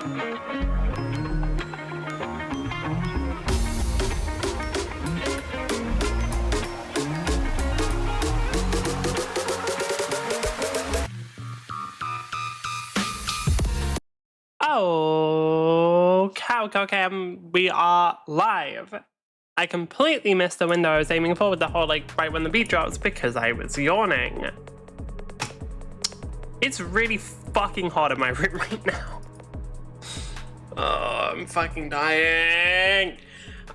Oh, okay, we are live. I completely missed the window I was aiming for with the whole, like, right when the beat drops because I was yawning. It's really fucking hot in my room right now. Oh, I'm fucking dying.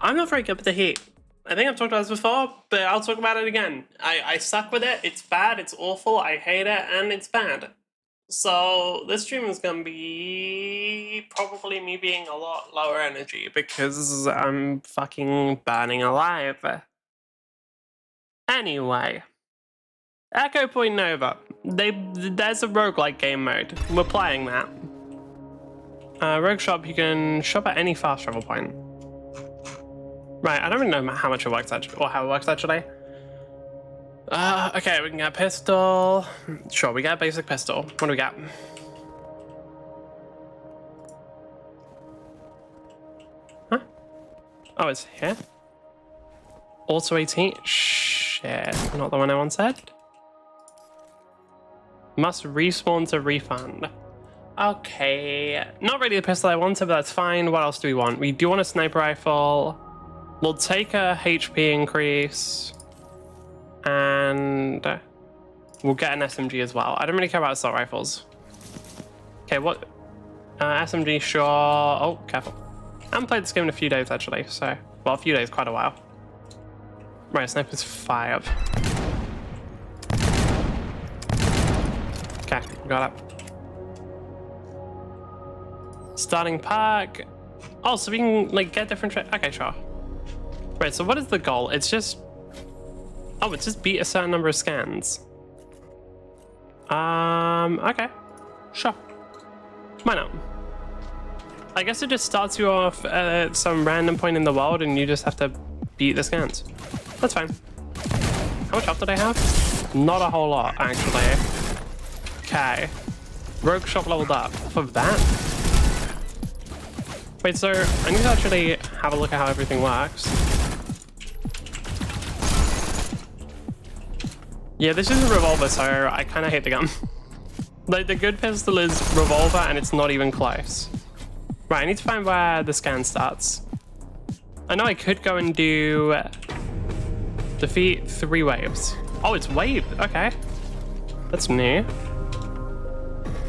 I'm not very good with the heat. I think I've talked about this before, but I'll talk about it again. I suck with it. It's bad, it's awful, I hate it, and it's bad. So this stream is gonna be probably me being a lot lower energy because I'm fucking burning alive. Anyway, Echo Point Nova. There's a roguelike game mode. We're playing that. Rogue Shop, you can shop at any fast travel point. Right, I don't really know how much it works actually, or how it works actually. Okay, we can get a pistol. Sure, we get a basic pistol. What do we got? Huh? Oh, it's here? Also 18? Shit, not the one I wanted. Must respawn to refund. Okay, not really the pistol I wanted, but that's fine. What else do we want? We do want a sniper rifle. We'll take a HP increase. And we'll get an SMG as well. I don't really care about assault rifles. Okay, what? SMG, sure. Oh, careful. I haven't played this game in a few days, actually. So, well, a few days, quite a while. Right, sniper's 5. Okay, got it. Starting pack. Oh, so we can, like, get different... Okay, sure. Right, so what is the goal? It's just... Oh, it's just beat a certain number of scans. Okay. Sure. Why not? I guess it just starts you off at some random point in the world and you just have to beat the scans. That's fine. How much health did I have? Not a whole lot, actually. Okay. Rogue Shop leveled up. For that? Wait, so I need to actually have a look at how everything works. Yeah, this is a revolver, so I kind of hate the gun. Like, the good pistol is revolver, and it's not even close. Right, I need to find where the scan starts. I know I could go and do... defeat 3 waves. Oh, it's wave. Okay. That's new.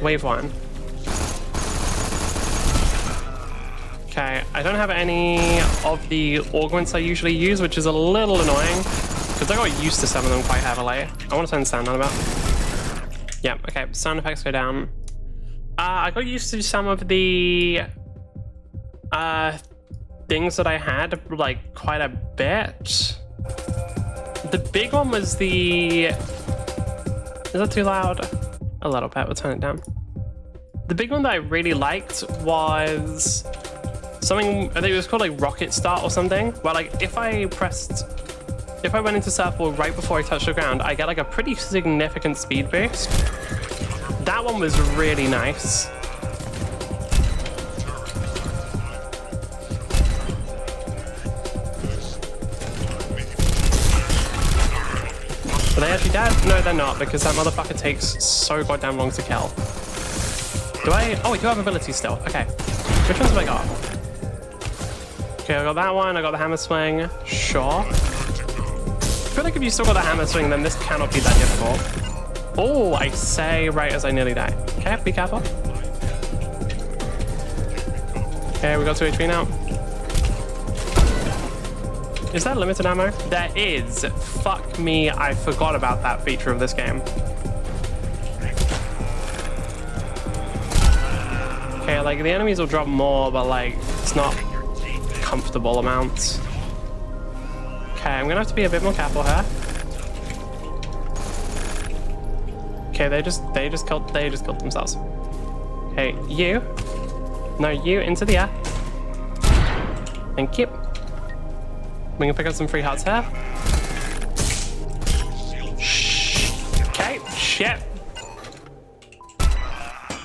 Wave 1. Okay, I don't have any of the augments I usually use, which is a little annoying. Because I got used to some of them quite heavily. I want to turn the sound on about. Yeah, okay, sound effects go down. I got used to some of the things that I had, like, quite a bit. The big one was the... Is that too loud? A little bit, we'll turn it down. The big one that I really liked was something, I think it was called like Rocket Start or something, where like if I went into surfboard right before I touched the ground, I get like a pretty significant speed boost. That one was really nice. Are they actually dead? No, they're not, because that motherfucker takes so goddamn long to kill. Do I? Oh, I do have abilities still. Okay. Which ones have I got? Okay, I got that one. I got the hammer swing. Sure. I feel like if you still got the hammer swing, then this cannot be that difficult. Oh, I say right as I nearly die. Okay, be careful. Okay, we got 2 HP now. Is that limited ammo? There is. Fuck me, I forgot about that feature of this game. Okay, like the enemies will drop more, but like it's not comfortable amounts. Okay, I'm gonna have to be a bit more careful here. Okay, they just killed themselves. Okay, you. No, you into the air. Thank you. We can pick up some free hearts here. Shh. Okay, shit.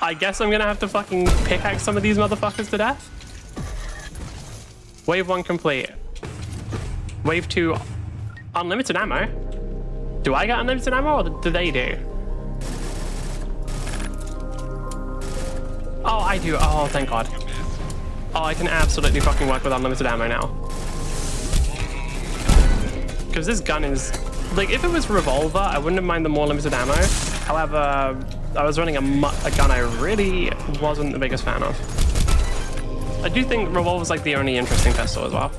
I guess I'm gonna have to fucking pickaxe some of these motherfuckers to death. Wave 1 complete. Wave 2, unlimited ammo. Do I get unlimited ammo or do they do? Oh, I do. Oh, thank God. Oh, I can absolutely fucking work with unlimited ammo now. Because this gun is... Like, if it was revolver, I wouldn't have minded the more limited ammo. However, I was running a gun I really wasn't the biggest fan of. I do think revolver's like the only interesting pistol as well.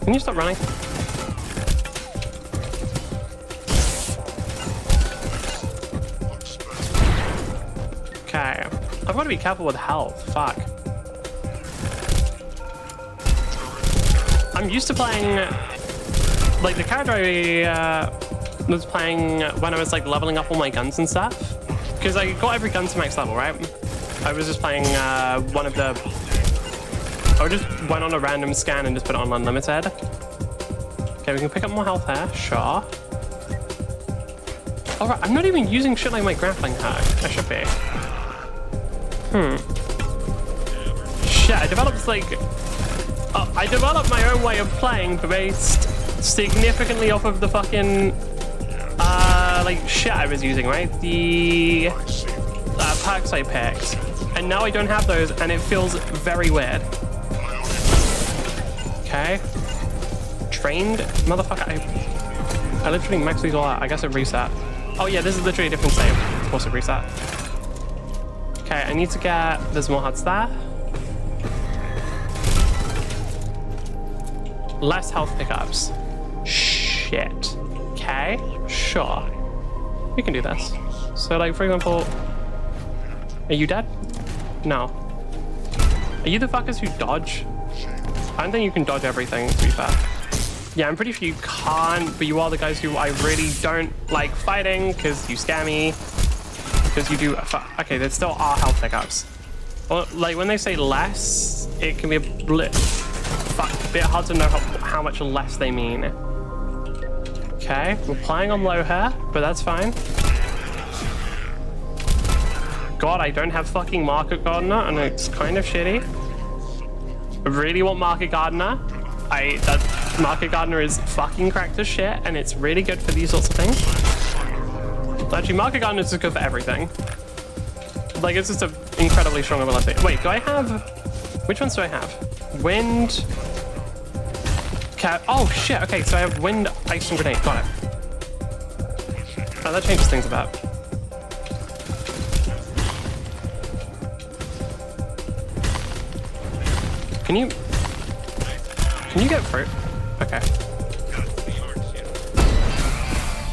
Can you stop running? Okay. I've got to be careful with health. Fuck. I'm used to playing... Like, the character I was playing when I was, like, leveling up all my guns and stuff. Because I got every gun to max level, right? I was just playing one of the... I just went on a random scan and just put it on unlimited. Okay, we can pick up more health here. Sure. Alright, I'm not even using shit like my grappling hook. I should be. Shit, I developed like... I developed my own way of playing based significantly off of the fucking... like, shit I was using, right? The... perks I picked. And now I don't have those, and it feels very weird. Okay. Trained? Motherfucker, I literally maxed these all out. I guess it reset. Oh yeah, this is literally a different save. Of course it reset. Okay, I need to get... There's more huts there. Less health pickups. Shit. Okay, sure. We can do this. So like, for example... Are you dead? No. Are you the fuckers who dodge? I don't think you can dodge everything, to be fair. Yeah, I'm pretty sure you can't, but you are the guys who I really don't like fighting because you scare me. Because you do... Okay, there still are health pickups. Well, like, when they say less, it can be a bit hard to know how much less they mean. Okay, we're playing on low here, but that's fine. God, I don't have fucking Market Gardener, and it's kind of shitty. I really want Market Gardener. That Market Gardener is fucking cracked as shit, and it's really good for these sorts of things. Actually, Market Gardener is just good for everything. Like, it's just an incredibly strong ability. Wait, do I have... Which ones do I have? Wind... Oh, shit. Okay, so I have wind, ice, and grenade. Got it. Oh, that changes things a bit. Can you get fruit? Okay.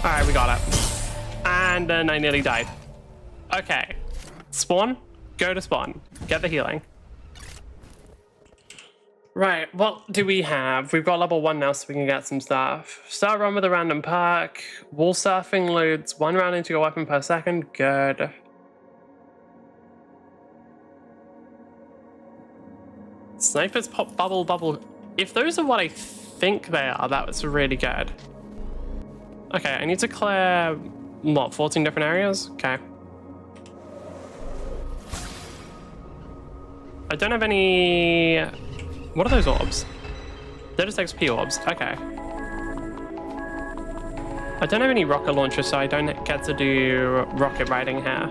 Alright, we got it. And then I nearly died. Okay. Spawn. Go to spawn. Get the healing. Right, what do we have? We've got level 1 now, so we can get some stuff. Start run with a random perk. Wall surfing loads 1 round into your weapon per second. Good. Snipers pop bubble. If those are what I think they are, that was really good. Okay, I need to clear, what, 14 different areas? Okay. I don't have any... What are those orbs? They're just XP orbs. Okay. I don't have any rocket launchers, so I don't get to do rocket riding here.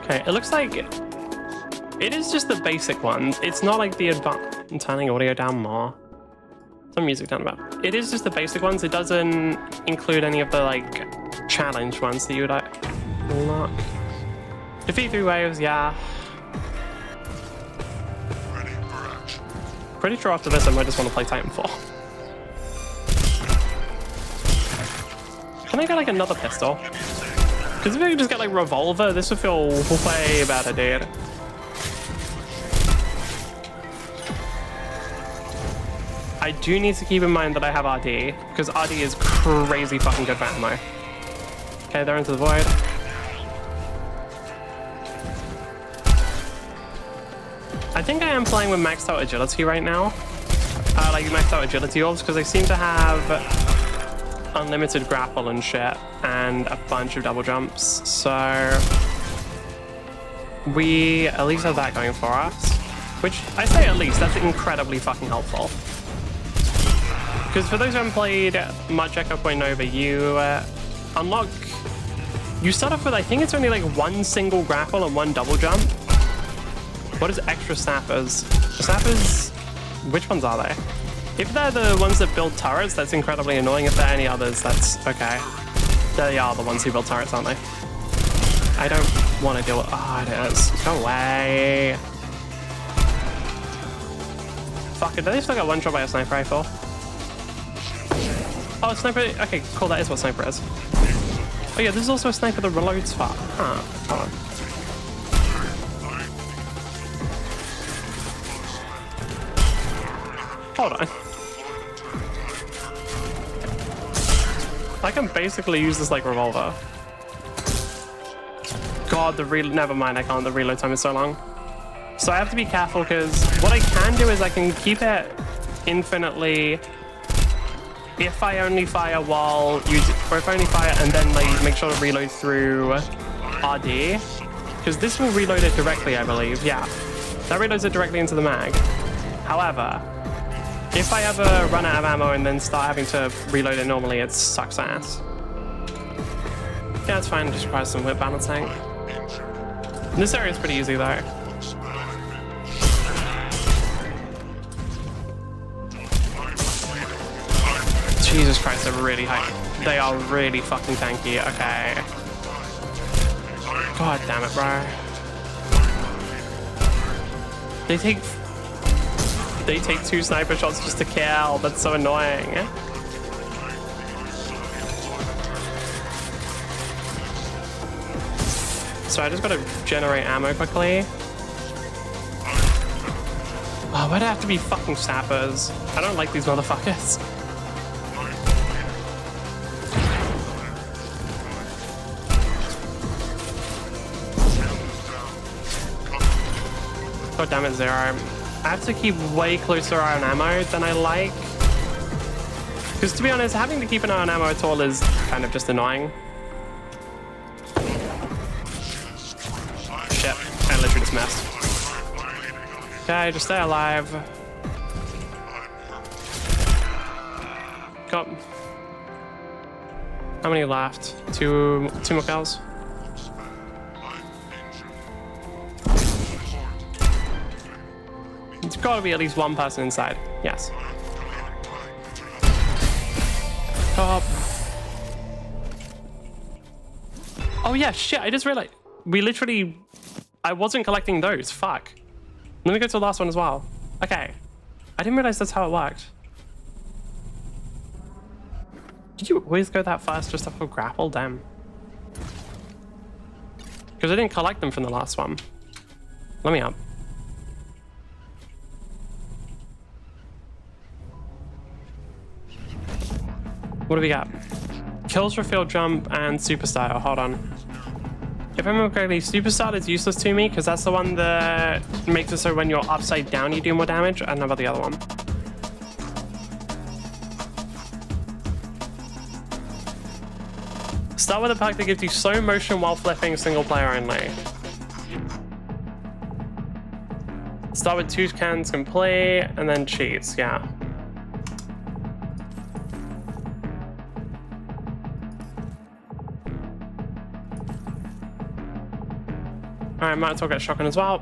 Okay, it looks like it is just the basic ones. It's not like the advanced... I'm turning audio down more. Some music down about. It is just the basic ones. It doesn't include any of the, like, challenge ones that you would, like, unlock. Defeat 3 waves, yeah. Pretty sure after this I might just want to play Titanfall. Can I get, like, another pistol? Because if I could just get, like, revolver, this would feel way better, dude. I do need to keep in mind that I have RD, because RD is crazy fucking good for ammo. Okay, they're into the void. think I am playing with maxed out agility right now. Like maxed out agility orbs, because they seem to have unlimited grapple and shit, and a bunch of double jumps. So we at least have that going for us. Which, I say at least, that's incredibly fucking helpful. Because for those who haven't played much Echo Point Nova, you unlock... You start off with, I think it's only like one single grapple and one double jump. What is extra snappers? Snappers, which ones are they? If they're the ones that build turrets, that's incredibly annoying. If there are any others, that's okay. They are the ones who build turrets, aren't they? I don't want to deal with... Oh, it is. Go away. Fuck it, they still got one shot by a sniper rifle. Oh, sniper... Okay, cool, that is what sniper is. Oh yeah, there's also a sniper that reloads far. Huh, hold on. Hold on. I can basically use this like revolver. God, never mind, I can't. The reload time is so long. So I have to be careful because what I can do is I can keep it infinitely if I only fire while using, or if I only fire and then like make sure to reload through RD, because this will reload it directly, I believe. Yeah, that reloads it directly into the mag. However, if I ever run out of ammo and then start having to reload it normally, it sucks ass. Yeah, it's fine. It just requires some whip balancing. This area is pretty easy though. Jesus Christ, they're really high. They are really fucking tanky. Okay. God damn it, bro. They take 2 sniper shots just to kill. That's so annoying. So I just gotta generate ammo quickly. Oh, why'd it have to be fucking snappers? I don't like these motherfuckers. God damn it, Zero. I have to keep way closer on ammo than I like. Because to be honest, having to keep an eye on ammo at all is kind of just annoying. Shit, I literally just messed. Okay, just stay alive. Got... How many left? Two more kills? There's got to be at least one person inside. Yes. Top. Oh yeah, shit, I just realized. We literally... I wasn't collecting those. Fuck. Let me go to the last one as well. Okay. I didn't realize that's how it worked. Did you always go that fast just off of grapple? Damn. Because I didn't collect them from the last one. Let me up. What do we got? Kills for field jump and super style. Hold on. If I remember correctly, super style is useless to me because that's the one that makes it so when you're upside down you do more damage. I don't know about the other one. Start with a perk that gives you slow motion while flipping, single player only. Start with 2 cans complete and then cheats, yeah. Alright, might as well get shotgun as well.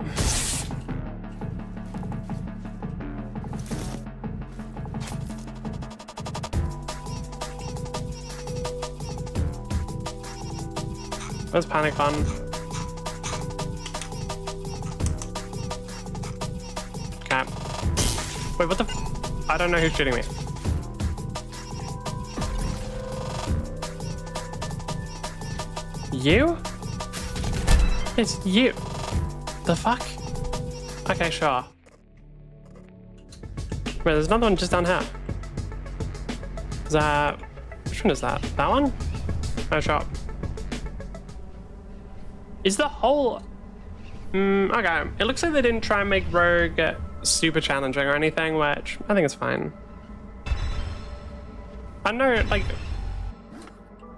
Where's panic on? Okay. Wait, what the f— I don't know who's shooting me. You? It's you. The fuck? Okay, sure. Wait, there's another one just down here. Is that... Which one is that? That one? Oh, sure. Is the whole... Okay. It looks like they didn't try and make Rogue super challenging or anything, which I think is fine. I don't know, like,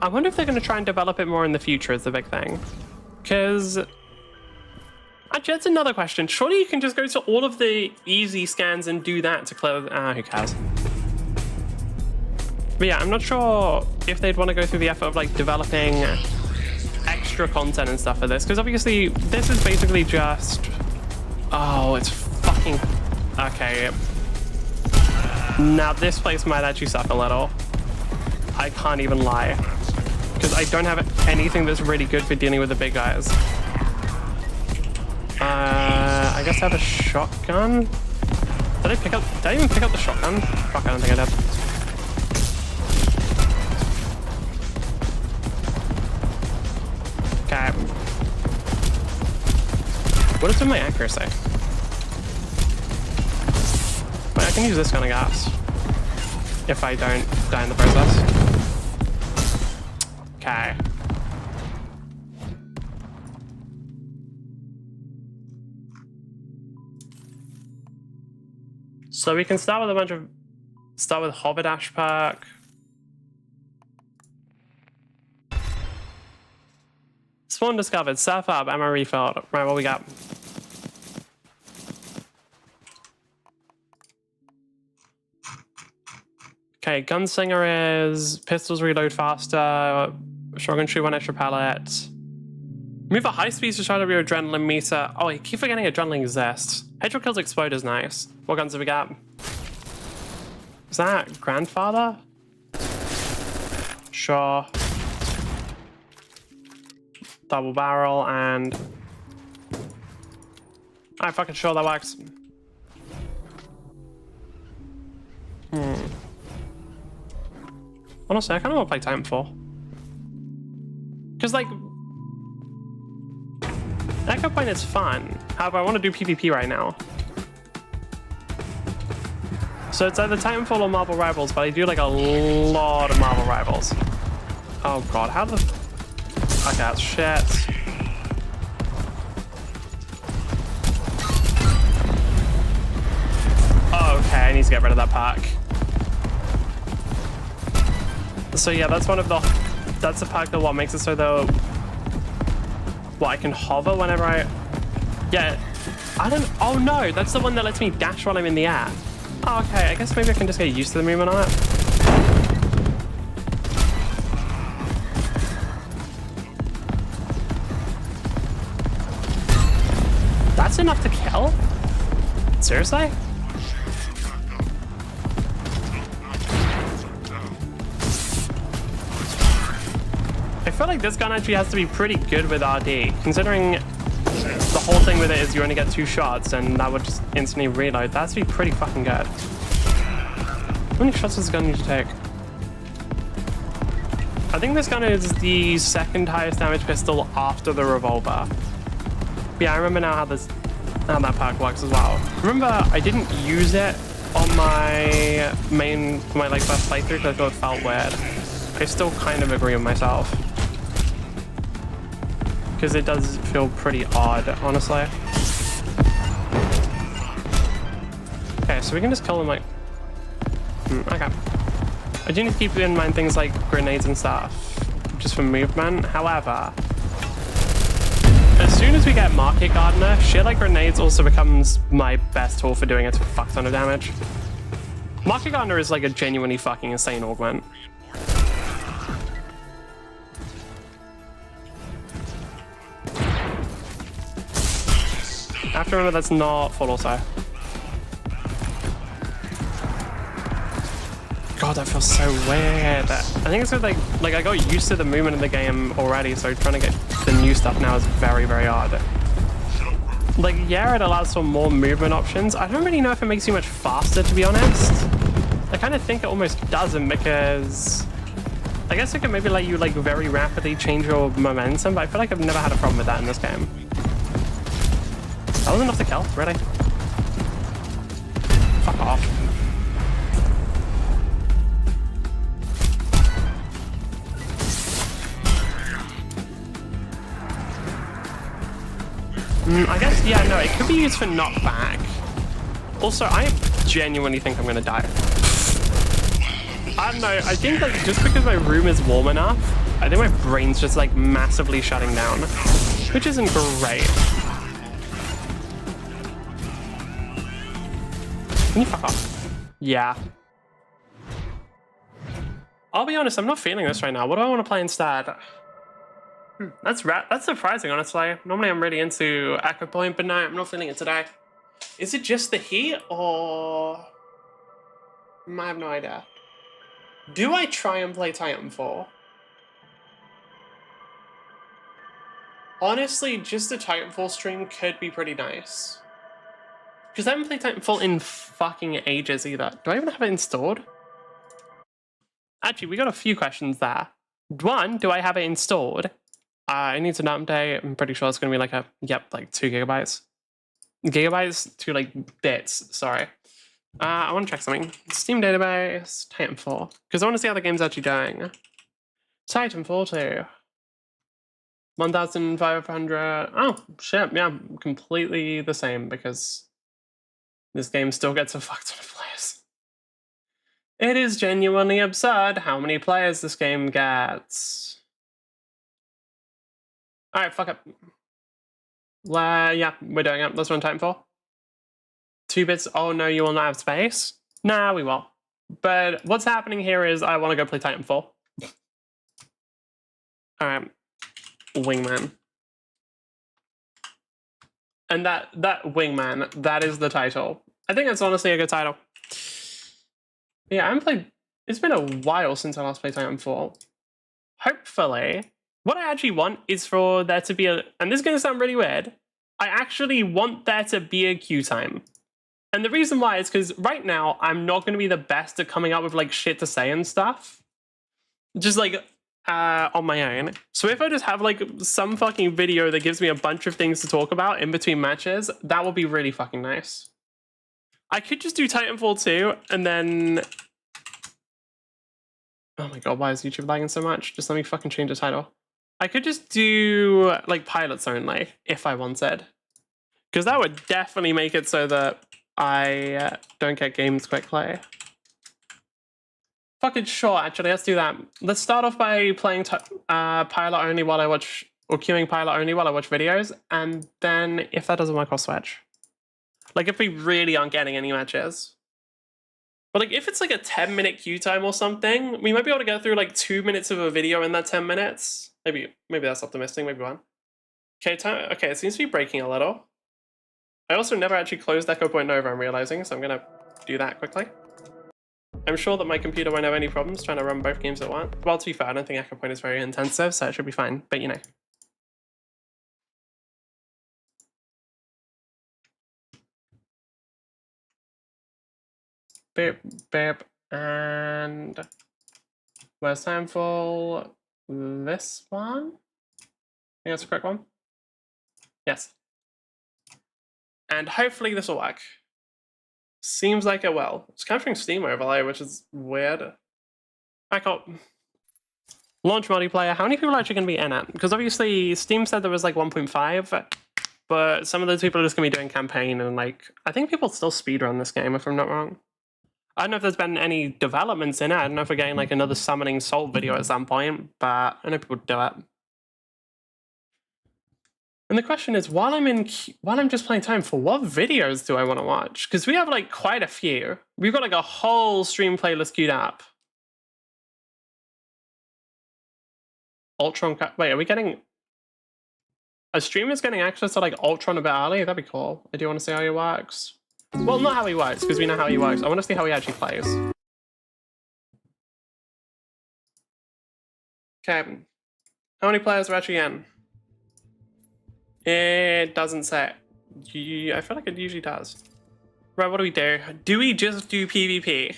I wonder if they're going to try and develop it more in the future is the big thing. Because, actually, that's another question. Surely you can just go to all of the easy scans and do that to clear, who cares? But yeah, I'm not sure if they'd want to go through the effort of, like, developing extra content and stuff for this, because obviously this is basically just, oh, it's fucking, okay. Now this place might actually suck a little. I can't even lie, because I don't have anything that's really good for dealing with the big guys. I guess I have a shotgun. Did I even pick up the shotgun? Fuck, I don't think I did. Okay. What is with my accuracy? Wait, I can use this kind of gas. If I don't die in the process. Okay. So we can start with Hoverdash Park. Spawn discovered. Surf up. Ammo refilled. Right, what we got? Okay, Gunslinger is pistols reload faster. Shotgun shoot 1 extra pellet. Move at high speeds to try to your adrenaline meter. Oh, I keep forgetting adrenaline exists. Hedgehog kills explode is nice. What guns have we got? Is that grandfather? Sure. Double barrel and... I'm fucking sure that works. Honestly, I kind of want to play Titanfall. Because, like... Echo Point is fun. However, I want to do PvP right now. So it's either Titanfall or Marvel Rivals, but I do, like, a lot of Marvel Rivals. Oh god, how the... Okay, that's shit. Okay, I need to get rid of that pack. So yeah, that's one of the... That's the pack that what makes it so though... Well, I can hover whenever I... Yeah, I don't... Oh no, that's the one that lets me dash while I'm in the air. Oh, okay, I guess maybe I can just get used to the movement on it. That's enough to kill? Seriously? I feel like this gun actually has to be pretty good with RD, considering the whole thing with it is you only get 2 shots and that would just instantly reload. That has to be pretty fucking good. How many shots does this gun need to take? I think this gun is the second highest damage pistol after the revolver. Yeah, I remember now how that perk works as well. Remember, I didn't use it on my main, my like first playthrough because I thought it felt weird. I still kind of agree with myself. Because it does feel pretty odd, honestly. Okay, so we can just kill them like... okay. I do need to keep in mind things like grenades and stuff, just for movement. However, as soon as we get Market Gardener, shit like grenades also becomes my best tool for doing a fuck ton of damage. Market Gardener is like a genuinely fucking insane augment. I have to remember that's not full also. God, that feels so weird. I think it's like I got used to the movement in the game already, so trying to get the new stuff now is very, very hard. Like, yeah, it allows for more movement options. I don't really know if it makes you much faster, to be honest. I kind of think it almost doesn't, because I guess it can maybe let you like very rapidly change your momentum, but I feel like I've never had a problem with that in this game. That was enough to kill, really. Fuck off. I guess, yeah, no, it could be used for knockback. Also, I genuinely think I'm gonna die. I don't know, I think like just because my room is warm enough, I think my brain's just like massively shutting down, which isn't great. Can you fuck off? Yeah. I'll be honest, I'm not feeling this right now. What do I want to play instead? That's surprising, honestly. Normally I'm really into Echo Point, but no, I'm not feeling it today. Is it just the heat, or... I have no idea. Do I try and play Titanfall? Honestly, just a Titanfall stream could be pretty nice. Because I haven't played Titanfall in fucking ages either. Do I even have it installed? Actually, we got a few questions there. One, do I have it installed? I need an update. I'm pretty sure it's going to be like like 2 gigabytes. Gigabytes to like bits, sorry. I want to check something. Steam database, Titanfall. Because I want to see how the game's actually doing. Titanfall 2. 1,500. Oh, shit, yeah, completely the same because this game still gets a fuck ton of players. It is genuinely absurd how many players this game gets. Alright, fuck it. Yeah, we're doing it. Let's run Titanfall. 2 bits. Oh no, you will not have space? Nah, we will. But what's happening here is I want to go play Titanfall. Alright. Wingman. And that Wingman, that is the title. I think that's honestly a good title. Yeah, I haven't played... It's been a while since I last played Titanfall. Hopefully... What I actually want is for there to be a... And this is going to sound really weird. I actually want there to be a queue time. And the reason why is because right now, I'm not going to be the best at coming up with like shit to say and stuff. Just like on my own. So if I just have like some fucking video that gives me a bunch of things to talk about in between matches, that will be really fucking nice. I could just do Titanfall 2 and then... Oh my god, why is YouTube lagging so much? Just let me fucking change the title. I could just do like pilots only if I wanted. Because that would definitely make it so that I don't get games quickly. Fucking sure, actually, let's do that. Let's start off by playing pilot only while I watch, or queuing pilot only while I watch videos, and then if that doesn't work, I'll switch. Like if we really aren't getting any matches. But like if it's like a 10-minute queue time or something, we might be able to go through like 2 minutes of a video in that 10 minutes. Maybe that's optimistic, maybe 1. Okay, okay, it seems to be breaking a little. I also never actually closed Echo Point Nova, I'm realizing, so I'm gonna do that quickly. I'm sure that my computer won't have any problems trying to run both games at once. Well, to be fair, I don't think Echo Point is very intensive, so it should be fine, but you know. Beep, beep, and where's time for this one? I think that's a quick one. Yes. And hopefully this will work. Seems like it will. It's capturing Steam overlay, which is weird. Back up. Launch multiplayer. How many people are actually going to be in it? Because obviously Steam said there was like 1.5, but some of those people are just going to be doing campaign and like, I think people still speedrun this game if I'm not wrong. I don't know if there's been any developments in it. I don't know if we're getting like another Summoning Soul video at some point, but I know people do it. And the question is, while I'm just playing Titanfall, what videos do I want to watch? Because we have like quite a few. We've got like a whole stream playlist queued up. Ultron, wait, are we getting... A streamer's getting access to like Ultron a bit early? That'd be cool. I do want to see how he works. Well, not how he works, because we know how he works. I want to see how he actually plays. Okay. How many players are actually in? It doesn't say. I feel like it usually does. Right, what do we do? Do we just do PvP?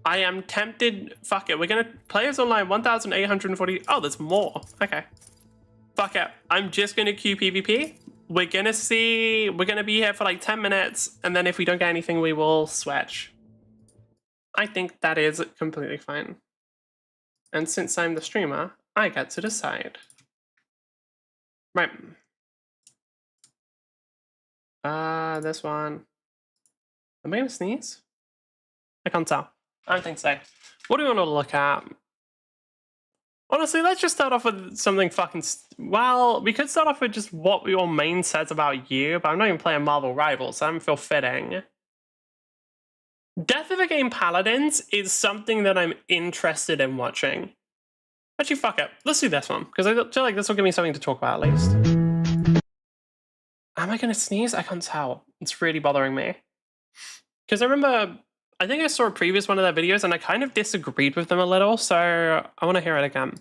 I am tempted. Fuck it. We're gonna players online 1,840. Oh, there's more. Okay. Fuck it. I'm just gonna queue PvP. We're gonna see. We're gonna be here for like 10 minutes, and then if we don't get anything, we will switch. I think that is completely fine. And since I'm the streamer, I get to decide. Right. This one. Am I gonna sneeze? I can't tell. I don't think so. What do we want to look at? Honestly, let's just start off with something fucking... Well, we could start off with just what your main says about you, but I'm not even playing Marvel Rivals, so I don't feel fitting. Death of a Game Paladins is something that I'm interested in watching. Actually, fuck it. Let's do this one, because I feel like this will give me something to talk about at least. Am I going to sneeze? I can't tell. It's really bothering me. Because I remember... I think I saw a previous one of their videos and I kind of disagreed with them a little, so I want to hear it again.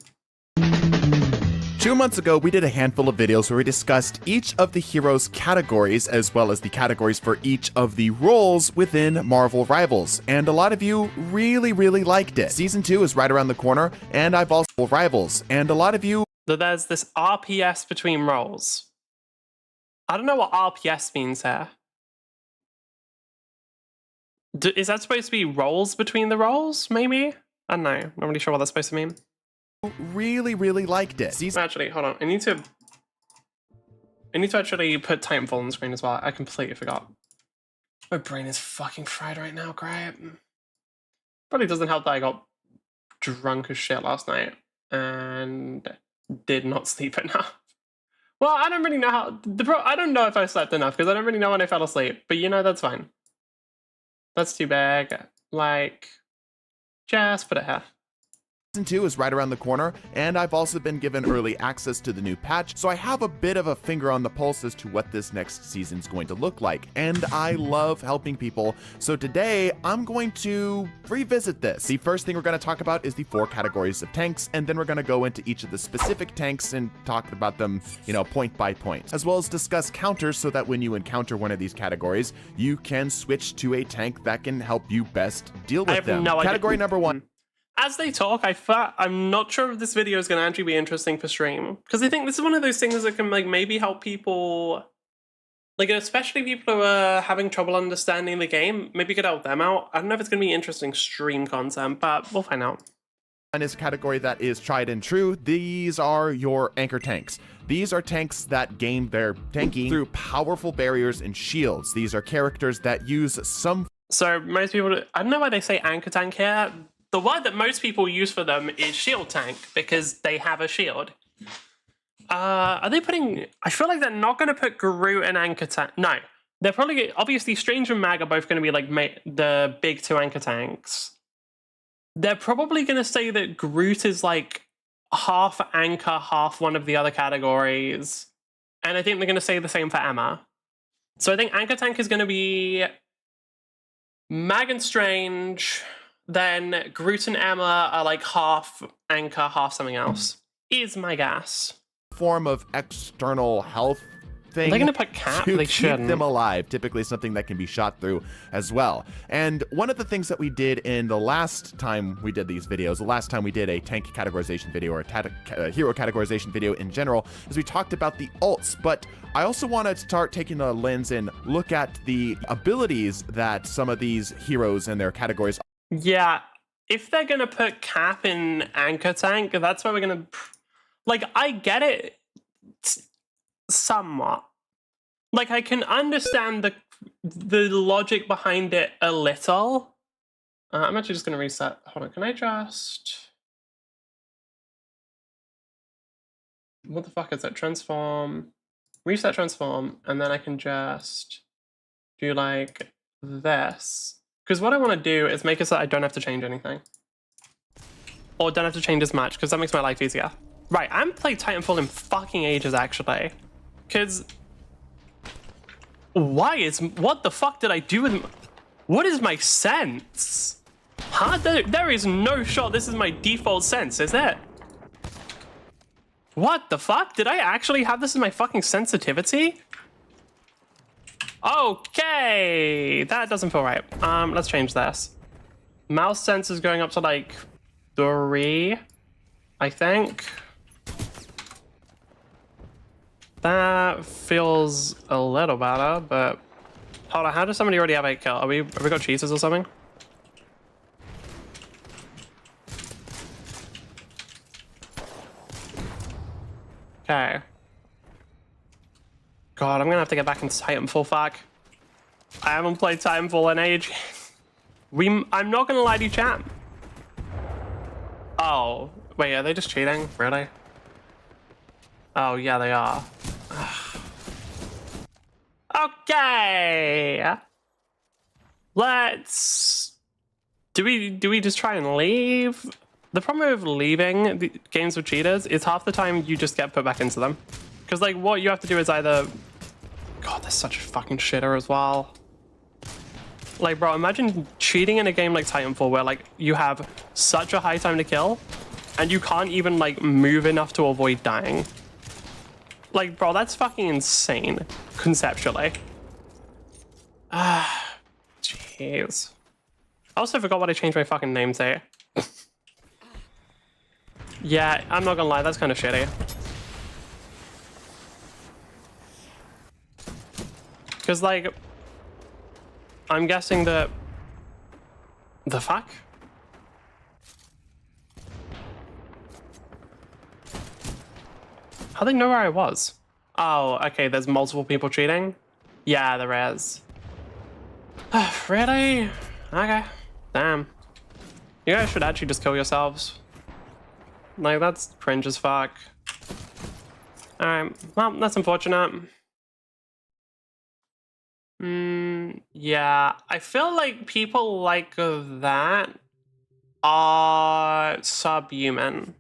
2 months ago, we did a handful of videos where we discussed each of the heroes' categories, as well as the categories for each of the roles within Marvel Rivals, and a lot of you really, really liked it. Season 2 is right around the corner, and I've also Rivals, and a lot of you... So there's this RPS between roles. I don't know what RPS means here. Is that supposed to be roles between the roles, maybe? I don't know. Not really sure what that's supposed to mean. Really, really liked it. Actually, hold on. I need to actually put Titanfall on the screen as well. I completely forgot. My brain is fucking fried right now, great. Probably doesn't help that I got drunk as shit last night and did not sleep enough. Well, I don't really know how... I don't know if I slept enough because I don't really know when I fell asleep. But you know, that's fine. That's too big. Like, just put it here. Season 2 is right around the corner, and I've also been given early access to the new patch, so I have a bit of a finger on the pulse as to what this next season's going to look like, and I love helping people, so today I'm going to revisit this. The first thing we're going to talk about is the 4 categories of tanks, and then we're going to go into each of the specific tanks and talk about them, you know, point by point, as well as discuss counters so that when you encounter one of these categories, you can switch to a tank that can help you best deal with them. No Category number 1. As they talk, I'm not sure if this video is going to actually be interesting for stream. Because I think this is one of those things that can like maybe help people, like especially people who are having trouble understanding the game, maybe could help them out. I don't know if it's going to be interesting stream content, but we'll find out. One is a category that is tried and true. These are your anchor tanks. These are tanks that gain their tanking through powerful barriers and shields. These are characters that use some... So most people, I don't know why they say anchor tank here. The word that most people use for them is shield tank because they have a shield. Are they putting... I feel like they're not going to put Groot and anchor tank. No. They're probably... Obviously, Strange and Mag are both going to be like the big 2 anchor tanks. They're probably going to say that Groot is like half anchor, half one of the other categories. And I think they're going to say the same for Emma. So I think anchor tank is going to be Mag and Strange... Then Groot and Emma are like half anchor, half something else. Is my guess. Form of external health thing. They're going to put Cap? To they shouldn't. Keep them alive. Typically something that can be shot through as well. And one of the things that we did in the last time we did these videos, the last time we did a tank categorization video or a hero categorization video in general, is we talked about the ults. But I also want to start taking a lens and look at the abilities that some of these heroes and their categories. Yeah, if they're going to put Cap in anchor tank, that's where we're going to... Like, I get it somewhat. Like, I can understand the logic behind it a little. I'm actually just going to reset. Hold on, can I just... What the fuck is it? Transform. Reset transform, and then I can just do, like, this. Because what I want to do is make it so that I don't have to change anything. Or don't have to change as much, because that makes my life easier. Right, I haven't played Titanfall in fucking ages, actually. Because... What the fuck did I do with... What is my sense? Huh? There is no shot this is my default sense, is it? What the fuck? Did I actually have this as my fucking sensitivity? Okay, that doesn't feel right. Let's change this. Mouse sense is going up to like 3, I think. That feels a little better, but hold on. How does somebody already have 8 kill? Have we got cheaters or something? Okay. God, I'm gonna have to get back into Titanfall, fuck. I haven't played Titanfall in age. I'm not gonna lie to you, chat. Oh, wait, are they just cheating? Really? Oh, yeah, they are. Okay. Let's... Do we just try and leave? The problem with leaving the games with cheaters is half the time you just get put back into them. Because, like, what you have to do is either... God, that's such a fucking shitter as well. Like, bro, imagine cheating in a game like Titanfall where, like, you have such a high time to kill and you can't even, like, move enough to avoid dying. Like, bro, that's fucking insane, conceptually. Jeez. I also forgot what I changed my fucking name to. Yeah, I'm not gonna lie, that's kind of shitty. Because, like, I'm guessing that... The fuck? How do they know where I was? Oh, okay, there's multiple people cheating? Yeah, there is. Really? Okay. Damn. You guys should actually just kill yourselves. Like, that's cringe as fuck. Alright, well, that's unfortunate. Yeah, I feel like people like that are subhuman.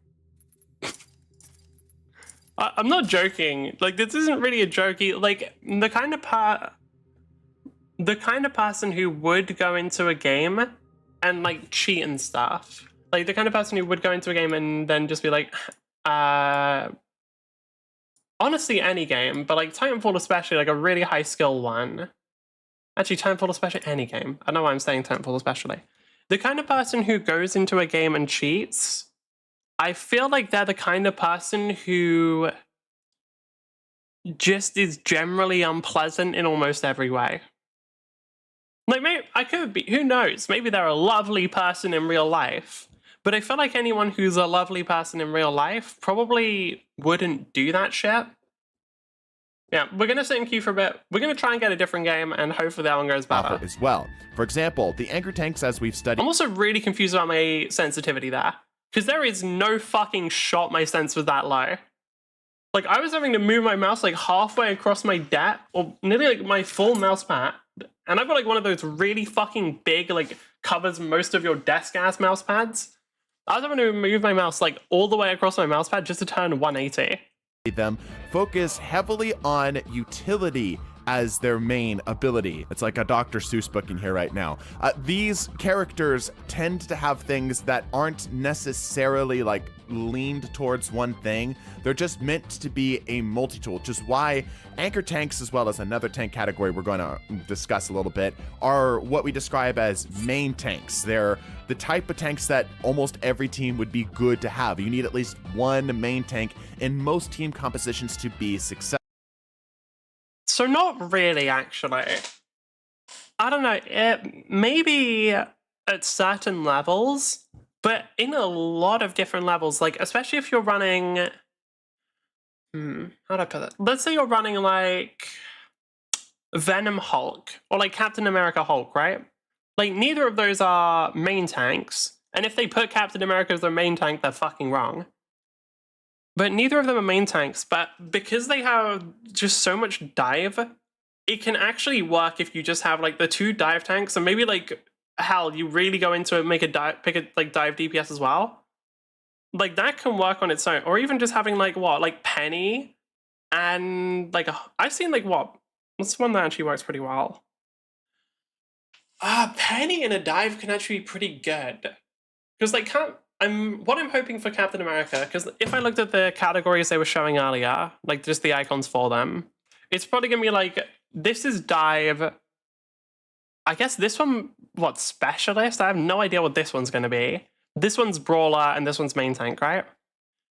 I'm not joking. Like, this isn't really a jokey. Like, the kind of person who would go into a game and, like, cheat and stuff. Like, the kind of person who would go into a game and then just be like, honestly, any game, but, like, Titanfall especially, like, a really high skill one. Actually, Titanfall especially, any game. I don't know why I'm saying Titanfall especially. The kind of person who goes into a game and cheats, I feel like they're the kind of person who just is generally unpleasant in almost every way. Like, maybe I could be, who knows? Maybe they're a lovely person in real life, but I feel like anyone who's a lovely person in real life probably wouldn't do that shit. Yeah, we're gonna sit in queue for a bit. We're gonna try and get a different game, and hopefully that one goes better. As well. For example, the anchor tanks, as we've studied. I'm also really confused about my sensitivity there, because there is no fucking shot my sense was that low. Like, I was having to move my mouse like halfway across my deck, or nearly like my full mouse pad, and I've got like one of those really fucking big, like, covers most of your desk ass mouse pads. I was having to move my mouse like all the way across my mouse pad just to turn 180. Them focus heavily on utility as their main ability. It's like a Dr. Seuss book in here right now. These characters tend to have things that aren't necessarily like leaned towards one thing. They're just meant to be a multi-tool, which is why anchor tanks, as well as another tank category we're going to discuss a little bit, are what we describe as main tanks. They're the type of tanks that almost every team would be good to have. You need at least one main tank in most team compositions to be successful. So not really, actually. I don't know, maybe at certain levels, but in a lot of different levels, like, especially if you're running... how do I put that? Let's say you're running, like, Venom Hulk, or, like, Captain America Hulk, right? Like, neither of those are main tanks, and if they put Captain America as their main tank, they're fucking wrong. But neither of them are main tanks, but because they have just so much dive, it can actually work if you just have, like, the two dive tanks, and maybe, like, hell, you really go into it, make a dive, pick a, like, dive DPS as well. Like, that can work on its own, or even just having, like, what, like, Penny, and, like, I've seen, like, what's one that actually works pretty well? Penny in a dive can actually be pretty good. Because, like, what I'm hoping for Captain America, because if I looked at the categories they were showing earlier, like just the icons for them, it's probably gonna be like, this is dive. I guess this one, what, specialist? I have no idea what this one's gonna be. This one's brawler and this one's main tank, right?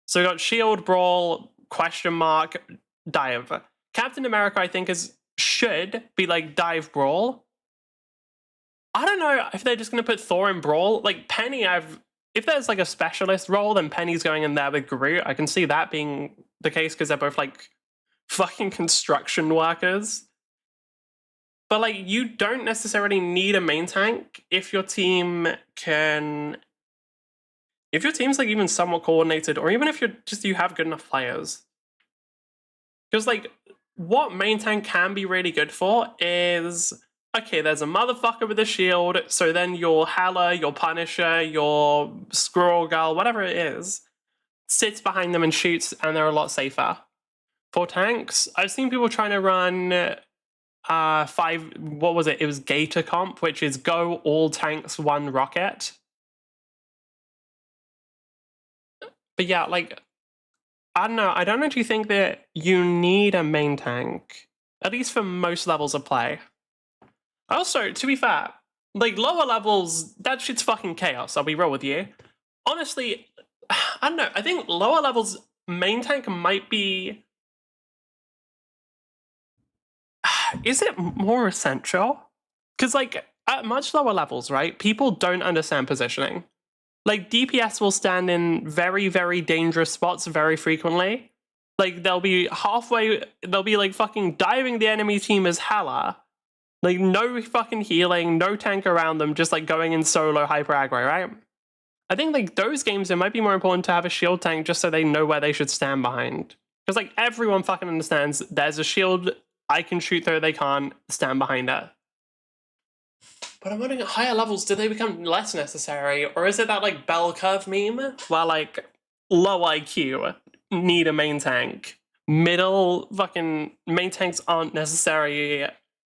So we got shield, brawl, question mark, dive. Captain America, I think, should be like dive, brawl. I don't know if they're just gonna put Thor in brawl. Like Penny, if there's like a specialist role, then Penny's going in there with Groot. I can see that being the case because they're both like fucking construction workers. But like, you don't necessarily need a main tank if your team can. If your team's like even somewhat coordinated, or even if you have good enough players. Because like, what main tank can be really good for is, okay, there's a motherfucker with a shield, so then your Hela, your Punisher, your Squirrel Girl, whatever it is, sits behind them and shoots, and they're a lot safer. For tanks, I've seen people trying to run what was it? It was Gator Comp, which is go all tanks, one rocket. But yeah, like, I don't know. I don't actually think that you need a main tank, at least for most levels of play. Also, to be fair, like, lower levels, that shit's fucking chaos, I'll be real with you. Honestly, I don't know. I think lower levels main tank might be... Is it more essential? Because, like, at much lower levels, right, people don't understand positioning. Like, DPS will stand in very, very dangerous spots very frequently. Like, they'll be like fucking diving the enemy team as Hela. Like, no fucking healing, no tank around them, just like going in solo hyper aggro, right? I think like those games, it might be more important to have a shield tank just so they know where they should stand behind. Because like everyone fucking understands there's a shield, I can shoot through, they can't stand behind it. But I'm wondering at higher levels, do they become less necessary? Or is it that like bell curve meme where like low IQ need a main tank, middle fucking main tanks aren't necessary,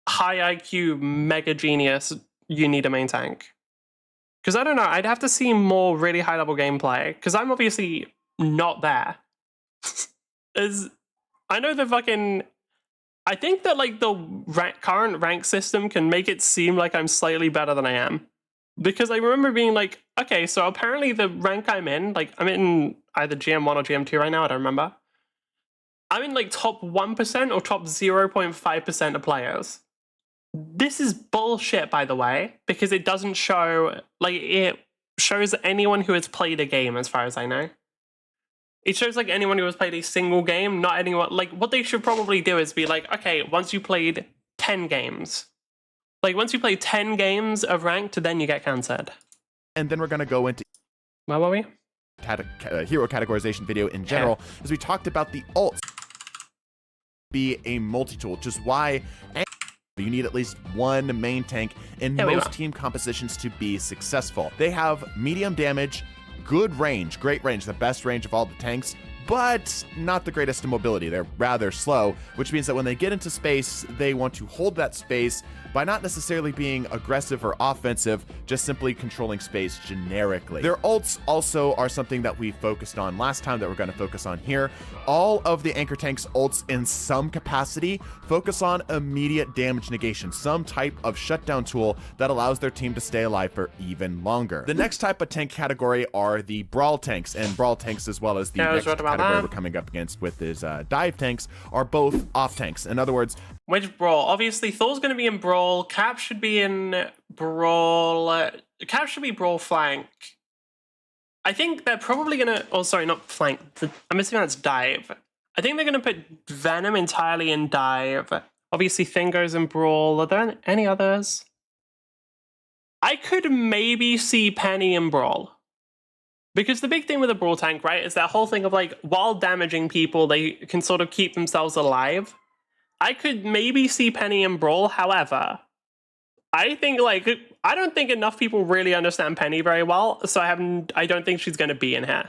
high IQ mega genius, you need a main tank? Because I don't know, I'd have to see more really high level gameplay, because I'm obviously not there. I know the fucking... I think that like the current rank system can make it seem like I'm slightly better than I am. Because I remember being like, okay, so apparently the rank I'm in, like I'm in either GM1 or GM2 right now, I don't remember. I'm in like top 1% or top 0.5% of players. This is bullshit, by the way, because it doesn't show, like, it shows anyone who has played a game, as far as I know. It shows like anyone who has played a single game, not anyone. Like, what they should probably do is be like, okay, once you played 10 games, like once you play 10 games of ranked, then you get cancelled. And then we're going to go into where were we? Hero categorization video in general, as we talked about the ults be a multi-tool, which is why you need at least one main tank in most team compositions to be successful. They have medium damage, good range, great range, the best range of all the tanks, but not the greatest in mobility. They're rather slow, which means that when they get into space, they want to hold that space by not necessarily being aggressive or offensive, just simply controlling space generically. Their ults also are something that we focused on last time that we're going to focus on here. All of the anchor tanks' ults in some capacity focus on immediate damage negation, some type of shutdown tool that allows their team to stay alive for even longer. The next type of tank category are the brawl tanks, and brawl tanks, as well as the next category we're coming up against with is dive tanks, are both off tanks. In other words, which brawl? Obviously, Thor's going to be in brawl. Cap should be in brawl. Cap should be brawl flank. I think they're probably going to... Oh, sorry, not flank. I'm assuming that's dive. I think they're going to put Venom entirely in dive. Obviously, Thing goes in brawl. Are there any others? I could maybe see Penny in brawl. Because the big thing with a brawl tank, right, is that whole thing of, like, while damaging people, they can sort of keep themselves alive. I could maybe see Penny in brawl, however, I think, like, I don't think enough people really understand Penny very well, so I don't think she's going to be in here.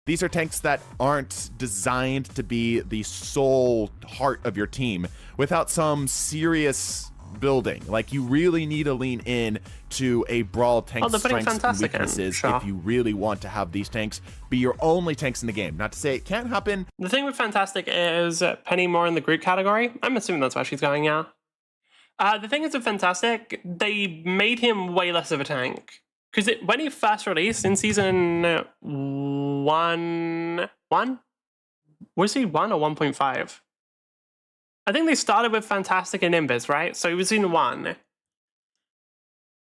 These are tanks that aren't designed to be the sole heart of your team without some serious building. Like, you really need to lean in to a brawl tank's strengths and weaknesses if you really want to have these tanks be your only tanks in the game. Not to say it can't happen. The thing with Fantastic is Penny more in the group category. I'm assuming that's where she's going, yeah. The thing is with Fantastic, they made him way less of a tank. Because when he first released in season 1... Was he 1 or 1.5? I think they started with Fantastic and Nimbus, right? So he was in 1.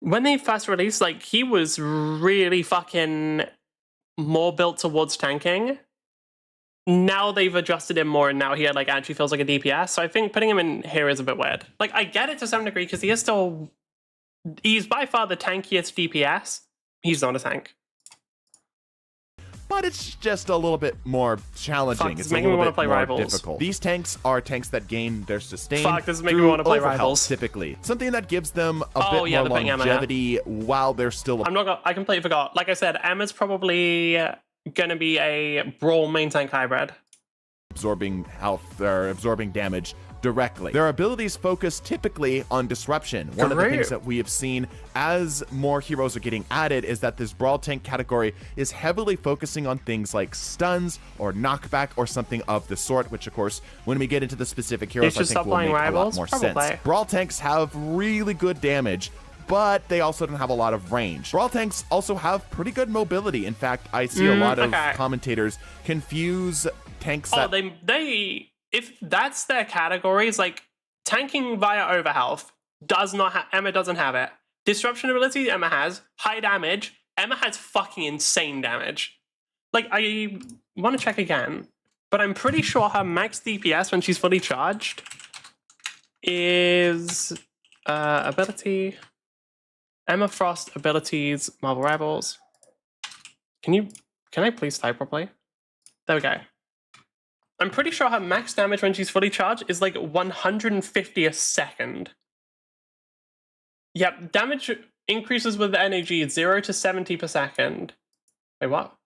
When they first released, like, he was really fucking more built towards tanking. now they've adjusted him more, and now he like actually feels like a DPS. So I think putting him in here is a bit weird. Like, I get it to some degree because he's by far the tankiest DPS. He's not a tank. But it's just a little bit more challenging. Fuck, it's making me a want little to play bit more Rivals. difficult. These tanks are tanks that gain their sustain. Fuck, this is making me want to play overhealth, Rivals. typically. Something that gives them a bit yeah, more they're putting Emma here. longevity while they're still. I completely forgot. Like I said, Emma's probably gonna be a Brawl main tank hybrid. Absorbing health or absorbing damage directly. Their abilities focus typically on disruption. One of the things that we have seen as more heroes are getting added is that this Brawl tank category is heavily focusing on things like stuns or knockback or something of the sort, which of course, when we get into the specific heroes, I think will make a lot more sense. Brawl tanks have really good damage, but they also don't have a lot of range. Brawl tanks also have pretty good mobility. In fact, I see a lot of commentators confuse tanks that... they if that's their categories, like tanking via overhealth does not have, Emma doesn't have it. Disruption ability, Emma has. High damage, Emma has fucking insane damage. Like, I want to check again, but I'm pretty sure her max DPS when she's fully charged is ability, Emma Frost abilities, Marvel Rivals. Can I please type properly? There we go. I'm pretty sure her max damage when she's fully charged is like 150 a second. Yep, damage increases with the energy 0 to 70 per second. Wait, what?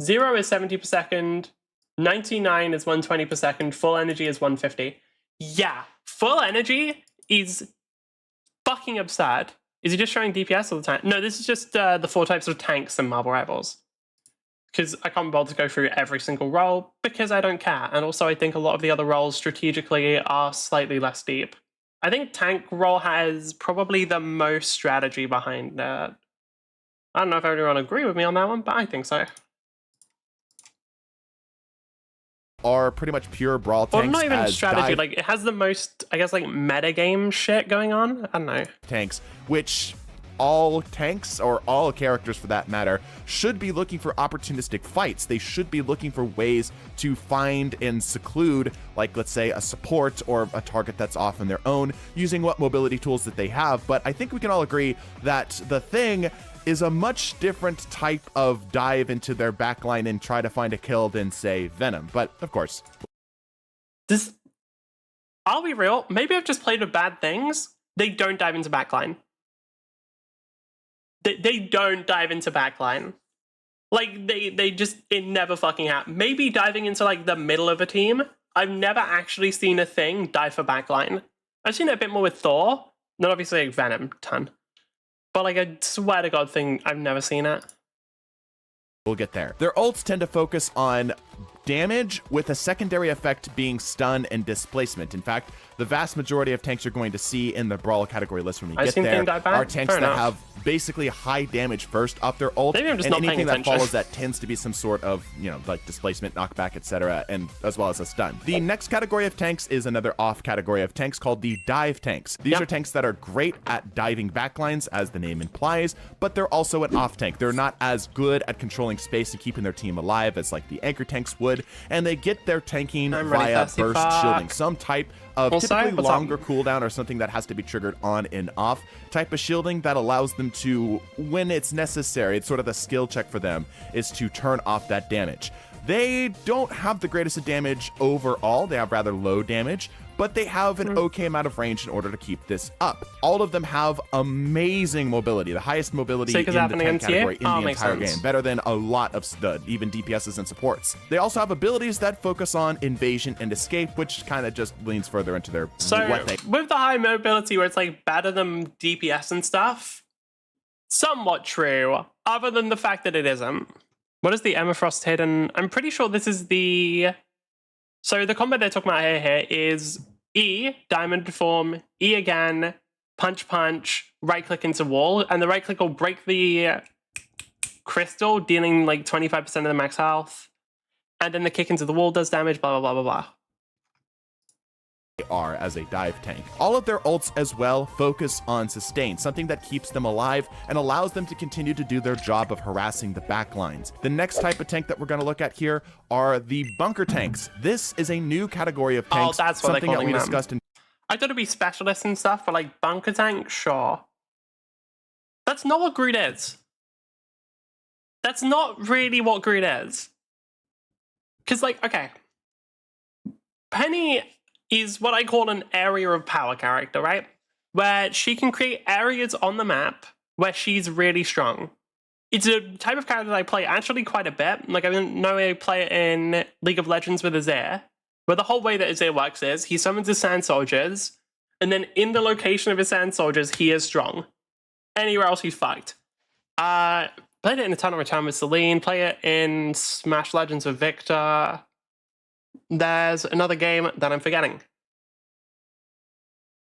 0 is 70 per second, 99 is 120 per second, full energy is 150. Yeah, full energy is fucking absurd. Is he just showing DPS all the time? No, this is just the 4 types of tanks and Marvel Rivals. Because I can't bother to go through every single role because I don't care. And also I think a lot of the other roles strategically are slightly less deep. I think tank role has probably the most strategy behind it. I don't know if everyone agree with me on that one, but I think so. Are pretty much pure Brawl tanks. Well, not even strategy, like it has the most, I guess, like metagame shit going on. I don't know. Tanks, which all tanks, or all characters for that matter, should be looking for opportunistic fights. They should be looking for ways to find and seclude, like, let's say, a support or a target that's off on their own, using what mobility tools that they have. But I think we can all agree that the Thing is a much different type of dive into their backline and try to find a kill than, say, Venom. But, of course. I'll be real, maybe I've just played with bad things. They don't dive into backline. They don't dive into backline. Like, they just, it never fucking happens. Maybe diving into, like, the middle of a team. I've never actually seen a Thing dive for backline. I've seen it a bit more with Thor. Not obviously like Venom, ton. But, like, I swear to God thing, I've never seen it. We'll get there. Their ults tend to focus on damage, with a secondary effect being stun and displacement. In fact, the vast majority of tanks you're going to see in the Brawl category list when we get there are tanks that have basically high damage first off their ult, and anything that follows that tends to be some sort of, you know, like displacement, knockback, etc., and as well as a stun. The next category of tanks is another off category of tanks called the dive tanks. These are tanks that are great at diving backlines, as the name implies, but they're also an off tank. They're not as good at controlling space and keeping their team alive as like the anchor tanks would, and they get their tanking via burst shielding, some type of typically longer cooldown or something that has to be triggered on and off type of shielding that allows them to, when it's necessary, it's sort of the skill check for them, is to turn off that damage. They don't have the greatest of damage overall. They have rather low damage, but they have an okay amount of range in order to keep this up. All of them have amazing mobility, the highest mobility in the tank category in the entire game, better than a lot of even DPSs and supports. They also have abilities that focus on invasion and escape, which kind of just leans further into their with the high mobility where it's like better than DPS and stuff, somewhat true, other than the fact that it isn't. What is the Emma Frost hidden? I'm pretty sure this is the... So the combo they're talking about here is E, diamond form, E again, punch punch, right click into wall, and the right click will break the crystal, dealing like 25% of the max health, and then the kick into the wall does damage, blah, blah, blah, blah, blah. are as a dive tank. All of their ults as well focus on sustain, something that keeps them alive and allows them to continue to do their job of harassing the backlines. The next type of tank that we're going to look at here are the bunker tanks. This is a new category of tanks, that's what something that we discussed in... I thought it'd be specialists and stuff, but like bunker tank, sure. That's not what Groot is. That's not really what Groot is. Because like, okay. Penny is what I call an area of power character, right? Where she can create areas on the map where she's really strong. It's a type of character that I play actually quite a bit. Like, I know I play it in League of Legends with Azir, where the whole way that Azir works is he summons his sand soldiers, and then in the location of his sand soldiers, he is strong. Anywhere else, he's fucked. Played it in Eternal Return with Celine, play it in Smash Legends with Victor. There's another game that I'm forgetting.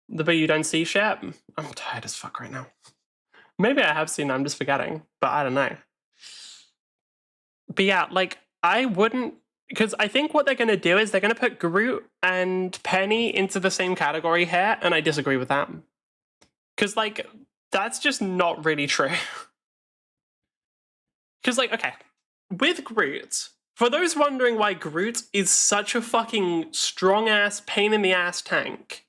The But You Don't See shit? I'm tired as fuck right now. Maybe I have seen it, I'm just forgetting, but I don't know. But yeah, like, I wouldn't... Because I think what they're going to do is they're going to put Groot and Penny into the same category here, and I disagree with that. Because, like, that's just not really true. Because, like, okay, with Groot... For those wondering why Groot is such a fucking strong-ass, pain-in-the-ass tank,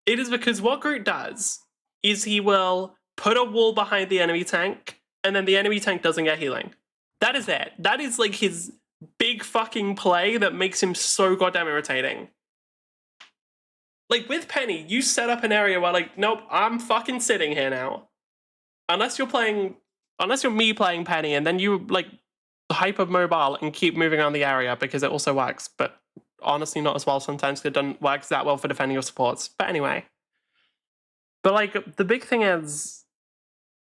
it is because what Groot does is he will put a wall behind the enemy tank, and then the enemy tank doesn't get healing. That is it. That is, like, his big fucking play that makes him so goddamn irritating. Like, with Penny, you set up an area where, like, nope, I'm fucking sitting here now. Unless you're me playing Penny, and then you, like, hyper-mobile and keep moving around the area because it also works, but honestly not as well sometimes because it doesn't work that well for defending your supports. But anyway. But, like, the big thing is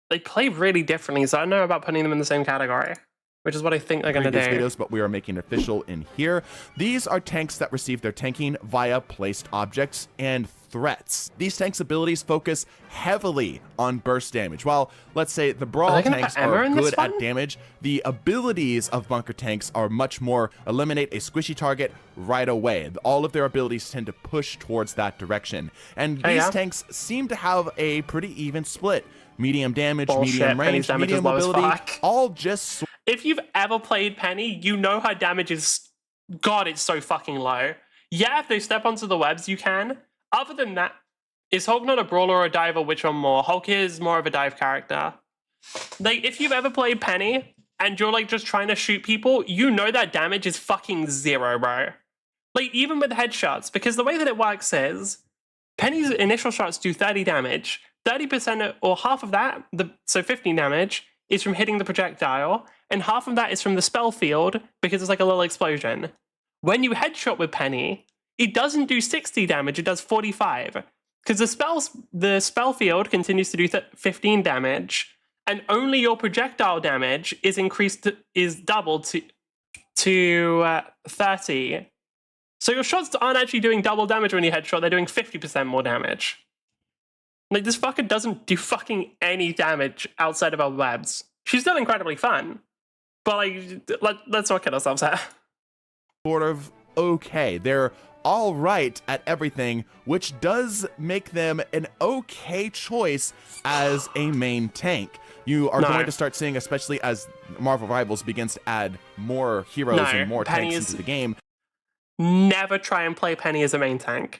they play really differently, so I don't know about putting them in the same category, which is what I think they're going to do. Videos, but we are making official in here. These are tanks that receive their tanking via placed objects and threats. These tanks' abilities focus heavily on burst damage. While, let's say, the brawl tanks are good at damage, the abilities of bunker tanks are much more eliminate a squishy target right away. All of their abilities tend to push towards that direction. And these tanks seem to have a pretty even split. Medium damage, medium range, medium mobility, all just... If you've ever played Penny, you know her damage is... God, it's so fucking low. Yeah, if they step onto the webs, you can. Other than that, is Hulk not a brawler or a diver? Which one more? Hulk is more of a dive character. Like, if you've ever played Penny, and you're, like, just trying to shoot people, you know that damage is fucking zero, bro. Like, even with headshots, because the way that it works is, Penny's initial shots do 30 damage. 30% or half of that, so 15 damage, is from hitting the projectile, and half of that is from the spell field, because it's like a little explosion. When you headshot with Penny, it doesn't do 60 damage, it does 45. Because the spell field continues to do 15 damage, and only your projectile damage is doubled to 30. So your shots aren't actually doing double damage when you headshot, they're doing 50% more damage. Like, this fucker doesn't do fucking any damage outside of our webs. She's still incredibly fun, but, like, let's not kid ourselves here. Sort of okay. They're all right at everything, which does make them an okay choice as a main tank. You are going to start seeing, especially as Marvel Rivals begins to add more heroes and more tanks into the game. Never try and play Penny as a main tank.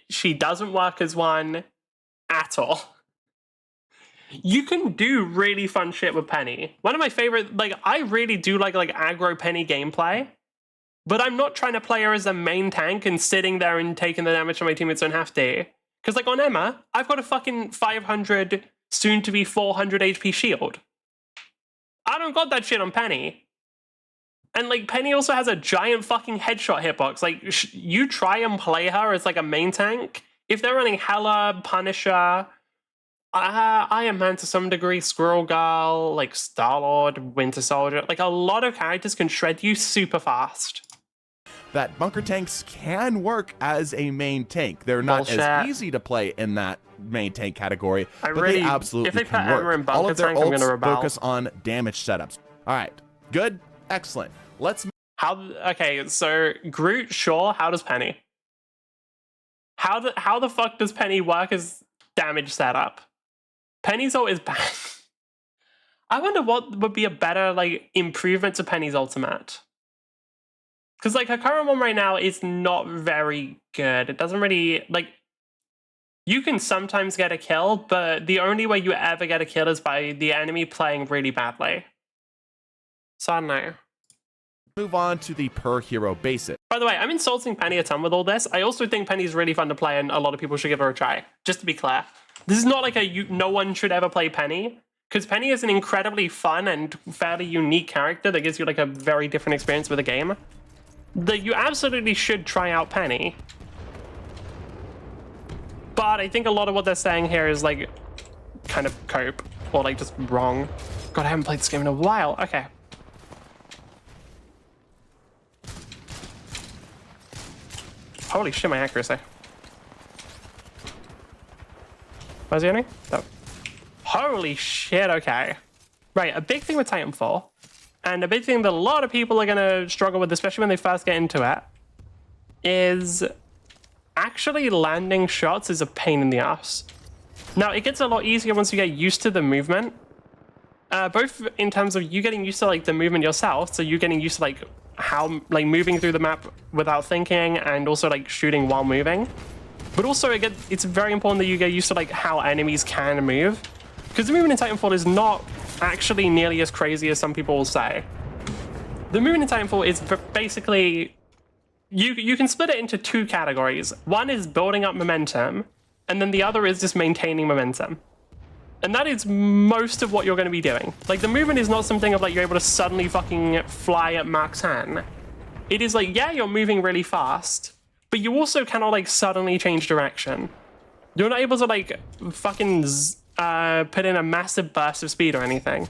She doesn't work as one at all. You can do really fun shit with Penny. One of my favorite, like, I really do like aggro Penny gameplay, but I'm not trying to play her as a main tank and sitting there and taking the damage from my teammates don't have to. Because, like, on Emma, I've got a fucking 500, soon to be 400 HP shield. I don't got that shit on Penny. And, like, Penny also has a giant fucking headshot hitbox. Like, you try and play her as, like, a main tank. If they're running Hela, Punisher, Iron Man to some degree, Squirrel Girl, like, Star-Lord, Winter Soldier, like, a lot of characters can shred you super fast. That bunker tanks can work as a main tank. They're not as easy to play in that main tank category, but they absolutely can work. All of their ults focus on damage setups. All right, good, excellent. Okay, so Groot, sure. How does Penny? How the fuck does Penny work as damage setup? Penny's ult is bad. I wonder what would be a better like improvement to Penny's ultimate. Because like her current one right now is not very good. It doesn't really like. You can sometimes get a kill, but the only way you ever get a kill is by the enemy playing really badly. So I don't know. Move on to the per hero basic. By the way, I'm insulting Penny a ton with all this. I also think Penny's really fun to play and a lot of people should give her a try. Just to be clear. This is not like no one should ever play Penny. Because Penny is an incredibly fun and fairly unique character that gives you like a very different experience with the game. That you absolutely should try out Penny. But I think a lot of what they're saying here is like kind of cope or like just wrong. God, I haven't played this game in a while. Okay. Holy shit, my accuracy. Where's he hitting? Oh. Holy shit, okay. Right, a big thing with Titanfall, and a big thing that a lot of people are going to struggle with, especially when they first get into it, is actually landing shots is a pain in the ass. Now, it gets a lot easier once you get used to the movement, both in terms of you getting used to like the movement yourself, so you getting used to like how like moving through the map without thinking and also like shooting while moving. But also it's very important that you get used to like how enemies can move, because the movement in Titanfall is not actually nearly as crazy as some people will say. The movement in Titanfall is basically you can split it into two categories. One is building up momentum, and then the other is just maintaining momentum. And that is most of what you're going to be doing. Like, the movement is not something of like you're able to suddenly fucking fly at Mach 10. It is like, yeah, you're moving really fast, but you also cannot like suddenly change direction. You're not able to like fucking put in a massive burst of speed or anything.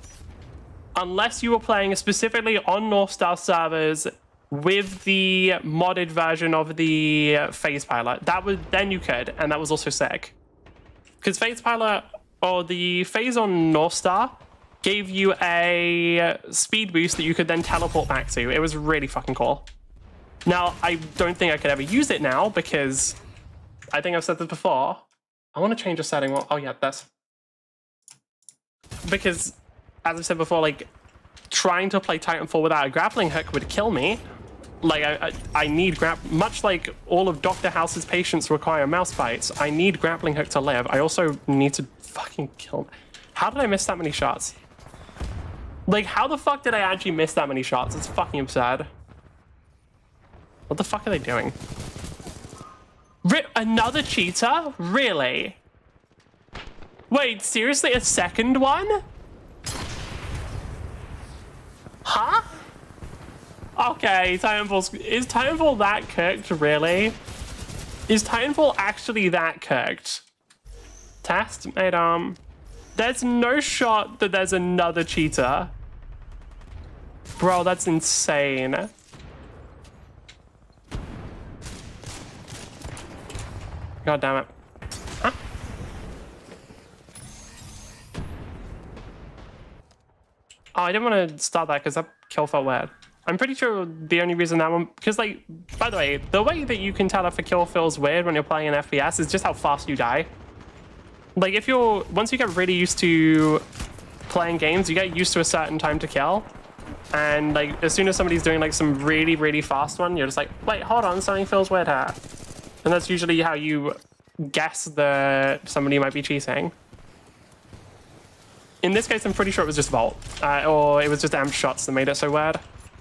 Unless you were playing specifically on North Star servers with the modded version of the Phase Pilot. Then you could, and that was also sick. Because Phase Pilot, or the Phase on North Star, gave you a speed boost that you could then teleport back to. It was really fucking cool. Now, I don't think I could ever use it now because I think I've said this before. I want to change a setting. Well, oh yeah, that's because, as I've said before, like trying to play Titanfall without a grappling hook would kill me. Like I need much like all of Dr. House's patients require mouse bites. I need grappling hook to live. I also need to fucking kill me. How did I miss that many shots? Like, how the fuck did I actually miss that many shots? It's fucking absurd. What the fuck are they doing? Another cheater? Really? Wait, seriously? A second one? Huh? Okay, is Titanfall that cooked, really? Is Titanfall actually that cooked? Test, mate, there's no shot that there's another cheater. Bro, that's insane. God damn it. Huh? Oh, I didn't want to start that because that kill felt weird. I'm pretty sure the only reason that one, because like, by the way that you can tell if a kill feels weird when you're playing an FPS is just how fast you die. Like once you get really used to playing games, you get used to a certain time to kill. And like, as soon as somebody's doing like some really, really fast one, you're just like, wait, hold on, something feels weird here. And that's usually how you guess that somebody might be cheating. In this case, I'm pretty sure it was just Vault, or it was just amped shots that made it so weird,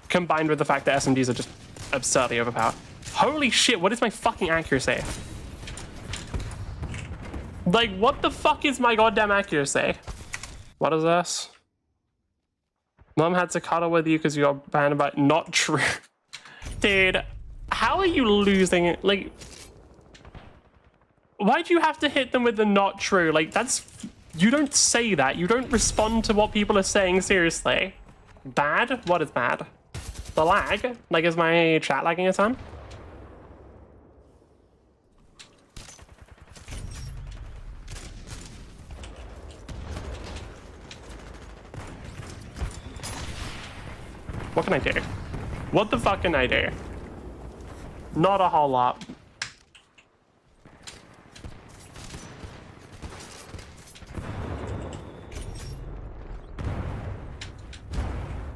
combined with the fact that SMGs are just absurdly overpowered. Holy shit, what is my fucking accuracy? Like, what the fuck is my goddamn accuracy? What is this? Mom had to cuddle with you because you got banned by not true. Dude, how are you losing it? Like, why'd you have to hit them with the not true? Like, that's... You don't say that. You don't respond to what people are saying seriously. Bad? What is bad? The lag? Like, is my chat lagging a ton? What can I do? What the fuck can I do? Not a whole lot.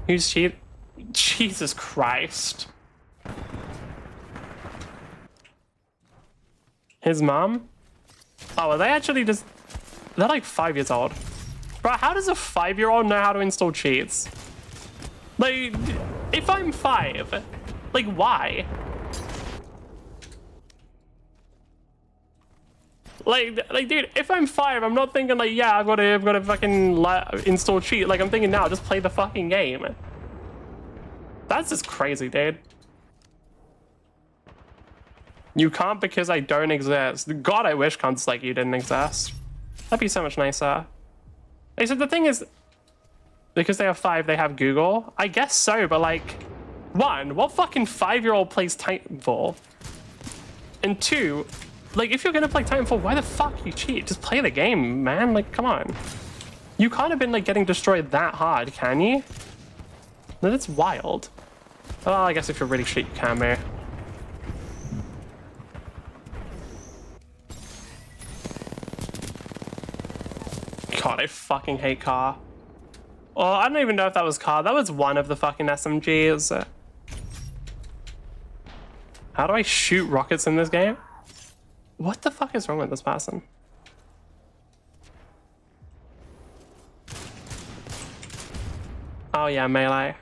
Who's cheat? Jesus Christ. His mom? Oh, are they actually just... They're like 5 years old. Bro, how does a 5-year-old know how to install cheats? Like, if I'm 5, like, why? Like, dude, if I'm 5, I'm not thinking like, yeah, I've got to fucking install cheat. Like, I'm thinking now, just play the fucking game. That's just crazy, dude. You can't because I don't exist. God, I wish cunts like you didn't exist. That'd be so much nicer. They said the thing is, because they are 5, they have Google. I guess so, but like, 1, what fucking 5-year-old plays Titanfall? And 2, like, if you're gonna play Titanfall, why the fuck you cheat? Just play the game, man. Like, come on. You can't have been like getting destroyed that hard, can you? No, that's wild. Well, I guess if you're really shit, you can, man. God, I fucking hate Car. Oh, I don't even know if that was Car. That was one of the fucking SMGs. How do I shoot rockets in this game? What the fuck is wrong with this person? Oh yeah, melee.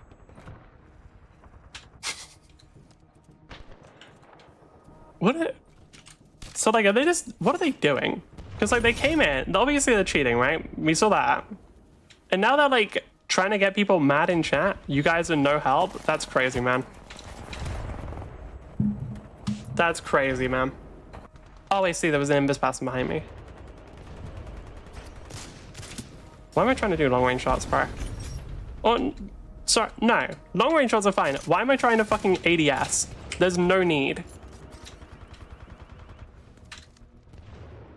So like, are they just, what are they doing? Because like they came in, obviously they're cheating, right? We saw that. And now they're like trying to get people mad in chat. You guys are no help. That's crazy, man. That's crazy, man. Oh, I see, there was an Invis passing behind me. Why am I trying to do long range shots, bro? Oh, sorry, no. Long range shots are fine. Why am I trying to fucking ADS? There's no need.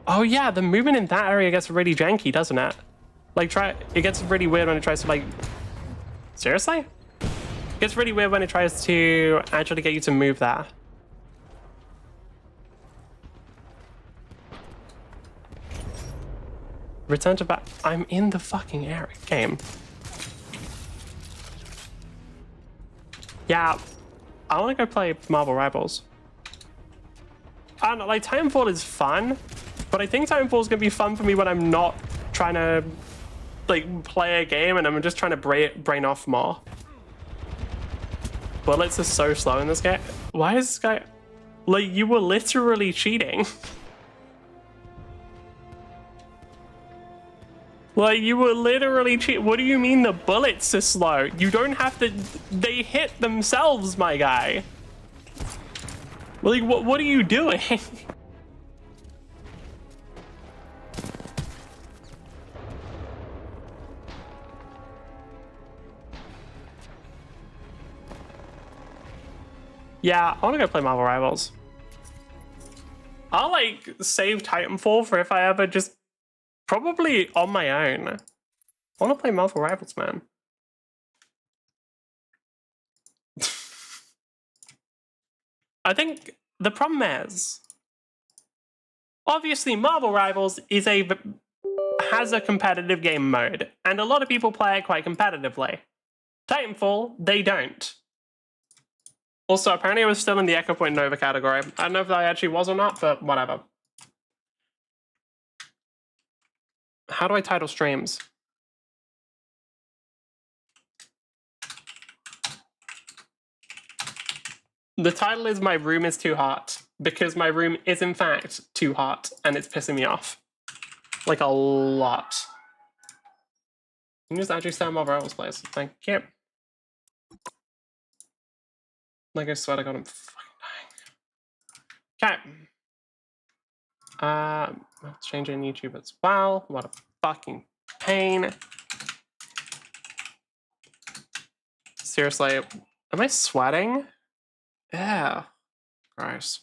Oh yeah, the movement in that area gets really janky, doesn't it? Like, it gets really weird when it tries to like... Seriously? It gets really weird when it tries to actually get you to move there. Return to back. I'm in the fucking area game. Yeah, I want to go play Marvel Rivals. I don't know, like Titanfall is fun, but I think Titanfall is gonna be fun for me when I'm not trying to like play a game and I'm just trying to brain off more. Bullets are so slow in this game. Why is this guy like, you were literally cheating? Like, you were literally cheating. What do you mean the bullets are slow? You don't have to... They hit themselves, my guy. Like, what are you doing? Yeah, I want to go play Marvel Rivals. I'll, like, save Titanfall for if I ever just... Probably on my own. I want to play Marvel Rivals, man. I think the problem is, obviously Marvel Rivals has a competitive game mode, and a lot of people play it quite competitively. Titanfall, they don't. Also, apparently I was still in the Echo Point Nova category. I don't know if that actually was or not, but whatever. How do I title streams? The title is My Room is Too Hot, because my room is in fact too hot and it's pissing me off. Like a lot. You can just actually stand over Rivals, please. Thank you. Like, I swear to God, I'm fucking dying. Okay. Let's change it in YouTube as well. What a fucking pain. Seriously, am I sweating? Yeah. Gross.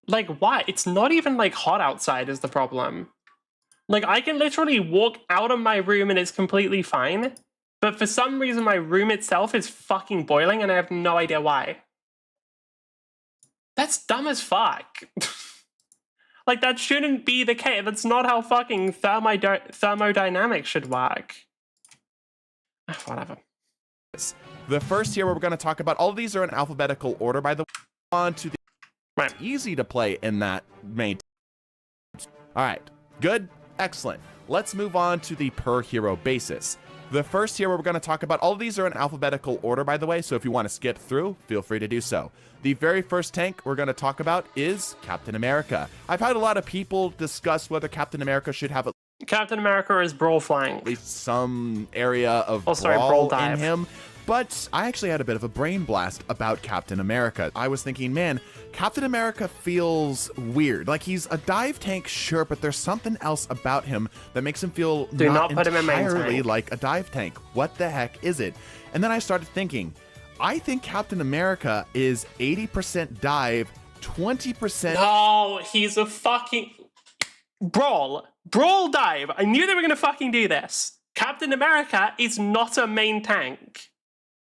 Like, why? It's not even, like, hot outside is the problem. Like, I can literally walk out of my room and it's completely fine. But for some reason, my room itself is fucking boiling and I have no idea why. That's dumb as fuck. Like, that shouldn't be the case. That's not how fucking thermodynamics should work. Whatever. The first hero we're going to talk about, all of these are in alphabetical order, by the way. On to the Right. easy to play in that main. All right, good, excellent. Let's move on to the per hero basis. The first hero we're going to talk about, all of these are in alphabetical order, by the way, so if you want to skip through, feel free to do so. The very first tank we're going to talk about is Captain America. I've had a lot of people discuss whether Captain America should have Captain America is brawl flank. at least some area of brawl brawl in dive. him. But I actually had a bit of a brain blast about Captain America. I was thinking, man, Captain America feels weird. Like, he's a dive tank, sure, but there's something else about him that makes him feel not put him in main entirely tank. like a dive tank. What the heck is it? And then I started thinking, I think Captain America is 80% dive, 20%... No, he's a fucking... Brawl dive. I knew they were going to fucking do this. Captain America is not a main tank.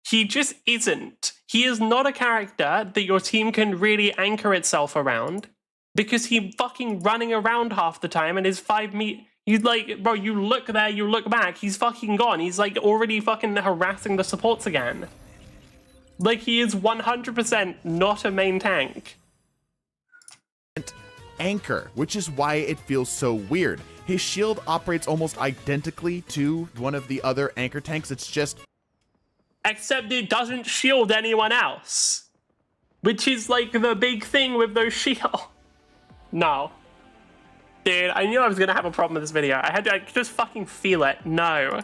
He just isn't. He is not a character that your team can really anchor itself around because he's fucking running around half the time and is 5 meters. You like, bro, you look there, you look back, he's fucking gone. He's like already fucking harassing the supports again. Like, he is 100% not a main tank. Anchor, which is why it feels so weird. His shield operates almost identically to one of the other anchor tanks. It's just... Except it doesn't shield anyone else. Which is like the big thing with those shields. No. Dude, I knew I was gonna have a problem with this video. I could just fucking feel it. No.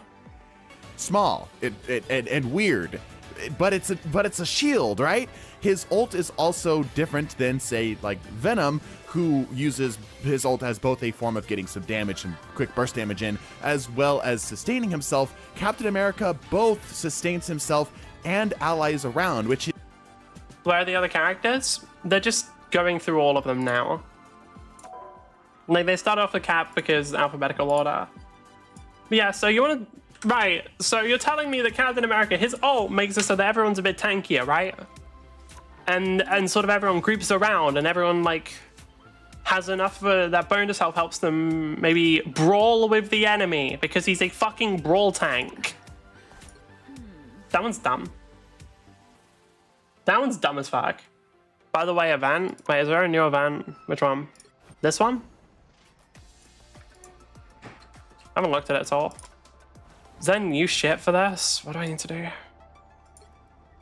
Small and weird. But it's a shield, right? His ult is also different than, say, like Venom, who uses his ult as both a form of getting some damage and quick burst damage in, as well as sustaining himself. Captain America both sustains himself and allies around, which is... Where are the other characters? They're just going through all of them now. Like, they start off with Cap because alphabetical order. But yeah, so you want to... Right, so you're telling me that Captain America, his ult makes it so that everyone's a bit tankier, right? And sort of everyone groups around and everyone, like... has enough that bonus health helps them maybe brawl with the enemy because he's a fucking brawl tank. That one's dumb. That one's dumb as fuck. By the way, event. Wait, is there a new event? Which one? This one? I haven't looked at it at all. Is there new shit for this? What do I need to do?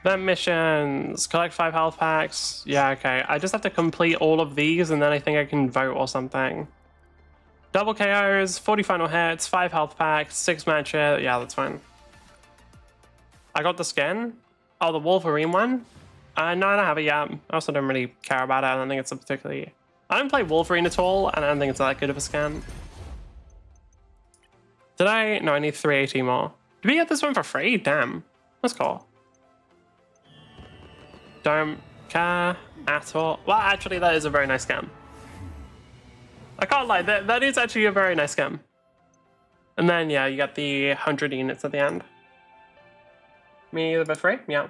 Event missions, collect 5 health packs. Yeah, okay. I just have to complete all of these and then I think I can vote or something. Double KOs, 40 final hits, 5 health packs, 6 matches. Yeah, that's fine. I got the skin. Oh, the Wolverine one? No, I don't have it yet. I also don't really care about it. I don't think it's a particularly... I don't play Wolverine at all and I don't think it's that good of a skin. Did I? No, I need 380 more. Did we get this one for free? Damn. That's cool. Don't care at all. Well, actually, that is a very nice scam. I can't lie, that is actually a very nice scam. And then, yeah, you got the 100 units at the end. Me, the bit free? Yeah.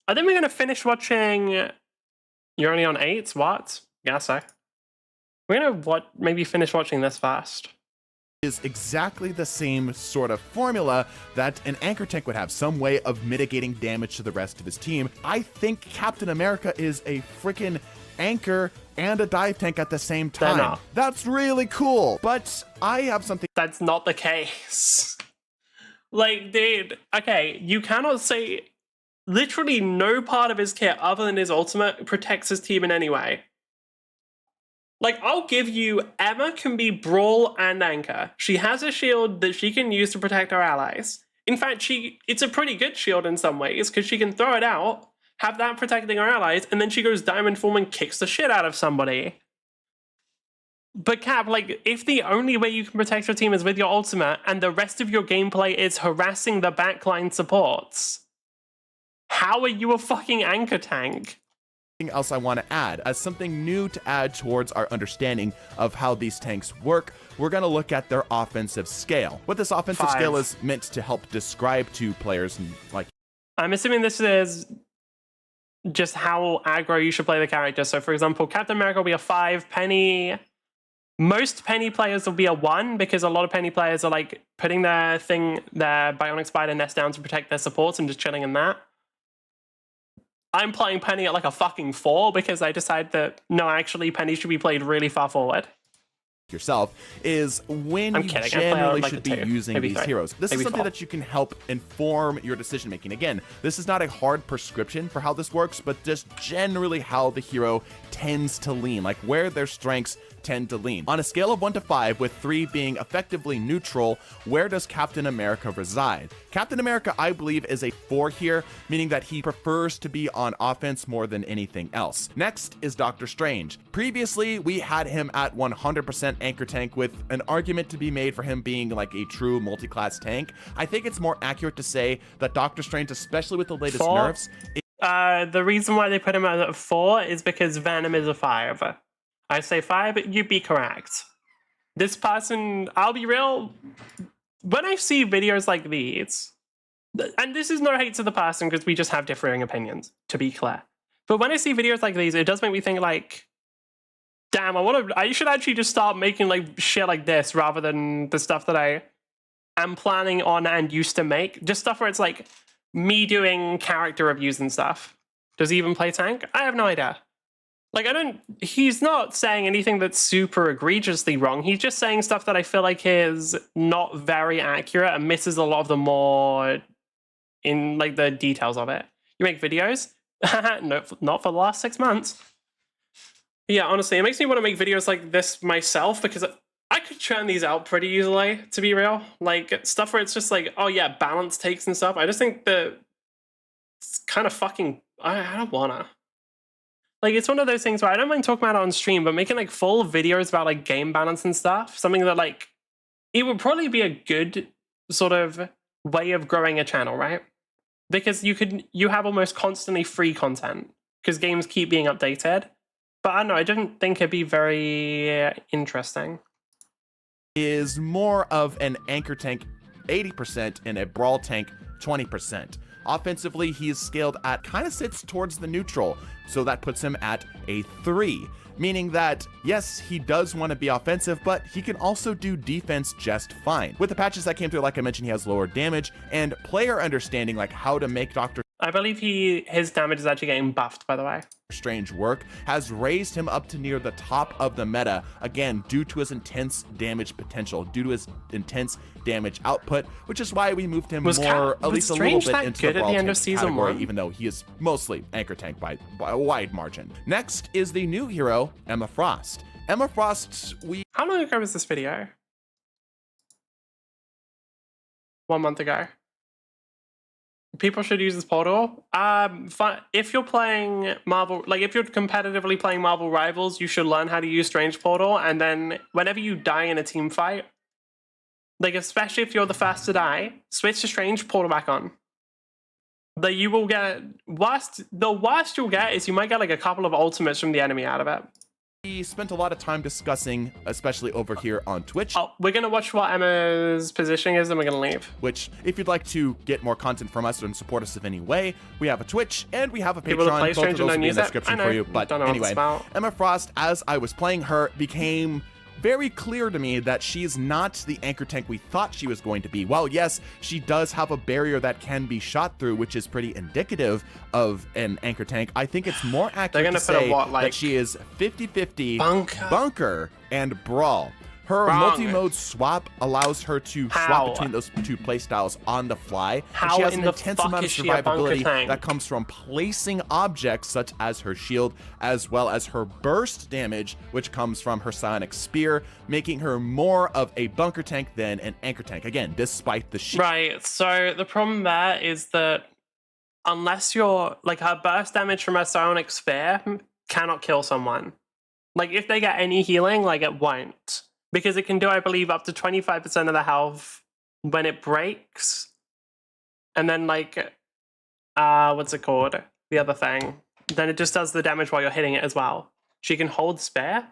I think we're going to finish watching... You're only on 8? What? Yeah, so. We're going to maybe finish watching this fast. Is exactly the same sort of formula that an anchor tank would have, some way of mitigating damage to the rest of his team. I think Captain America is a freaking anchor and a dive tank at the same time. That's really cool, but I have something... That's not the case. Like, dude, okay, you cannot say... Literally no part of his kit other than his ultimate protects his team in any way. Like, I'll give you, Emma can be brawl and anchor. She has a shield that she can use to protect her allies. In fact, it's a pretty good shield in some ways, because she can throw it out, have that protecting her allies, and then she goes diamond form and kicks the shit out of somebody. But Cap, like, if the only way you can protect your team is with your ultimate, and the rest of your gameplay is harassing the backline supports, how are you a fucking anchor tank? Else I want to add as something new to add towards our understanding of how these tanks work. We're going to look at their offensive scale. What this offensive scale is meant to help describe to players, and like, I'm assuming this is just how aggro you should play the character. So for example, Captain America will be a 5, Penny Most Penny players will be a 1 because a lot of Penny players are like putting their Bionic Spider nest down to protect their supports and just chilling in that. I'm playing Penny at like a fucking 4 because I decide that, no, actually Penny should be played really far forward. Yourself is when I'm you kidding. generally like should be using maybe these 3. heroes. This maybe is something 4. that you can help inform your decision making. Again, this is not a hard prescription for how this works, but just generally how the hero tends to lean, like where their strengths tend to lean. On a scale of 1 to 5, with 3 being effectively neutral, where does Captain America reside? Captain America, I believe, is a 4 here, meaning that he prefers to be on offense more than anything else. Next is Doctor Strange. Previously, we had him at 100% anchor tank, with an argument to be made for him being like a true multi-class tank. I think it's more accurate to say that Doctor Strange, especially with the latest 4? nerfs, The reason why they put him at 4 is because Venom is a 5. I say 5, but you'd be correct. This person, I'll be real, when I see videos like these, and this is no hate to the person because we just have differing opinions, to be clear. But when I see videos like these, it does make me think like, damn, I should actually just start making like shit like this rather than the stuff that I am planning on and used to make. Just stuff where it's like me doing character reviews and stuff. Does he even play tank? I have no idea. Like, he's not saying anything that's super egregiously wrong. He's just saying stuff that I feel like is not very accurate and misses a lot of the more in like the details of it. You make videos? No, not for the last 6 months. Yeah, honestly, it makes me want to make videos like this myself because I could churn these out pretty easily, to be real. Like, stuff where it's just like, oh yeah, balance takes and stuff. I just think that it's kind of fucking, I don't wanna. Like, it's one of those things where I don't mind talking about it on stream, but making like full videos about like game balance and stuff, something that like, it would probably be a good sort of way of growing a channel, right? Because you have almost constantly free content because games keep being updated. But I don't know, I didn't think it'd be very interesting. Is more of an anchor tank 80% and a brawl tank 20%. Offensively, he is scaled at kind of sits towards the neutral, so that puts him at a 3, meaning that yes, he does want to be offensive, but he can also do defense just fine. With the patches that came through, like I mentioned, he has lower damage and player understanding, like how to make Doctor I believe his damage is actually getting buffed, by the way. Strange work, has raised him up to near the top of the meta, again, due to his intense damage potential, due to his intense damage output, which is why we moved him at least a little bit into the brawl tank category, even though he is mostly anchor tank by a wide margin. Next is the new hero, Emma Frost. Emma Frost, How long ago was this video? 1 month ago. People should use this portal. If you're playing Marvel, like if you're competitively playing Marvel Rivals, you should learn how to use Strange Portal. And then whenever you die in a team fight, like especially if you're the first to die, switch to Strange Portal back on. That you will get the worst you'll get is you might get like a couple of ultimates from the enemy out of it. We spent a lot of time discussing, especially over here on Twitch. Oh, we're going to watch what Emma's positioning is and we're going to leave. Which, if you'd like to get more content from us and support us in any way, we have a Twitch and we have a Patreon. Both of those will be in the description for you. But anyway, Emma Frost, as I was playing her, became very clear to me that she's not the anchor tank we thought she was going to be. While yes, she does have a barrier that can be shot through, which is pretty indicative of an anchor tank, I think it's more accurate to say that she is 50-50 bunker and brawl. Her multi-mode swap allows her to swap between those two playstyles on the fly. And she has an intense amount of survivability that comes from placing objects such as her shield, as well as her burst damage, which comes from her psionic spear, making her more of a bunker tank than an anchor tank. Again, despite the shield. Right, so the problem there is that unless you're, like, her burst damage from her psionic spear cannot kill someone. Like, if they get any healing, like, it won't. Because it can do, I believe, up to 25% of the health when it breaks. And then, like, what's it called? The other thing. Then it just does the damage while you're hitting it as well. She can hold spare?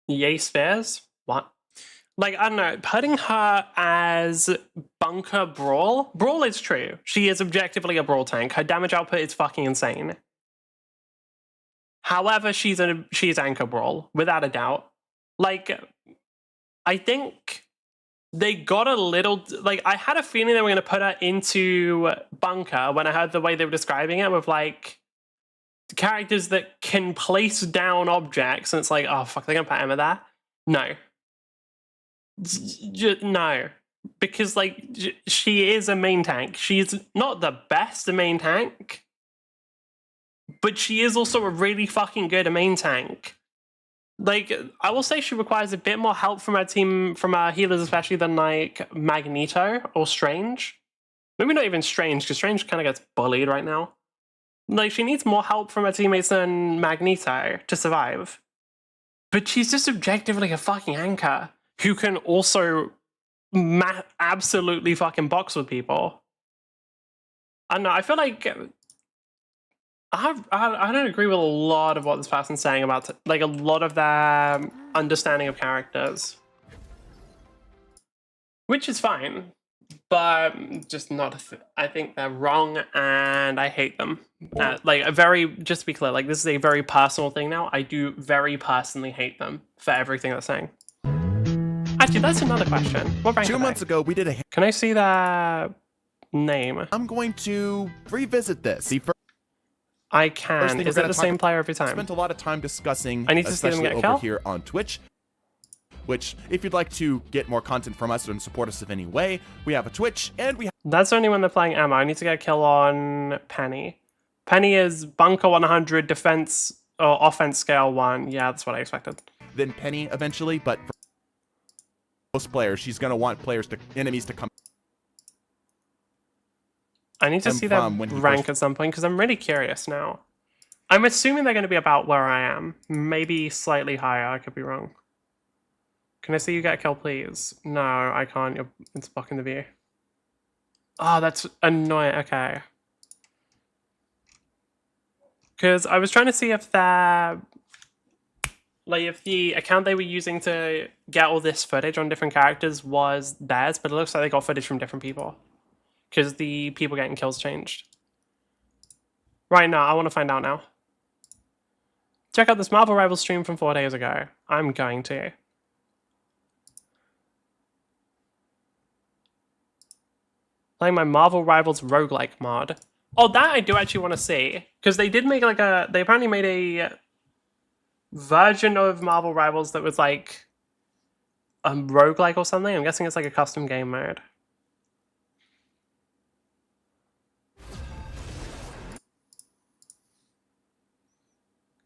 Yay, spares? What? Like, I don't know, putting her as bunker brawl? Brawl is true. She is objectively a brawl tank. Her damage output is fucking insane. However, she's anchor brawl, without a doubt. Like, I think they got a little, like, I had a feeling they were going to put her into Bunker when I heard the way they were describing it with, like, characters that can place down objects, and it's like, oh, fuck, they're going to put Emma there? No. No. Because, like, she is a main tank. She's not the best main tank, but she is also a really fucking good main tank. Like, I will say she requires a bit more help from her team, from our healers especially, than, like, Magneto or Strange. Maybe not even Strange, because Strange kind of gets bullied right now. Like, she needs more help from her teammates than Magneto to survive. But she's just objectively a fucking anchor who can also absolutely fucking box with people. I don't know, I feel like I don't agree with a lot of what this person's saying about, like, a lot of their understanding of characters. Which is fine, but just not, I think they're wrong and I hate them. Like, just to be clear, like, this is a very personal thing now. I do very personally hate them for everything they're saying. Actually, that's another question. What rank 2 months ago, we did a... Can I see that name? I'm going to revisit this. The I can. Is it the same player every time? I spent a lot of time discussing, I need to see them get over killed here on Twitch. Which, if you'd like to get more content from us and support us in any way, we have a Twitch, and we have... That's only when they're playing Emma. I need to get a kill on Penny. Penny is Bunker 100, defense, or offense scale 1. Yeah, that's what I expected. Then Penny, eventually, but for most players, she's going to want enemies to come... I need to see their rank at some point, because I'm really curious now. I'm assuming they're going to be about where I am. Maybe slightly higher, I could be wrong. Can I see you get a kill, please? No, I can't. It's blocking the view. Oh, that's annoying. Okay. Because I was trying to see if if the account they were using to get all this footage on different characters was theirs, but it looks like they got footage from different people. Because the people getting kills changed. Right now, I want to find out now. Check out this Marvel Rivals stream from 4 days ago. I'm going to. Playing my Marvel Rivals roguelike mod. Oh, that I do actually want to see. Because they did make like a... They apparently made a version of Marvel Rivals that was like a roguelike or something. I'm guessing it's like a custom game mode.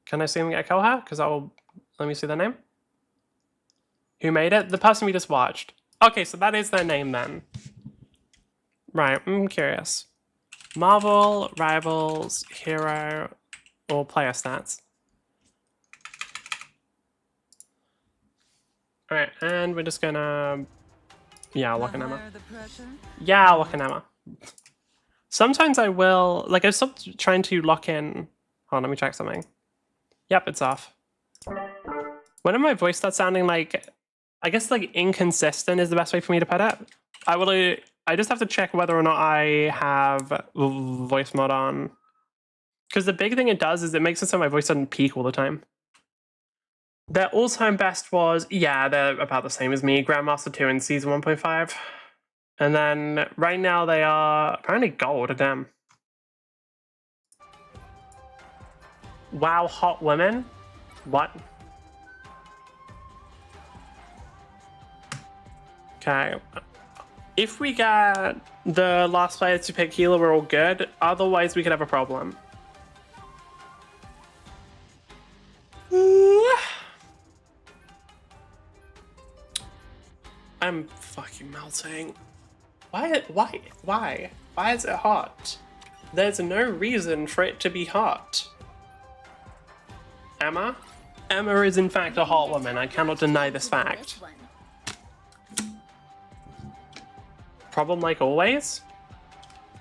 Can I see them get a kill here? Because that will... Let me see their name. Who made it? The person we just watched. Okay, so that is their name then. Right, I'm curious. Marvel Rivals Hero or player stats. Alright, and we're just gonna... Yeah, I'll lock an Emma. Yeah, I'll lock an Emma. Sometimes I will... Like, I've stopped trying to lock in... Hold on, let me check something. Yep, it's off. When my voice starts sounding like... I guess, like, inconsistent is the best way for me to put it. I just have to check whether or not I have voice mod on. Because the big thing it does is it makes it so my voice doesn't peak all the time. Their all-time best was, yeah, they're about the same as me, Grandmaster 2 in Season 1.5. And then right now they are apparently gold, damn. Wow, hot women? What? Okay. If we get the last player to pick healer, we're all good. Otherwise, we could have a problem. I'm fucking melting. Why is it hot? There's no reason for it to be hot. Emma? Emma is in fact a hot woman. I cannot deny this fact. Problem like always?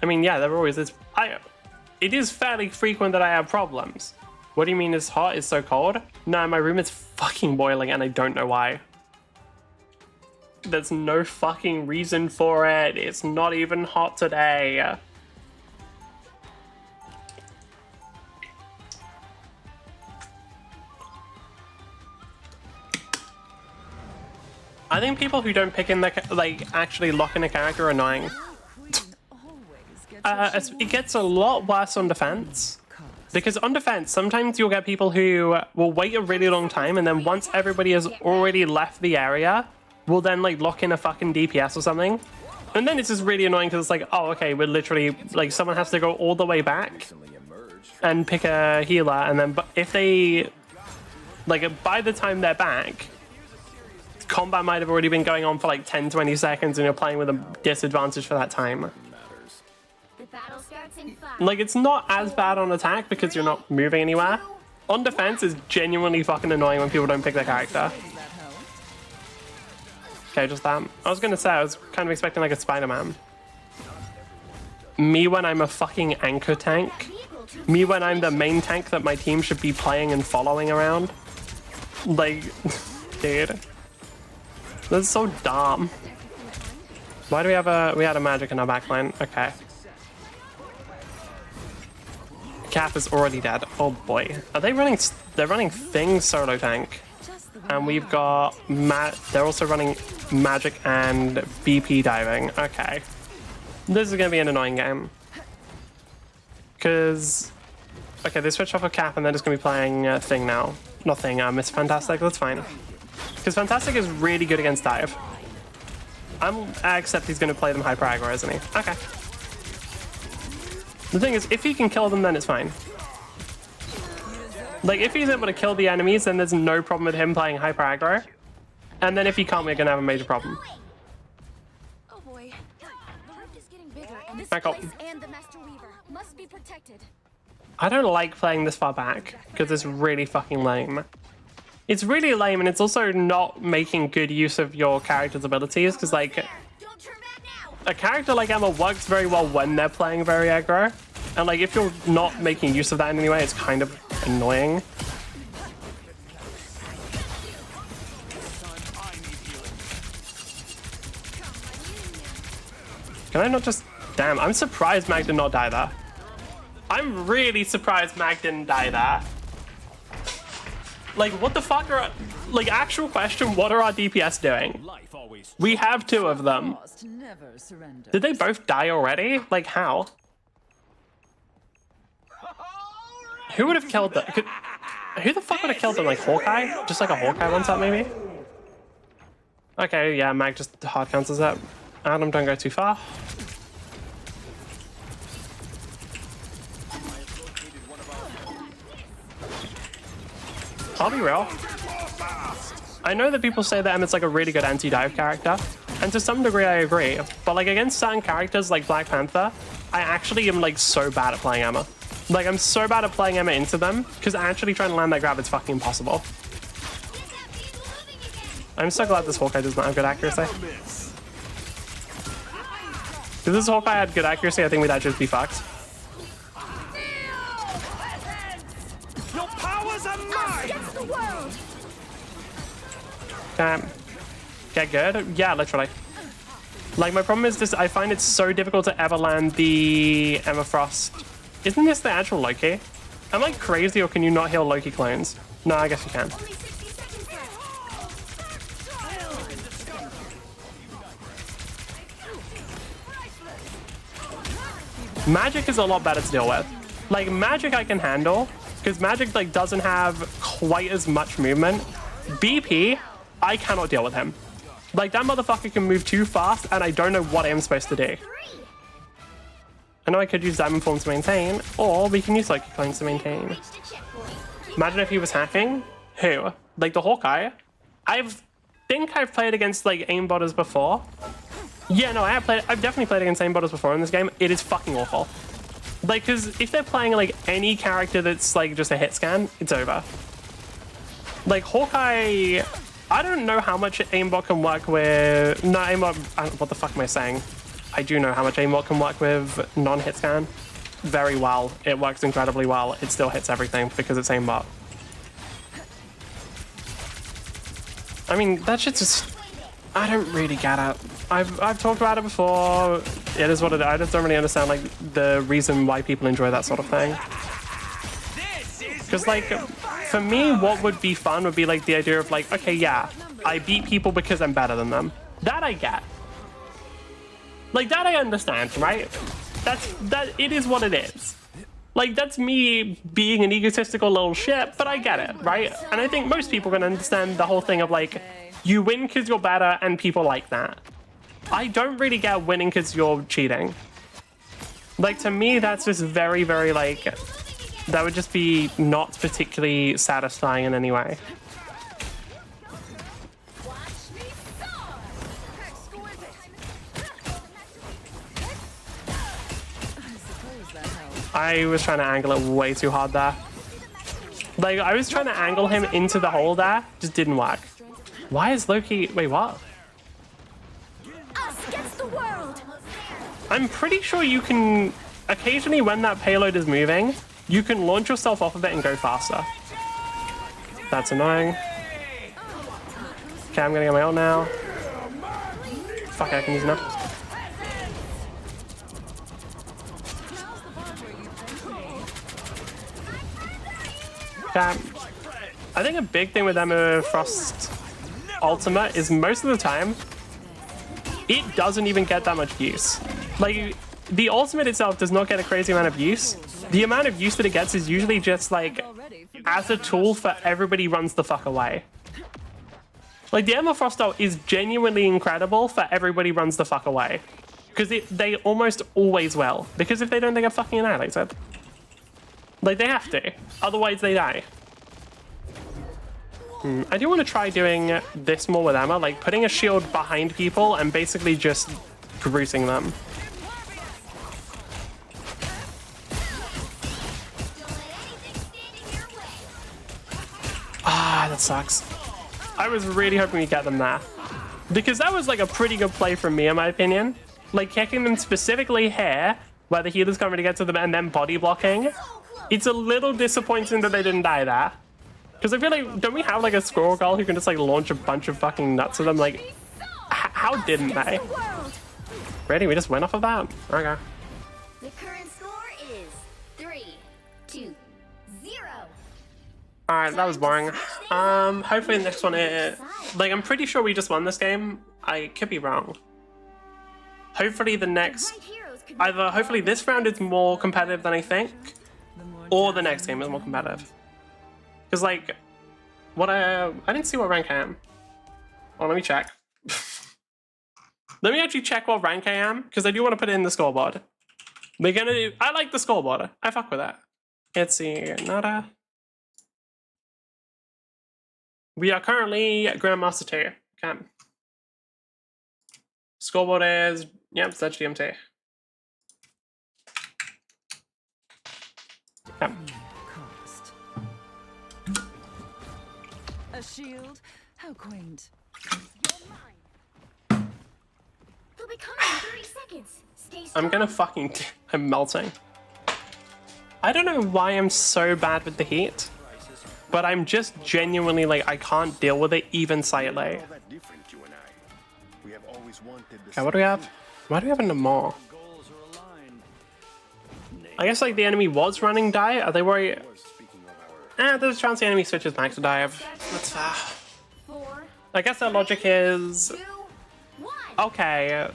I mean, yeah, there always is. It is fairly frequent that I have problems. What do you mean it's hot? It's so cold? No, my room is fucking boiling and I don't know why. There's no fucking reason for it. It's not even hot today. I think people who don't pick in their, like, actually lock in a character are annoying. It gets a lot worse on defense. Because on defense, sometimes you'll get people who will wait a really long time, and then once everybody has already left the area, will then like lock in a fucking DPS or something. And then it's just really annoying because it's like, oh, okay, we're literally, like, someone has to go all the way back and pick a healer, and then but if they, like, by the time they're back, combat might have already been going on for like 10-20 seconds, and you're playing with a disadvantage for that time. Like, it's not as bad on attack because you're not moving anywhere. On defense is genuinely fucking annoying when people don't pick their character. Okay, just that. I was gonna say, I was kind of expecting like a Spider-Man. Me when I'm a fucking anchor tank. Me when I'm the main tank that my team should be playing and following around. Like, dude. That's so dumb. Why do we have we had a magic in our backline? Okay. Cap is already dead. Oh boy. Are they running? They're running Thing solo tank. And we've got they're also running magic and BP diving. Okay. This is gonna be an annoying game. Cause okay, they switched off of Cap and they're just gonna be playing Thing now. Not Thing, Miss Fantastic, that's fine. Because Fantastic is really good against dive. I accept he's gonna play them hyper aggro, isn't he? Okay. The thing is, if he can kill them, then it's fine. Like, if he's able to kill the enemies, then there's no problem with him playing hyper aggro. And then if he can't, we're gonna have a major problem. Oh boy. The rift is getting bigger, and this Back up. place and the Master Weaver must be protected. I don't like playing this far back, because it's really fucking lame. It's really lame, and it's also not making good use of your character's abilities, because, like, Don't turn back now. a character like Emma works very well when they're playing very aggro. And, like, if you're not making use of that in any way, it's kind of annoying. Can I not just... Damn, I'm surprised Mag did not die there. I'm really surprised Mag didn't die there. Like, what the fuck are... Like, actual question, what are our DPS doing? We have two of them. Did they both die already? Like, how? Who would have killed them? Who the fuck would have killed them? Like, Hawkeye? Just like a Hawkeye one shot, maybe? Okay, yeah, Mag just hard cancels that. Adam, don't go too far. I'll be real. I know that people say that Emmett's like a really good anti-dive character, and to some degree I agree, but like against certain characters like Black Panther, I actually am like so bad at playing Emma. Like, I'm so bad at playing Emma into them, because actually trying to land that grab is fucking impossible. I'm so glad this Hawkeye does not have good accuracy. If this Hawkeye had good accuracy, I think we'd actually be fucked. Your powers are mine! Against the world. Get good? Yeah, literally. Like, my problem is this, I find it so difficult to ever land the Emma Frost. Isn't this the actual Loki? Am I crazy, or can you not heal Loki clones? No, I guess you can. Only 60 seconds left. Magic is a lot better to deal with. Like, magic I can handle, because magic like doesn't have quite as much movement. BP, I cannot deal with him. Like, that motherfucker can move too fast, and I don't know what I'm supposed to do. I know I could use Diamond Form to maintain, or we can use Loki Clones to maintain. Reached a checkpoint. Imagine if he was hacking. Who? Like the Hawkeye? I think I've played against like aimbotters before. Yeah, no, I've definitely played against aimbotters before in this game. It is fucking awful. Like, because if they're playing like any character that's like just a hit scan, it's over. Like Hawkeye, I don't know how much aimbot can work with. No, aimbot. What the fuck am I saying? I do know how much aimbot can work with non-hit scan. Very well. It works incredibly well. It still hits everything because it's aimbot. I mean, that shit's just... I don't really get it. I've talked about it before. It is what it is. I just don't really understand like the reason why people enjoy that sort of thing. Because like, for me, what would be fun would be like the idea of like, okay, yeah, I beat people because I'm better than them. That I get. Like, that I understand, right? It is what it is. Like, that's me being an egotistical little shit, but I get it, right? And I think most people can understand the whole thing of, like, you win because you're better and people like that. I don't really get winning because you're cheating. Like, to me, that's just very, very, like, that would just be not particularly satisfying in any way. I was trying to angle it way too hard there. Like, I was trying to angle him into the hole there, just didn't work. Why is Loki... Wait, what? Us against the world. I'm pretty sure you can... Occasionally, when that payload is moving, you can launch yourself off of it and go faster. That's annoying. Okay, I'm gonna get my ult now. Fuck, I can use it now. Okay. I think a big thing with Emma Frost ultimate is most of the time, it doesn't even get that much use. Like, the ultimate itself does not get a crazy amount of use. The amount of use that it gets is usually just like as a tool for everybody runs the fuck away. Like, the Emma Frost ult is genuinely incredible for everybody runs the fuck away. Because they almost always will. Because if they don't, they get fucking annihilated. Like, they have to. Otherwise, they die. I do want to try doing this more with Emma. Like, putting a shield behind people and basically just gruesing them. Ah, that sucks. I was really hoping we get them there. Because that was, like, a pretty good play from me, in my opinion. Like, kicking them specifically here, where the healer's coming to get to them, and then body blocking. It's a little disappointing that they didn't die there. Because I feel like, don't we have like a squirrel girl who can just like launch a bunch of fucking nuts at them? Like, how didn't they? Ready? We just went off of that? Okay. The current score is 3-2-0. Alright, that was boring. Hopefully the next one is... Like, I'm pretty sure we just won this game. I could be wrong. Hopefully the next... Either hopefully this round is more competitive than I think, or the next game is more competitive. Because, like, what I didn't see what rank I am. Oh, let me check. Let me actually check what rank I am, because I do want to put it in the scoreboard. We're gonna do... I like the scoreboard. I fuck with that. Let's see. Nada. We are currently Grandmaster 2. Okay. Scoreboard is... Yep, that's GMT. Yep. A shield? How quaint. They'll be coming in 30 seconds. Stay strong. I'm gonna fucking... I'm melting. I don't know why I'm so bad with the heat, but I'm just genuinely like, I can't deal with it even slightly. Okay, what do we have? Why do we have a Namor? I guess like the enemy was running dive. Are they worried? There's a chance the enemy switches back to dive. That's fair. I guess their logic is... Okay,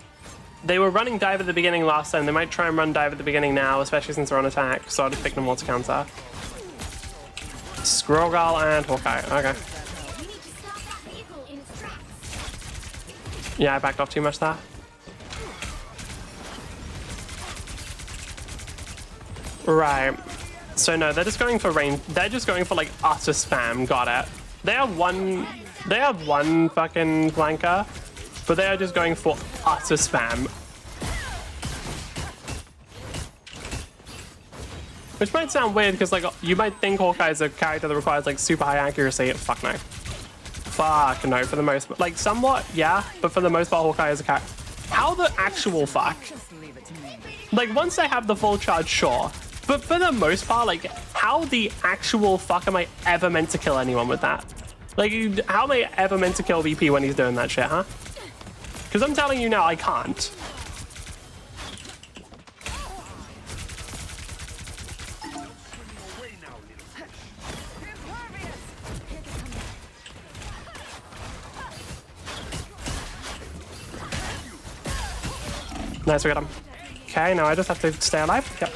they were running dive at the beginning last time. They might try and run dive at the beginning now, especially since they're on attack. So I'll just pick them all to counter. Squirrel Girl and Hawkeye. Okay. Yeah, I backed off too much there. Right. So no, they're just going for range. They're just going for like utter spam. Got it. They have one fucking flanker, but they are just going for utter spam. Which might sound weird because like you might think Hawkeye is a character that requires like super high accuracy. Fuck no. Fuck no. For the most part, like somewhat, yeah, but for the most part, Hawkeye is a character. How the actual fuck? Like once they have the full charge, sure. But for the most part, like, how the actual fuck am I ever meant to kill anyone with that? Like, how am I ever meant to kill VP when he's doing that shit, huh? Because I'm telling you now, I can't. Nice, we got him. Okay, now I just have to stay alive. Yep.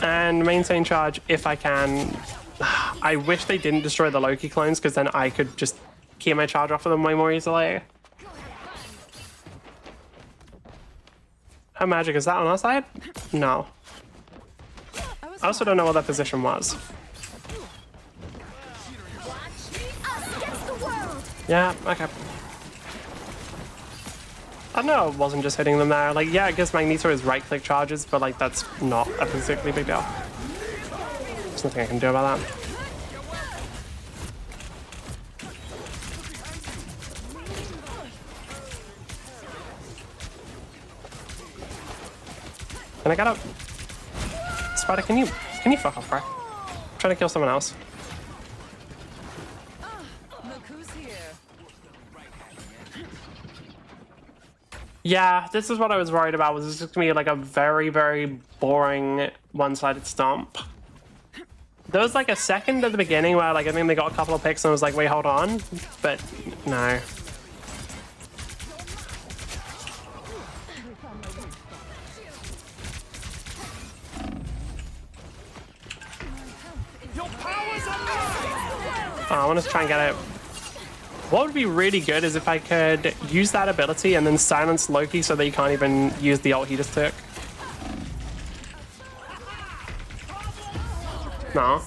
And maintain charge if I can. I wish they didn't destroy the Loki clones, because then I could just keep my charge off of them way more easily. How magic is that on our side? No. I also don't know what that position was. Yeah, okay. I don't know, it wasn't just hitting them there. Like, yeah, I guess Magneto is right-click charges, but like, that's not a particularly big deal. There's nothing I can do about that. Can I get up? Spider, can you fuck off, bro? I'm trying to kill someone else. Look who's here. Yeah, this is what I was worried about. Was this just gonna be like a very, very boring one-sided stomp? There was like a second at the beginning where like I think they got a couple of picks and I was like, wait, hold on, but no. I want to try and get it. What would be really good is if I could use that ability and then silence Loki so that you can't even use the ult he just took. No.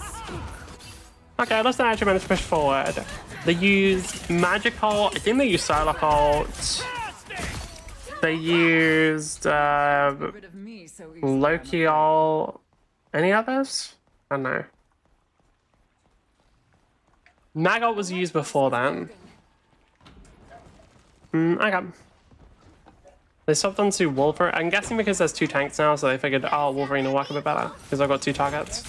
Okay, let's not actually manage to push forward. They used Magical. I think they used Psylocke ult. They used Rid of me so easily. Loki ult. Any others? I don't know. Mag ult was used before then. Okay. They swapped onto Wolverine. I'm guessing because there's 2 tanks now, so they figured, oh, Wolverine will work a bit better because I've got 2 targets.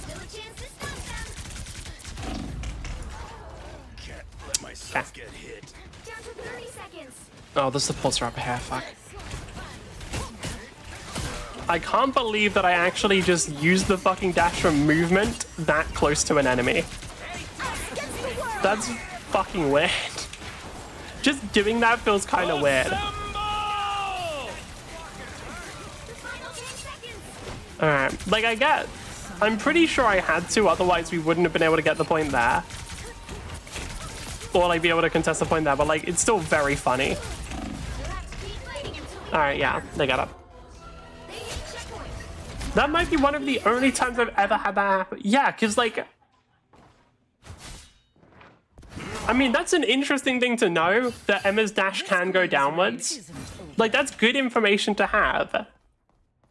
Can't let myself get hit. Down to 30 seconds. Oh, the supports are up here. Fuck. I can't believe that I actually just used the fucking dash from movement that close to an enemy. That's fucking weird. Just doing that feels kind of weird. Alright, like I'm pretty sure I had to, otherwise we wouldn't have been able to get the point there. Or like be able to contest the point there, but like it's still very funny. Alright, yeah, they got up. That might be one of the only times I've ever had that happen. Yeah, because like... I mean, that's an interesting thing to know, that Emma's dash can go downwards. Like, that's good information to have.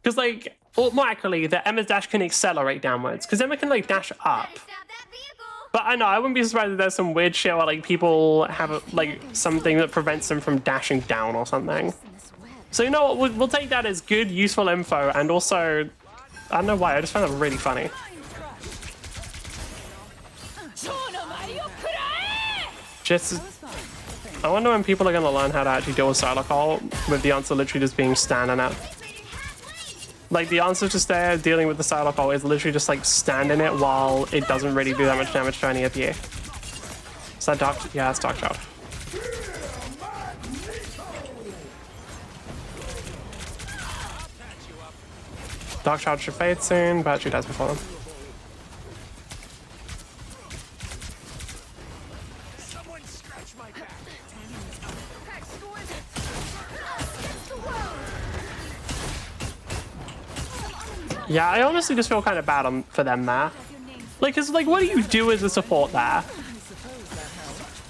Because, like, or more accurately, that Emma's dash can accelerate downwards. Because Emma can, like, dash up. But I know, I wouldn't be surprised if there's some weird shit where, like, people have, like, something that prevents them from dashing down or something. So, you know what, we'll take that as good, useful info, and also, I don't know why, I just found it really funny. Just, I wonder when people are going to learn how to actually deal with Psylocke ult, with the answer literally just being stand in it. Like, the answer to stay dealing with the Psylocke ult is literally just, like, stand in it while it doesn't really do that much damage to any of you. Is that Dark? Yeah, it's Dark Child. Dark Child should fade soon, but she dies before them. Yeah, I honestly just feel kind of bad for them there. Like, cause like, what do you do as a support there?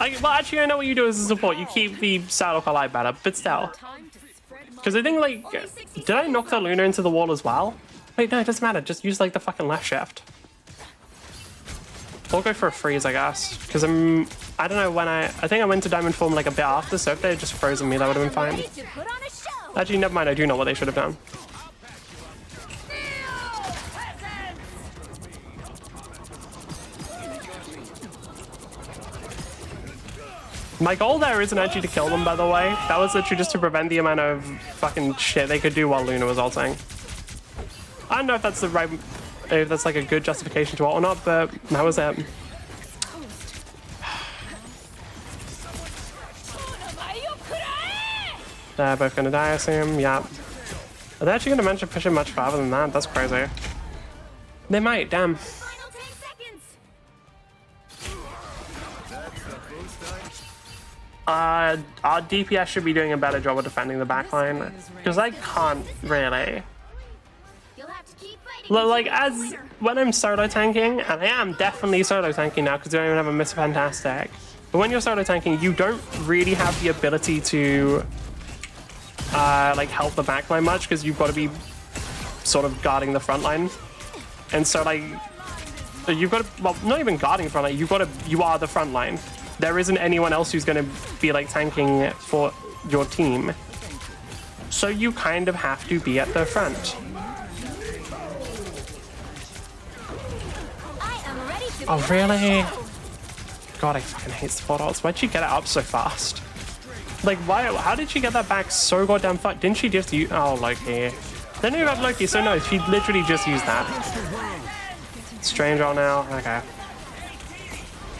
Like, well, actually, I know what you do as a support. You keep the Psylocke alive better, but still. Because I think, like, did I knock the Luna into the wall as well? Wait, no, it doesn't matter. Just use, like, the fucking left shift. Or go for a freeze, I guess. Because I don't know when I think I went to Diamond Form, like, a bit after, so if they had just frozen me, that would have been fine. Actually, never mind. I do know what they should have done. My goal there isn't actually to kill them, by the way. That was literally just to prevent the amount of fucking shit they could do while Luna was ulting. I don't know if that's the right, if that's like a good justification to ult or not, but that was it. They're both gonna die, I assume. Yeah. Are they actually gonna manage to push it much farther than that? That's crazy. They might, damn. Final 10 seconds. Our DPS should be doing a better job of defending the backline. Because I can't really. You'll have to keep fighting. Like, as when I'm solo tanking, and I am definitely solo tanking now because I don't even have a Mr. Fantastic. But when you're solo tanking, you don't really have the ability to like help the backline much because you've got to be sort of guarding the front line. And so like you've got to, well, not even guarding the front line, you are the front line. There isn't anyone else who's going to be like tanking for your team. So you kind of have to be at the front. I am ready to Oh, really? God, I fucking hate support ults. Why'd she get it up so fast? Like, why? How did she get that back so goddamn fast? Didn't she just use... Oh, Loki. They knew about Loki, so no, she literally just used that. Strange ult now. Okay.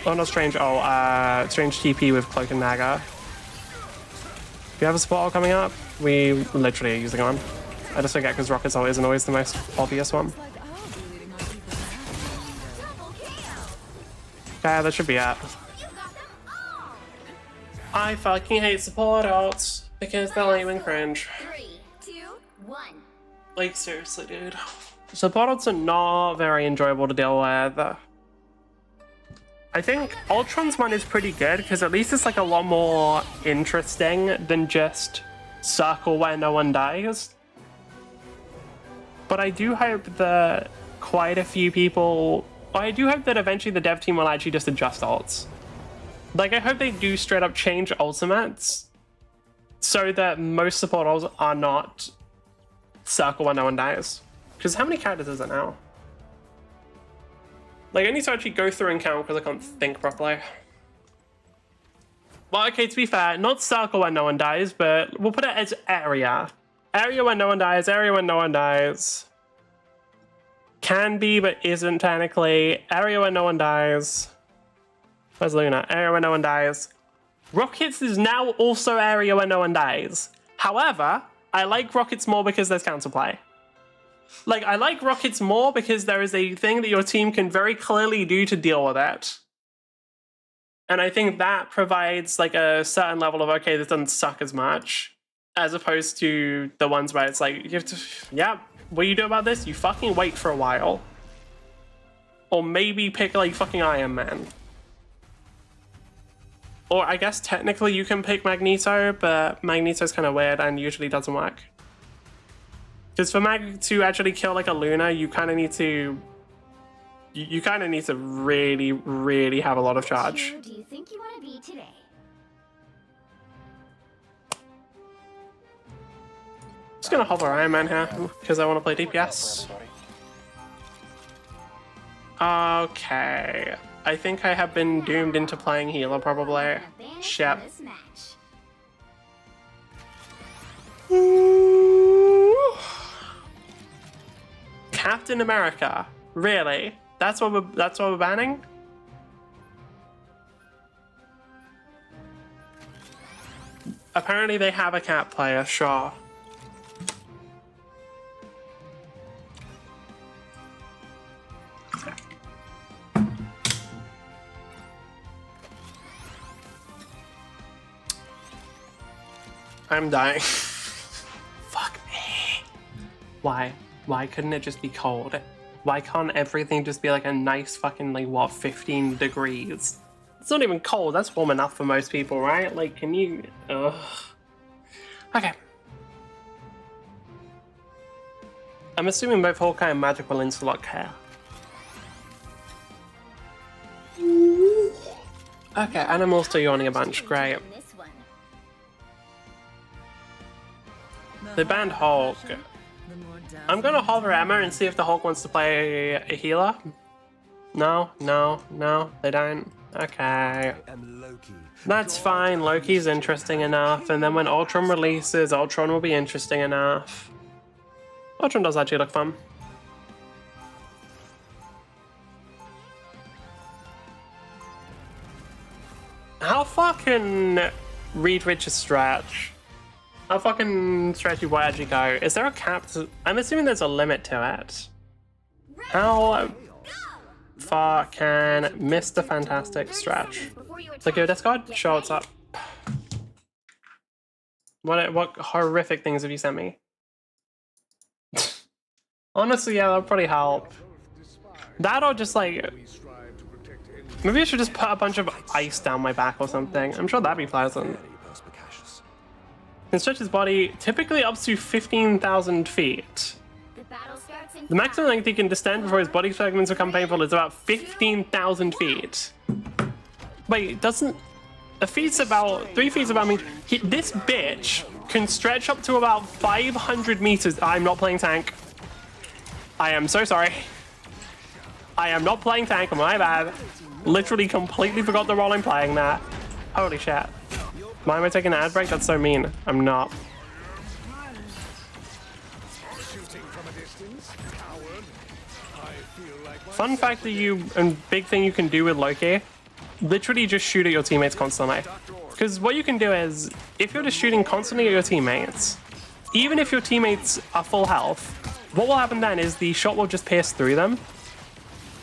Oh, not Strange ult. Strange TP with Cloak and Dagger. Do you have a support ult coming up? We literally are using one. I just forget because Rocket's ult isn't always the most obvious one. Okay, that should be it. I fucking hate support ults because they're lame and cringe. 3, 2, 1. Like, seriously, dude. Support ults are not very enjoyable to deal with. I think Ultron's one is pretty good because at least it's like a lot more interesting than just circle where no one dies. But I do hope that quite a few people... I do hope that eventually the dev team will actually just adjust ults. Like, I hope they do straight up change ultimates so that most support ults are not circle when no one dies. Because how many characters is it now? Like, I need to actually go through and count because I can't think properly. Well, okay, to be fair, not circle when no one dies, but we'll put it as area. Area when no one dies, area when no one dies. Can be, but isn't technically. Area when no one dies. Where's Luna? Area when no one dies. Rockets is now also area when no one dies. However, I like Rockets more because there's counterplay. Like, I like Rockets more because there is a thing that your team can very clearly do to deal with it. And I think that provides like a certain level of, okay, this doesn't suck as much. As opposed to the ones where it's like, you have to, yeah, what do you do about this? You fucking wait for a while. Or maybe pick like fucking Iron Man. Or I guess technically you can pick Magneto, but Magneto's kind of weird and usually doesn't work. Because for Mag to actually kill like a Luna, you kind of need to... You kind of need to really, really have a lot of charge. Who do you think you want to be today? Just gonna hover Iron Man here, because I want to play DPS. Okay. I think I have been doomed into playing healer, probably. Shit. Captain America. Really? That's what we're banning? Apparently they have a Cap player, sure. I'm dying. Fuck me. Why? Why couldn't it just be cold? Why can't everything just be like a nice fucking, like, what, 15 degrees? It's not even cold, that's warm enough for most people, right? Like, can you... Ugh. Okay. I'm assuming both Hawkeye and Magic will interlock care. Okay, Animal's still yawning a bunch, great. They banned Hulk. I'm gonna hover Emma and see if the Hulk wants to play a healer. No, no, no, they don't. Okay. That's fine, Loki's interesting enough, and then when Ultron releases, Ultron will be interesting enough. Ultron does actually look fun. How far can Reed Richards stretch? How fucking stretchy will actually go? Is there a cap to... I'm assuming there's a limit to it. How far can Mr. Fantastic stretch? Like your Discord? Sure, what's up? What horrific things have you sent me? Honestly, yeah, that'll probably help. That or just like... Maybe I should just put a bunch of ice down my back or something. I'm sure that'd be pleasant. Can stretch his body typically up to 15,000 feet. The maximum length he can distend before his body segments become painful is about 15,000 feet. Wait, doesn't... A feet's about... 3 feet's about me. This bitch can stretch up to about 500 meters. I'm not playing tank. I am so sorry. I am not playing tank, my bad. Literally completely forgot the role I'm playing that. Holy shit. Why am I taking an ad break? That's so mean. I'm not. Fun fact that you, and big thing you can do with Loki, literally just shoot at your teammates constantly. Because what you can do is, if you're just shooting constantly at your teammates, even if your teammates are full health, what will happen then is the shot will just pierce through them.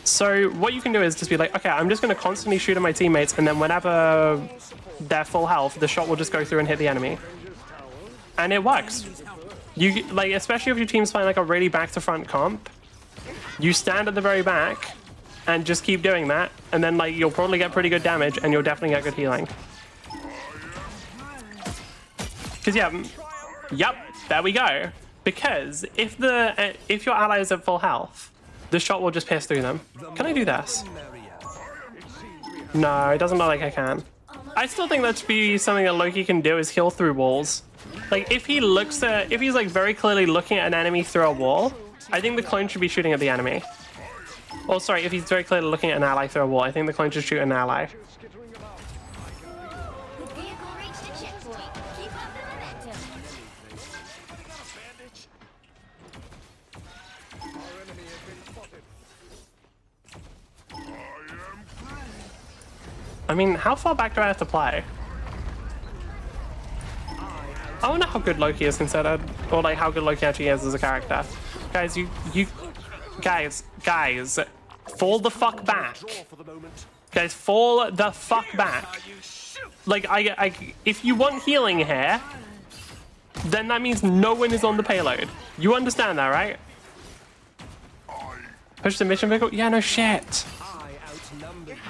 So what you can do is just be like, okay, I'm just going to constantly shoot at my teammates, and then whenever they're full health, the shot will just go through and hit the enemy. And it works. You like, especially if your team's playing like a really back to front comp, you stand at the very back and just keep doing that, and then like you'll probably get pretty good damage and you'll definitely get good healing. Because yeah, yep, there we go. Because if your ally is at full health, the shot will just pierce through them. Can I do this? No, it doesn't look like I can. I still think that should be something that Loki can do, is heal through walls. Like if he's like very clearly looking at an enemy through a wall, I think the clone should be shooting at the enemy. Oh, sorry, if he's very clearly looking at an ally through a wall, I think the clone should shoot an ally. I mean, how far back do I have to play? I wonder how good Loki is considered, or like how good Loki actually is as a character. Guys, guys, fall the fuck back. Guys, fall the fuck back. Like, if you want healing here, then that means no one is on the payload. You understand that, right? Push the mission vehicle? Yeah, no shit.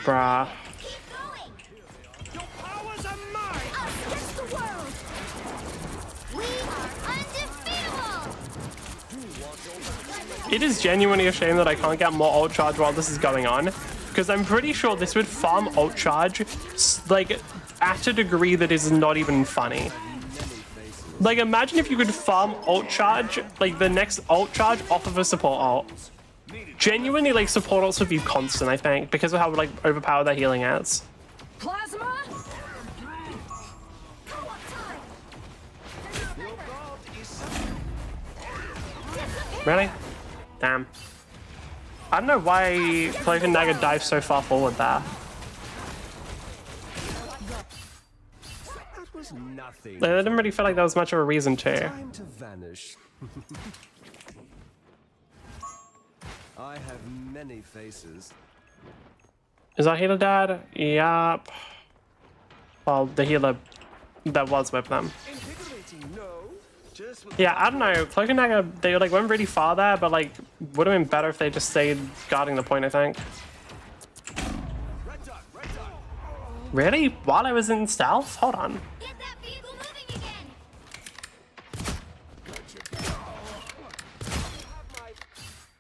Bruh. It is genuinely a shame that I can't get more ult charge while this is going on, because I'm pretty sure this would farm ult charge like at a degree that is not even funny. Like imagine if you could farm ult charge, like the next ult charge off of a support ult. Genuinely, like support ults would be constant, I think, because of how like overpowered their healing is. Plasma? Really? Damn. I don't know why Cloak and Dagger dive so far forward there. That was nothing. Like, I didn't really feel like there was much of a reason to. Time to vanish. I have many faces. Is our healer dead? Yup. Well, the healer that was with them. Yeah, I don't know. Cloak and Dagger, they like went really far there, but like would have been better if they just stayed guarding the point, I think. Really? While I was in stealth? Hold on. Get that vehicle moving again.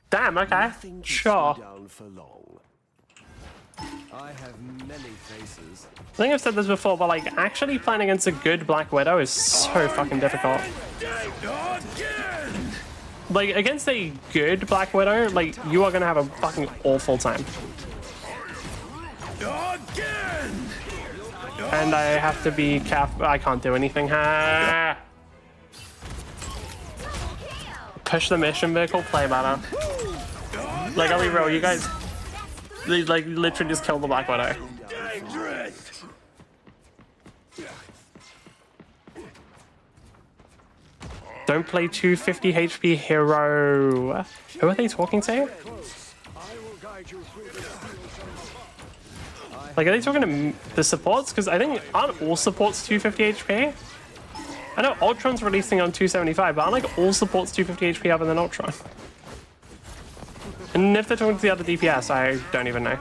Damn, okay. Sure. I have many faces. I think I've said this before, but like actually playing against a good Black Widow is so fucking difficult. Like against a good Black Widow, like you are gonna have a fucking awful time. And I have to be careful. I can't do anything. Push the mission vehicle, play better. Like I'll be real, you guys. They like literally just killed the Black Widow. Don't play 250 HP hero. Who are they talking to? Like, are they talking to the supports? Because I think, aren't all supports 250 HP? I know Ultron's releasing on 275, but aren't like all supports 250 HP other than Ultron? And if they're talking to the other DPS, I don't even know.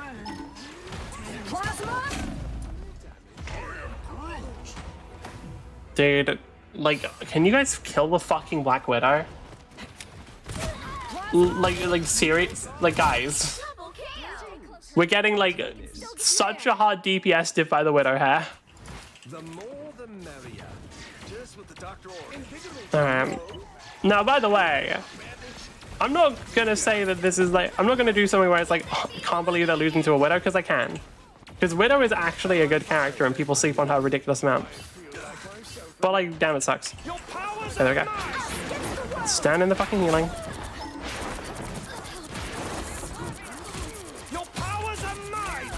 Dude, like, can you guys kill the fucking Black Widow? Like serious? Like, guys. We're getting, like, such a hard DPS diff by the Widow here. The more the merrier. Just what the doctor Now, by the way, I'm not gonna say that this is like, I'm not gonna do something where it's like, oh, I can't believe they're losing to a Widow, because I can. Because Widow is actually a good character and people sleep on her a ridiculous amount. But like, damn, it sucks. There we go. Stand in the fucking healing. Your powers are mine.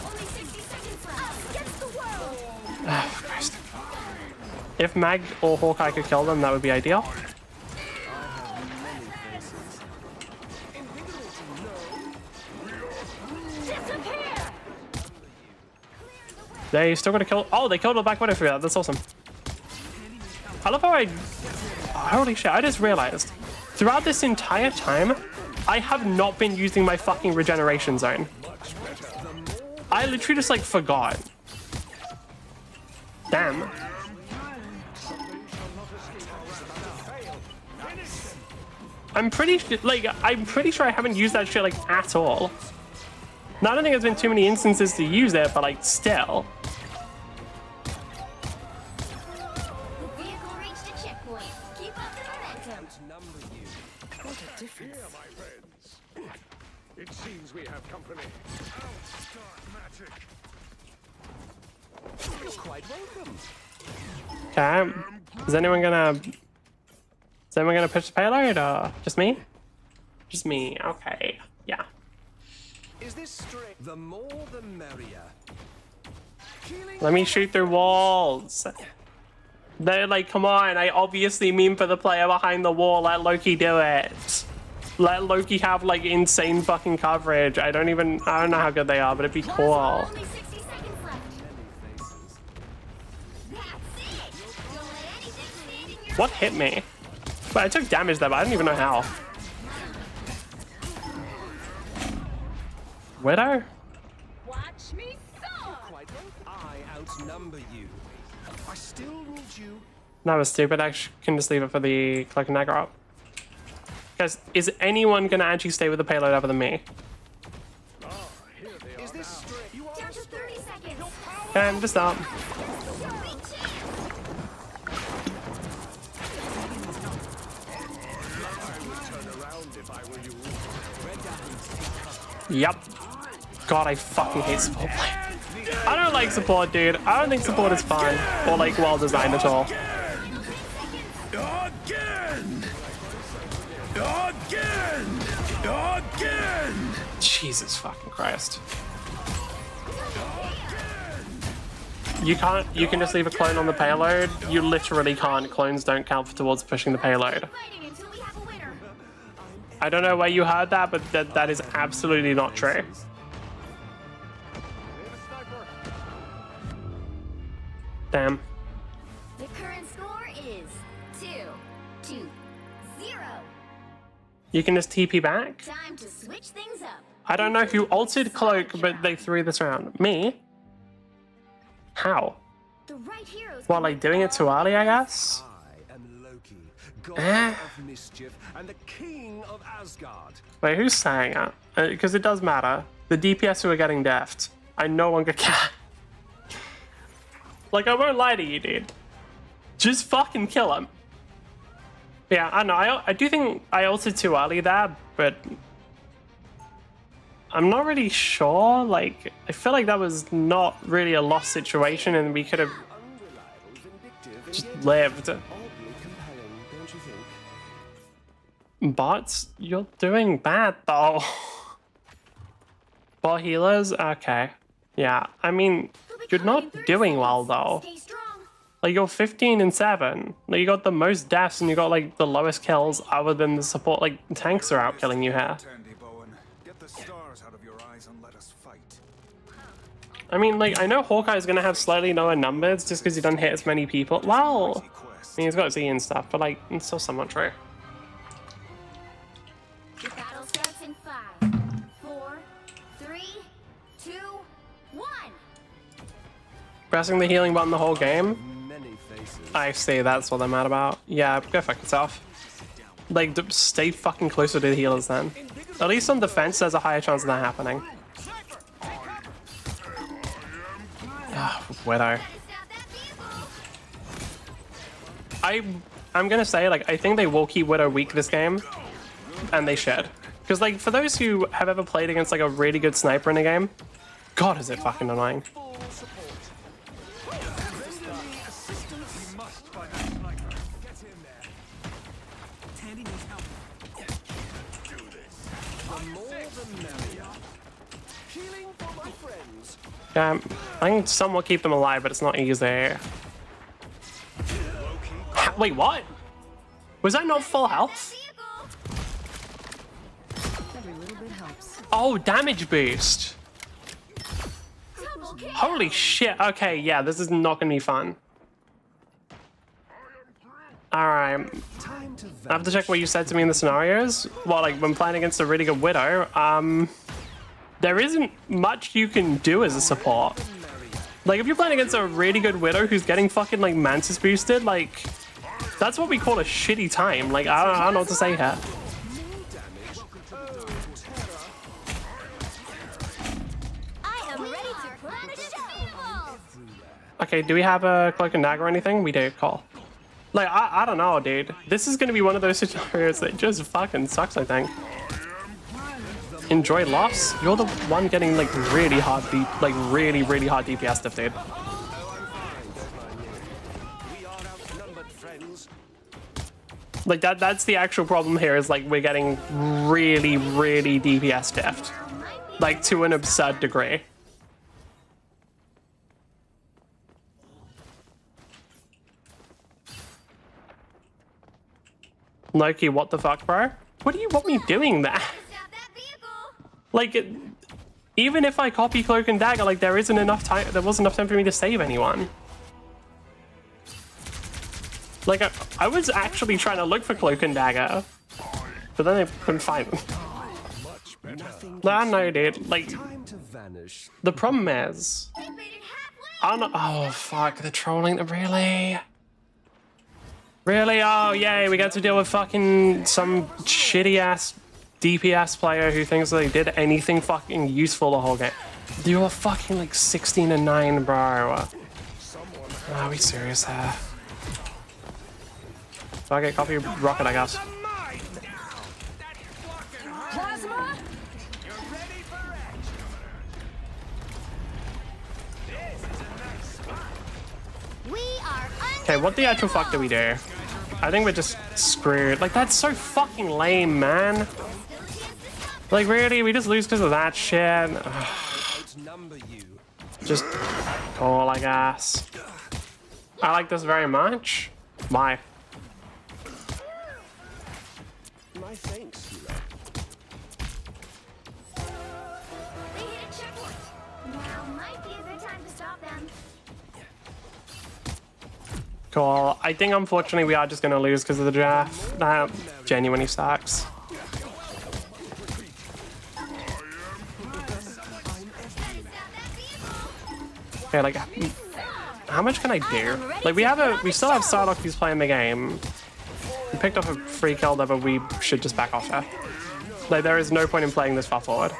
Only 60 seconds left. Against the world. Oh, Christ. If Mag or Hawkeye could kill them, that would be ideal. They still gotta kill. Oh, they killed the Black Widow for that. That's awesome. I love how holy shit, I just realized. Throughout this entire time, I have not been using my fucking regeneration zone. I literally just like forgot. Damn. I'm pretty sure I haven't used that shit like at all. Now, I don't think there's been too many instances to use it, but like still. The vehicle reached a checkpoint. Keep up the momentum. What a difference. My friends. It seems we have company. You're quite welcome. Okay. Is anyone gonna pitch the payload or just me? Just me. Okay. Yeah. Is this straight? The more the merrier. Let me shoot through walls. They're like, come on, I obviously mean for the player behind the wall. Let Loki do it. Let Loki have like insane fucking coverage. I don't know how good they are, but it'd be cool. Only 60 seconds left. That's it. Don't let anything stand in your What hit me? But I took damage there, but I don't even know how. Widow? Watch me soar. Quite well. I outnumber you. I still need you. That was stupid. I can just leave it for the Cloak and Dagger up. Guys, is anyone gonna actually stay with the payload other than me? Is this straight? You are Down to 30 seconds. And just up. Yep. God, I fucking hate support play. I don't like support, dude. I don't think support is fun or like well designed at all. Again! Jesus fucking Christ. You can just leave a clone on the payload. You literally can't. Clones don't count towards pushing the payload. Fighting until we have a winner. I don't know where you heard that, but that is absolutely not true. Damn. The current score is 2-0. You can just TP back? Time to switch things up. I don't know who altered Cloak, but they threw this around. Me? How? The right heroes. Well, like doing it too early, I guess? I am Loki, god of mischief and the king of Asgard. Wait, who's saying it? Because it does matter. The DPS who are getting deft. I no longer care. Like, I won't lie to you, dude. Just fucking kill him. Yeah, I know. I do think I altered too early there, but I'm not really sure. Like, I feel like that was not really a lost situation, and we could have Unreliable, vindictive, and just yet lived. oddly compelling, don't you think? Bots, you're doing bad though. Bot healers, okay. Yeah, I mean, They'll be you're coming in not 30 doing well seconds. though. Stay strong. Like, you're 15 and 7. Like, you got the most deaths and you got, like, the lowest kills other than the support. Like, tanks are out killing you here. Get the stars out of your eyes and let us fight. I mean, like, I know Hawkeye's gonna have slightly lower numbers just because he doesn't hit as many people. Well, I mean, he's got Z and stuff, but, like, it's still somewhat true. The battle starts in 5, 4, 3, 2, 1. Pressing the healing button the whole game? Many faces. I say that's what I'm mad about. Yeah, go fuck yourself. Like, stay fucking closer to the healers then. At least on defense, there's a higher chance of that happening. Ah, Widow. I'm gonna say, like, I think they will keep Widow weak this game. And they should. Because, like, for those who have ever played against, like, a really good sniper in a game, God, is it fucking annoying. Yeah, I can somewhat keep them alive, but it's not easy. Wait, what? Was that not full health? Every little bit helps. Oh, damage boost. Holy shit. Okay, yeah, this is not gonna be fun. Alright. I have to check what you said to me in the scenarios. Well, like, when playing against a really good Widow, there isn't much you can do as a support. Like, if you're playing against a really good Widow who's getting fucking, like, Mantis boosted, like, that's what we call a shitty time. Like, I don't know what to say here. I am ready to punish evil. Okay, do we have a cloak and dagger or anything? We do, call. Like, I don't know, dude. This is gonna be one of those scenarios that just fucking sucks, I think. Enjoy loss? You're the one getting, like, really hard really hard DPS stuff, dude. Like, that's the actual problem here, is, like, we're getting really DPS deft. Like, to an absurd degree. Loki, what the fuck, bro? What do you want me doing there? Like, even if I copy Cloak and Dagger, like, there wasn't enough time for me to save anyone. Like, I was actually trying to look for Cloak and Dagger, but then I couldn't find them. Nah, no, dude. Like, the problem is, oh fuck, they're trolling. Really? Really? Oh, yay, we got to deal with fucking some shitty ass DPS player who thinks they did anything fucking useful the whole game. You were fucking like 16 and 9, bro. Are we serious here? So I get copy rocket, I guess. Okay, what the actual fuck do we do? I think we're just screwed. Like, that's so fucking lame, man. Like, really? We just lose because of that shit? Ugh. Just cool, I guess. I like this very much. Why? My thanks, hero. They hit a checkpoint. Now might be a good time to stop them. Cool. I think, unfortunately, we are just going to lose because of the draft. That genuinely sucks. Okay, like, how much can I do? Like, we still have Psylocke who's playing the game. We picked up a free kill there, but we should just back off her. Like, there is no point in playing this far forward.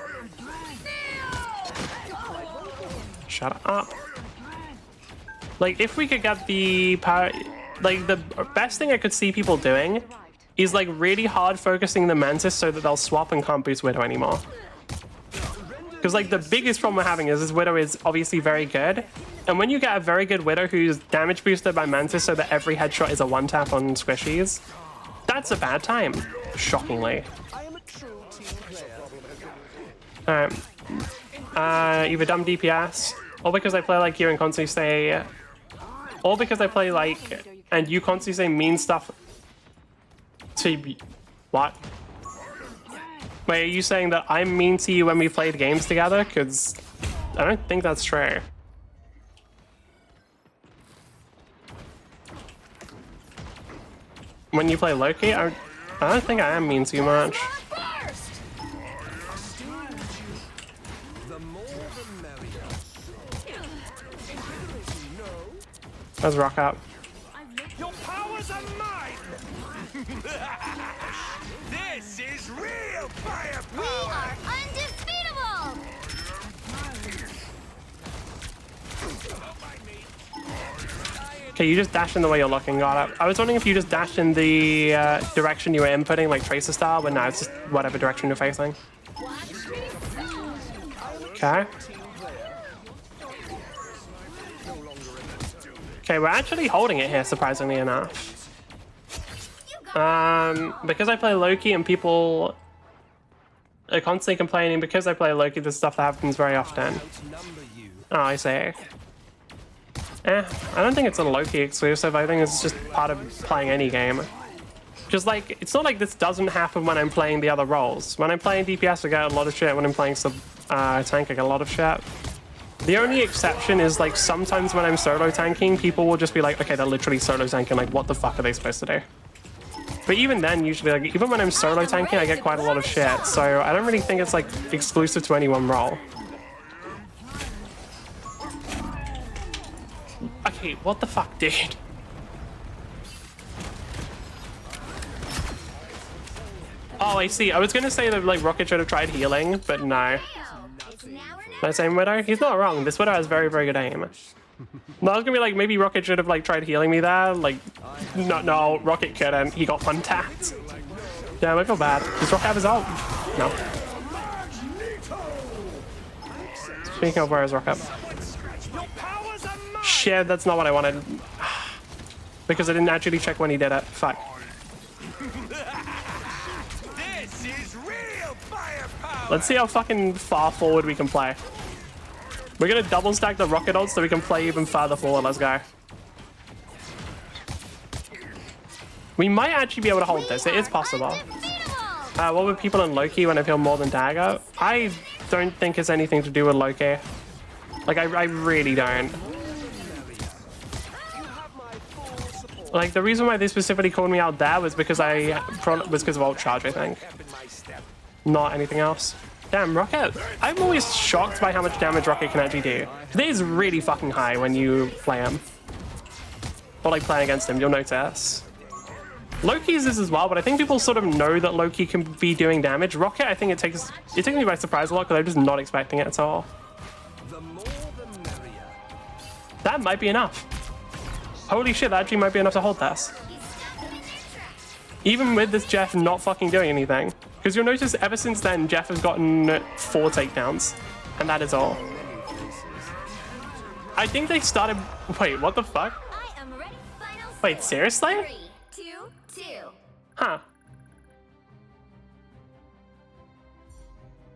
Shut up. Like, if we could get the power, like, the best thing I could see people doing is, like, really hard focusing the Mantis so that they'll swap and can't boost Widow anymore. Because, like, the biggest problem we're having is this Widow is obviously very good. And when you get a very good Widow who's damage boosted by Mantis so that every headshot is a one-tap on squishies, that's a bad time, shockingly. Alright. Either dumb DPS, or because I play like you and constantly say All because I play like, and you constantly say mean stuff to be, what? Wait, are you saying that I'm mean to you when we played games together? Because I don't think that's true. When you play Loki, I don't think I am mean to you much. Let's rock up. Your powers are mine! This is real firepower! We are undefeatable! Okay, you just dashed in the way you're looking, got it. I was wondering if you just dashed in the direction you were inputting, like Tracer style, but no, it's just whatever direction you're facing. Okay. Okay, we're actually holding it here, surprisingly enough. Because I play Loki and people are constantly complaining because I play Loki, this stuff that happens very often. Oh, I see. I don't think it's a Loki exclusive. I think it's just part of playing any game. Because, like, it's not like this doesn't happen when I'm playing the other roles. When I'm playing DPS, I get a lot of shit. When I'm playing tank, I get a lot of shit. The only exception is, like, sometimes when I'm solo tanking, people will just be like, okay, they're literally solo tanking. Like, what the fuck are they supposed to do? But even then, usually, like, even when I'm solo tanking, I get quite a lot of shit. So I don't really think it's, like, exclusive to any one role. Okay, what the fuck, dude? Oh, I see. I was gonna say that, like, Rocket should have tried healing, but no. It's now or never. That same Widow? He's not wrong. This Widow has very, very good aim. No, I was gonna be like, maybe Rocket should have, like, tried healing me there. Like, no, Rocket couldn't. He got one tapped. Damn, I feel bad. Does Rocket have his ult? No. Speaking of, where is Rocket? Shit, that's not what I wanted. Because I didn't actually check when he did it. Fuck. This is real firepower! Let's see how fucking far forward we can play. We're gonna double stack the rocket ults so we can play even farther forward. Let's go. We might actually be able to hold this. It is possible. What were people in Loki when I feel more than Dagger? I don't think it's anything to do with Loki. Like, I really don't. Like, the reason why they specifically called me out there was because of ult charge, I think. Not anything else. Damn, Rocket. I'm always shocked by how much damage Rocket can actually do. It is really fucking high when you play him. Or, like, playing against him, you'll notice. Loki's is as well, but I think people sort of know that Loki can be doing damage. Rocket, I think it takes me by surprise a lot because I'm just not expecting it at all. That might be enough. Holy shit, that actually might be enough to hold this. Even with this Jeff not fucking doing anything. Because you'll notice ever since then, Jeff has gotten 4 takedowns. And that is all. I think they started... Wait, what the fuck? I am ready. Final Wait, seriously? 3, 2, 2. Huh.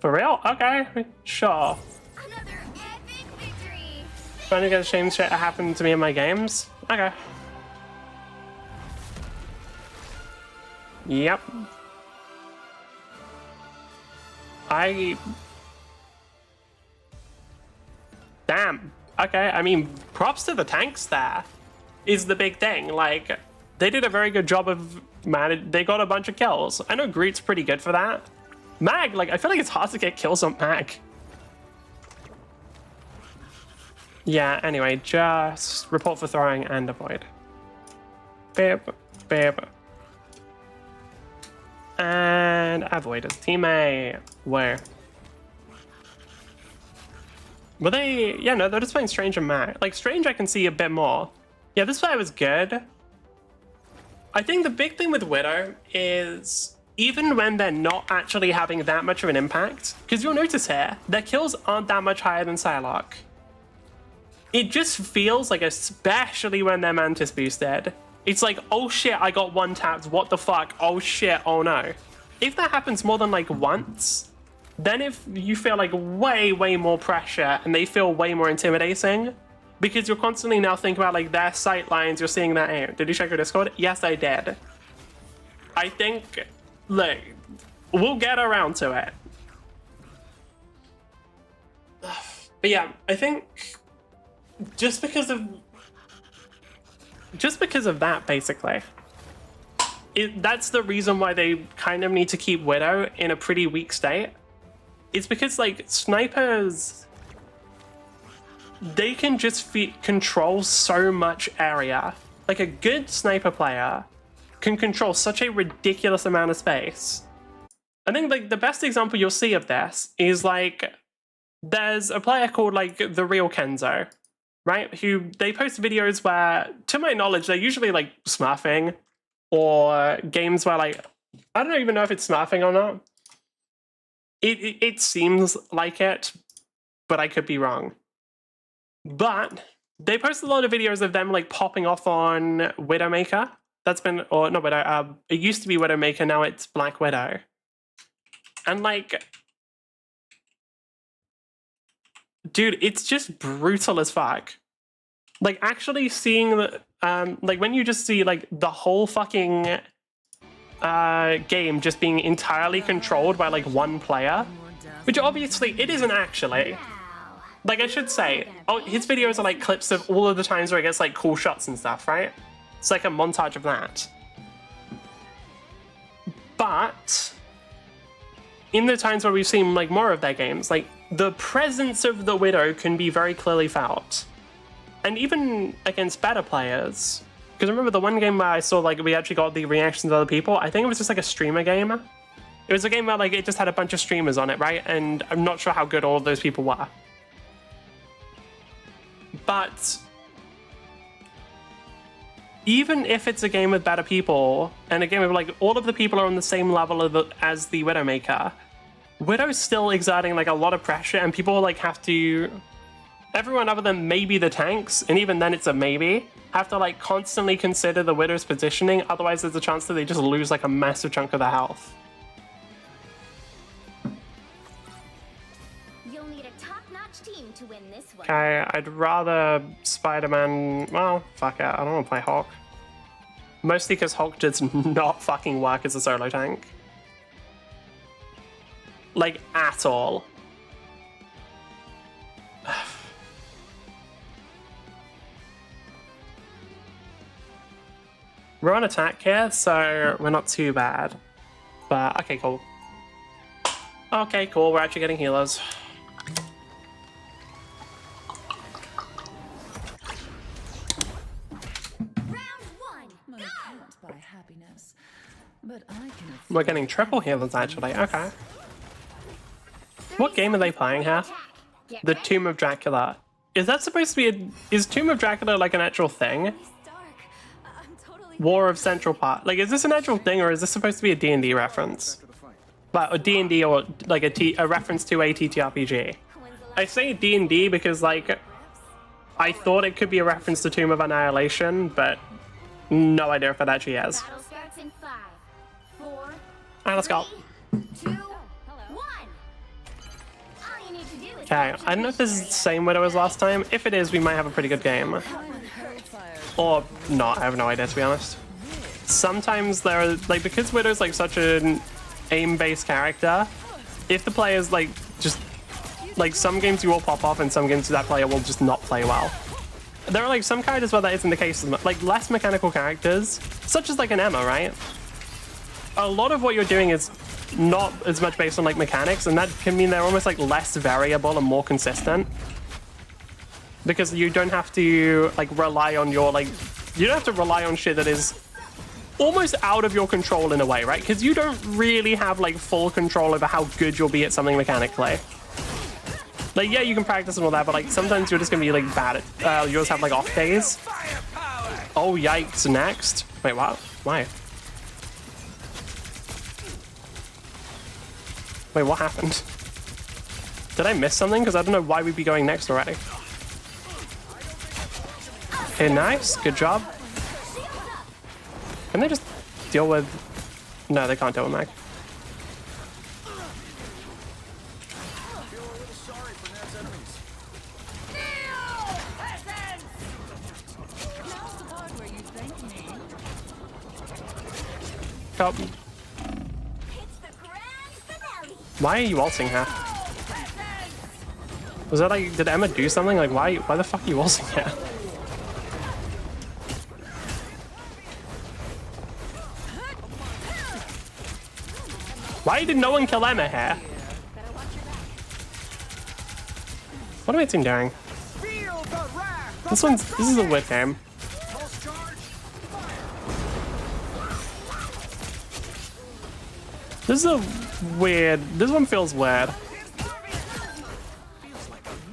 For real? Okay, sure. Another epic victory. Trying to get a shame shit happened to me in my games? Okay. Yep. Damn. Okay, I mean, props to the tanks there is the big thing. Like, they did a very good job of they got a bunch of kills. I know Groot's pretty good for that. Mag, like, I feel like it's hard to get kills on Mag. Yeah, anyway, just report for throwing and avoid. Bip, bip. And avoid his teammate. Where? Were they... Yeah, no, they're just playing Strange and Mac. Like, Strange I can see a bit more. Yeah, this fight was good. I think the big thing with Widow is... Even when they're not actually having that much of an impact, because you'll notice here, their kills aren't that much higher than Psylocke. It just feels like, especially when they're Mantis boosted, it's like, oh shit, I got one tapped, what the fuck, oh shit, oh no. If that happens more than like once, then if you feel like way more pressure and they feel way more intimidating, Because you're constantly now thinking about like their sight lines, you're seeing their aim. Did you check your Discord? Yes, I did. I think, look, we'll get around to it. But yeah, I think just because of that, basically, that's the reason why they kind of need to keep Widow in a pretty weak state. It's because like snipers, they can just control so much area. Like a good sniper player can control such a ridiculous amount of space. I think like the best example you'll see of this is like there's a player called like The Real Kenzo, right? Who they post videos where, to my knowledge, they're usually like smurfing or games where like, I don't even know if it's smurfing or not. It seems like it, but I could be wrong. But they post a lot of videos of them like popping off on Widowmaker. That's been, or not Widow, it used to be Widowmaker, now it's Black Widow. And like, dude, it's just brutal as fuck. Like actually seeing the, like when you just see like the whole fucking game just being entirely controlled by like one player, which obviously it isn't actually. Like I should say, oh, his videos are like clips of all of the times where he gets like cool shots and stuff, right? It's like a montage of that. But in the times where we've seen like more of their games, like the presence of the Widow can be very clearly felt. And even against better players, because remember the one game where I saw like we actually got the reactions of other people, I think it was just like a streamer game. It was a game where like it just had a bunch of streamers on it, right? And I'm not sure how good all of those people were. But even if it's a game with better people, and a game with like all of the people are on the same level as the Widowmaker, Widow's still exerting like a lot of pressure, and people like have to, everyone other than maybe the tanks, and even then it's a maybe, have to like constantly consider the Widow's positioning, otherwise there's a chance that they just lose like a massive chunk of their health. You'll need a top-notch team to win this one. Okay, I'd rather Spider-Man, well, fuck it, I don't want to play Hawk. Mostly because Hawk does not fucking work as a solo tank. Like, at all. We're on attack here, so we're not too bad. But, okay, cool. Okay, cool, we're actually getting healers. We're getting triple healers, actually. Okay. What game are they playing here? The Tomb of Dracula. Is that supposed to be is Tomb of Dracula like an actual thing? War of Central Park. Like, is this an actual thing, or is this supposed to be a D&D reference? Like a D&D, or like a reference to a TTRPG? I say D&D because like I thought it could be a reference to Tomb of Annihilation, but no idea if it actually is. Battle starts in 5, 4, Alright, let's go. 2, 1. All you need to do is Okay, I don't know if this is the same Widow as last time. If it is, we might have a pretty good game. Or not, I have no idea, to be honest. Sometimes there are, like, because Widow's like such an aim-based character, if the player's like just, like, some games you will pop off and some games that player will just not play well. There are like some characters where that isn't the case, like less mechanical characters, such as like an Emma, right? A lot of what you're doing is not as much based on like mechanics, and that can mean they're almost like less variable and more consistent. Because you don't have to like rely on your you don't have to rely on shit that is almost out of your control in a way, right? Because you don't really have like full control over how good you'll be at something mechanically. Like, yeah, you can practice and all that, but like sometimes you're just gonna be like bad at you'll just have like off days. Oh yikes, next. Wait, what? Why? Wait, what happened? Did I miss something? Because I don't know why we'd be going next already. Okay, nice. Good job. Can they just deal with... No, they can't deal with Mag. Come. It's the grand finale. Why are you ulting her? Was that like, did Emma do something? Like, why the fuck are you ulting her? Why did no one kill Emma here? What are my team doing? Feel the wrath of This is a weird game. pulse charge. This is a weird, this one feels weird.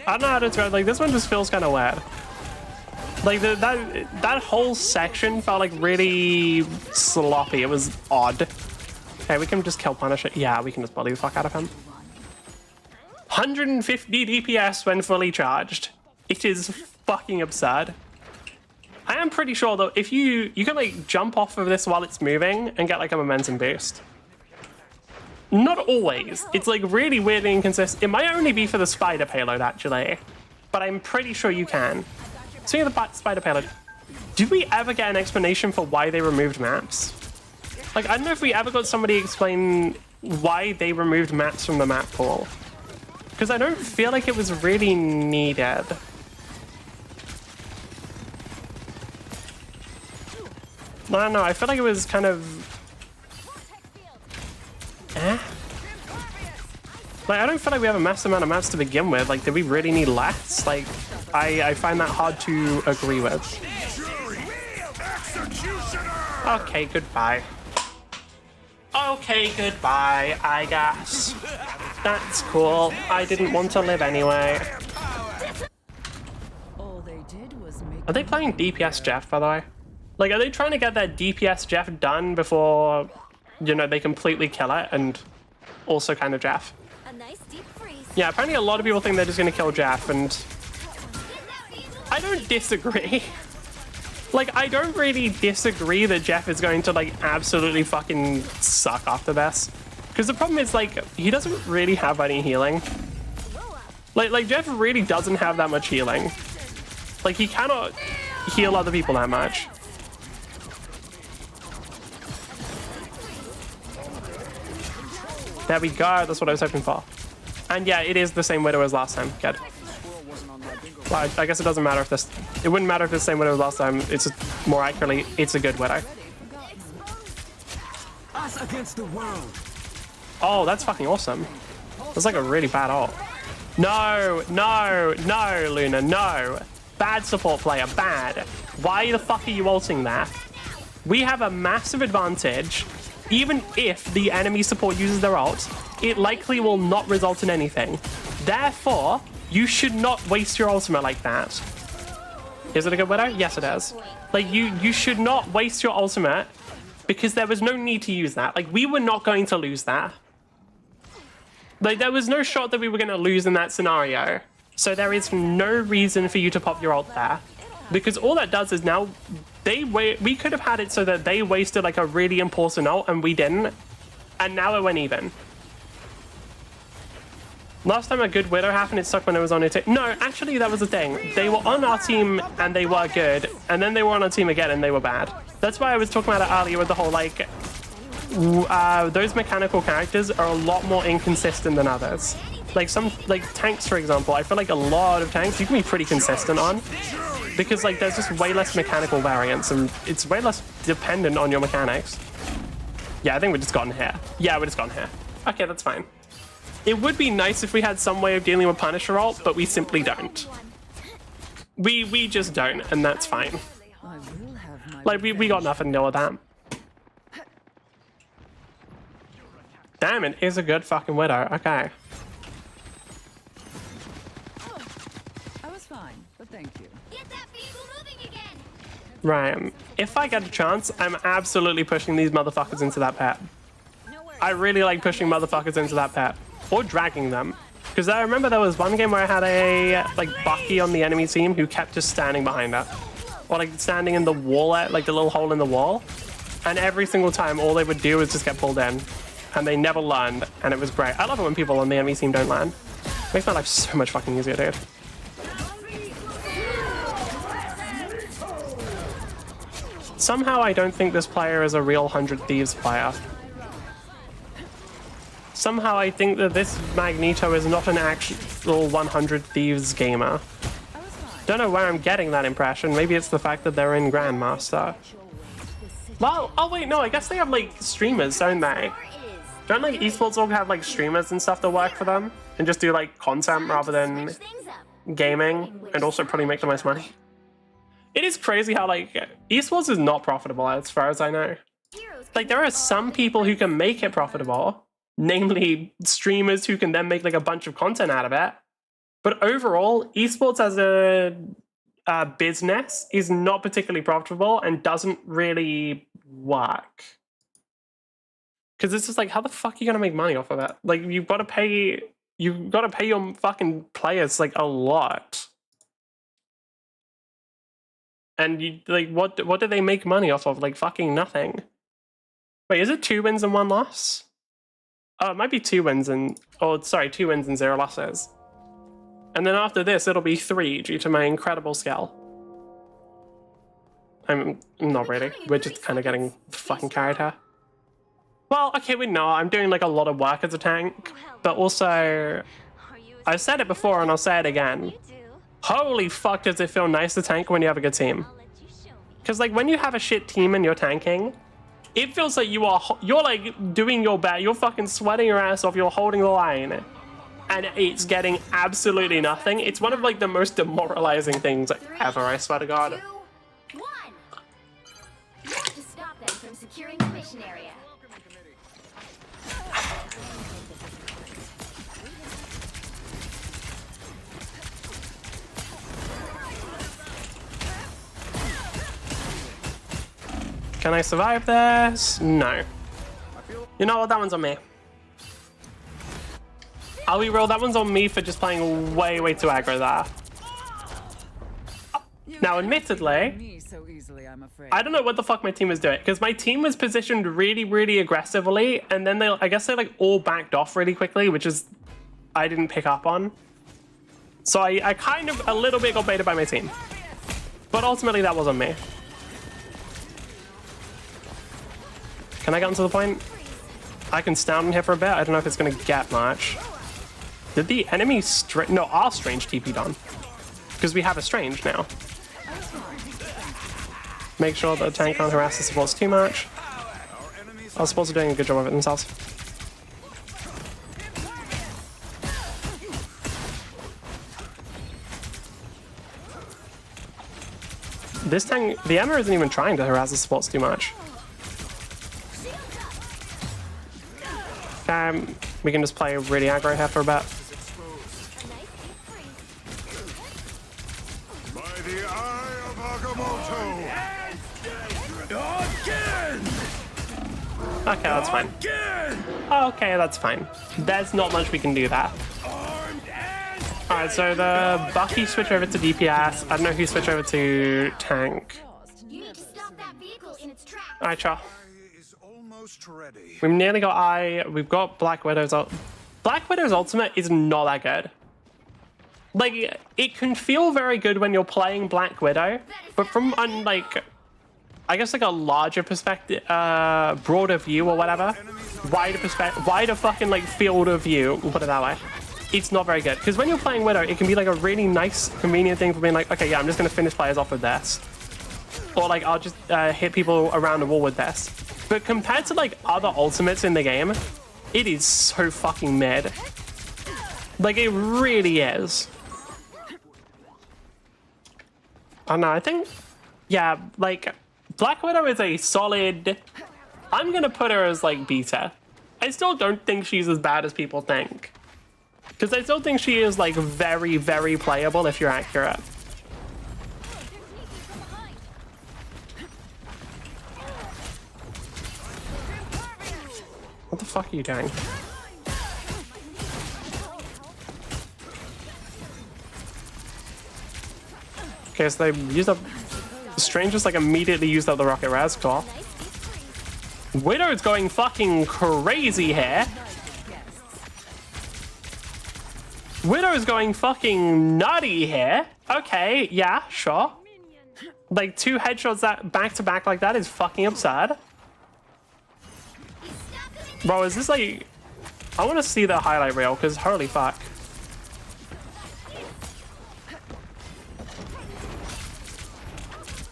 I don't know how to describe, like this one just feels kind of weird. Like that whole section felt like really sloppy. It was odd. Okay, we can just kill Punisher. Yeah, we can just bully the fuck out of him. 150 DPS when fully charged. It is fucking absurd. I am pretty sure though, if you can like jump off of this while it's moving and get like a momentum boost. Not always. It's like really weirdly inconsistent. It might only be for the spider payload actually, but I'm pretty sure you can. Speaking of the spider payload, did we ever get an explanation for why they removed maps? Like, I don't know if we ever got somebody explain why they removed maps from the map pool. Because I don't feel like it was really needed. I don't know, I feel like it was kind of... Like, I don't feel like we have a massive amount of maps to begin with. Like, did we really need less? Like, I find that hard to agree with. Okay, goodbye. Okay, goodbye, I guess. That's cool. I didn't want to live anyway. All they did was make Are they playing DPS Jeff, by the way? Like, are they trying to get their DPS Jeff done before, you know, they completely kill it and also kind of Jeff? A nice deep freeze. Yeah, apparently a lot of people think they're just going to kill Jeff, and I don't disagree. Like, I don't really disagree that Jeff is going to, like, absolutely fucking suck after this. Because the problem is, like, he doesn't really have any healing. Like Jeff really doesn't have that much healing. Like, he cannot heal other people that much. There we go, that's what I was hoping for. And yeah, it is the same widow as last time. Good. Well, I guess it doesn't matter if this... It wouldn't matter if it's the same widow as last time. It's just, more accurately, it's a good widow. Us against the world. Oh, that's fucking awesome. That's like a really bad ult. No, no, no, Luna, no. Bad support player, bad. Why the fuck are you ulting that? We have a massive advantage. Even if the enemy support uses their ult, it likely will not result in anything. Therefore, you should not waste your ultimate like that. Is it a good widow? Yes, it is. Like, you should not waste your ultimate because there was no need to use that. Like, we were not going to lose that. Like, there was no shot that we were going to lose in that scenario. So there is no reason for you to pop your ult there. Because all that does is now, we could have had it so that they wasted, like, a really important ult and we didn't. And now it went even. Last time a good widow happened, it sucked when it was on your team. No, actually, that was the thing. They were on our team and they were good, and then they were on our team again and they were bad. That's why I was talking about it earlier with the whole, like, those mechanical characters are a lot more inconsistent than others. Like tanks, for example, I feel like a lot of tanks you can be pretty consistent on because, like, there's just way less mechanical variance and it's way less dependent on your mechanics. Yeah, I think we just gotten here. Yeah, we just gotten here. Okay, that's fine. It would be nice if we had some way of dealing with Punisher ult, but we simply don't. We just don't, and that's fine. I will have my Like, we got nothing to deal with that. Damn, it is a good fucking widow. Okay. I was fine, but thank you. Get that vehicle moving again. Right. If I get a chance, I'm absolutely pushing these motherfuckers into that pit. I really like pushing motherfuckers into that pit. Or dragging them. Because I remember there was one game where I had a, like, Bucky on the enemy team who kept just standing behind her. Or, like, standing in the wall, like the little hole in the wall. And every single time, all they would do was just get pulled in. And they never learned, and it was great. I love it when people on the enemy team don't learn. Makes my life so much fucking easier, dude. Somehow I don't think this player is a real 100 Thieves player. Somehow I think that this Magneto is not an actual 100 Thieves gamer. Don't know where I'm getting that impression. Maybe it's the fact that they're in Grandmaster. Well, oh wait, no, I guess they have like streamers, don't they? Don't like esports all have like streamers and stuff that work for them and just do like content rather than gaming and also probably make the most money? It is crazy how like esports is not profitable as far as I know. Like there are some people who can make it profitable, namely streamers who can then make like a bunch of content out of it. But overall, esports as a business is not particularly profitable and doesn't really work. Because it's just like, how the fuck are you gonna make money off of it? Like you've got to pay your fucking players like a lot. And you like what do they make money off of? Like fucking nothing. Wait, is it 2 wins and 1 loss? Oh, it might be 2 wins and 2 wins and 0 losses. And then after this, it'll be 3 due to my incredible skill. I'm not really. We're just kind of getting fucking carried here. Well, okay, we know I'm doing like a lot of work as a tank, but also I've said it before and I'll say it again. Holy fuck, does it feel nice to tank when you have a good team? Because like when you have a shit team and you're tanking, it feels like you're like doing your best. You're fucking sweating your ass off. You're holding the line, and it's getting absolutely nothing. It's one of like the most demoralizing things ever. I swear to God. 2, 1. You have to stop them from securing the mission area. Can I survive this? No. You know what? That one's on me. I'll be real, that one's on me for just playing way too aggro there. Now, admittedly, I don't know what the fuck my team was doing, because my team was positioned really aggressively, and then I guess they like all backed off really quickly, which is I didn't pick up on. So I kind of a little bit got baited by my team. But ultimately, that wasn't me. Can I get onto the point? I can stand in here for a bit. I don't know if it's going to get much. Did the enemy our strange TP'd on? Because we have a strange now. Make sure that the tank can't harass the supports too much. Our supports are doing a good job of it themselves. This tank, the Emma isn't even trying to harass the supports too much. We can just play really aggro here for a bit. By the eye of Agamotto. Okay, that's fine. Okay, that's fine. There's not much we can do there. Alright, so the Bucky switch over to DPS. I don't know who switched over to tank. You need to stop that vehicle in its tracks. Alright, sure. Ready. We've nearly got we've got Black Widow's Black Widow's ultimate is not that good. Like, it can feel very good when you're playing Black Widow, but from like, I guess like a larger perspective, broader view or whatever, wider fucking like field of view, we'll put it that way, it's not very good. Because when you're playing Widow, it can be like a really nice, convenient thing for being like, okay, yeah, I'm just gonna finish players off with this. Or like, I'll just hit people around the wall with this. But compared to like other ultimates in the game, it is so fucking mid. Like it really is. I don't know, I think, yeah, like Black Widow is a solid, I'm gonna put her as like beta. I still don't think she's as bad as people think. Because I still think she is like very playable if you're accurate. What the fuck are you doing? Okay, so they used up... The Strangers like immediately used up the rocket res. Cool. Widow's going fucking crazy here. Widow's going fucking nutty here. Okay, yeah, sure. Like 2 headshots that back to back like that is fucking absurd. Bro, is this like... I want to see the highlight reel because holy fuck.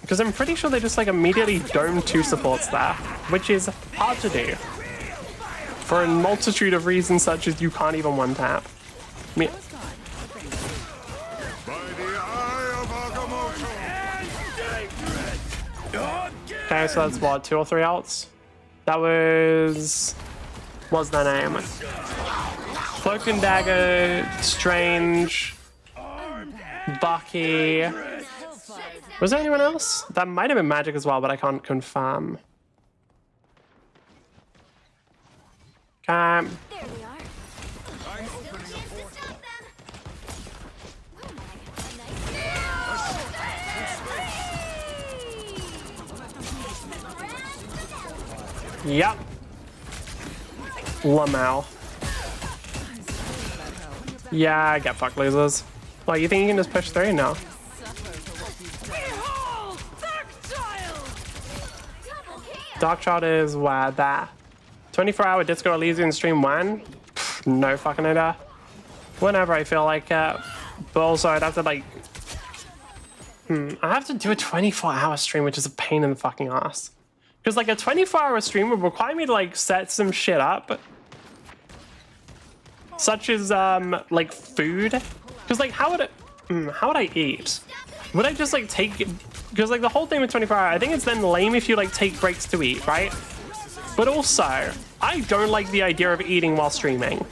Because I'm pretty sure they just like immediately domed 2 supports there, which is hard to do. For a multitude of reasons such as you can't even one tap. I mean, okay, so that's what, 2 or 3 ults? That was... What's their name? Cloak and Dagger, Strange, Bucky. Was there anyone else? That might have been Magic as well, but I can't confirm. There they are. Still a chance to stop them. Yep. Lamau. Yeah, get fucked, losers. Well, you think you can just push through? No. Darkchild is where that 24-hour Disco Elysian stream when? Pff, no fucking idea. Whenever I feel like it. But also I'd have to like... I have to do a 24-hour stream, which is a pain in the fucking ass. Because like a 24-hour stream would require me to like set some shit up. Such as like food. Because like how would I eat? Would I just like take... Because like the whole thing with 24-hour, I think it's then lame if you like take breaks to eat, right? But also, I don't like the idea of eating while streaming.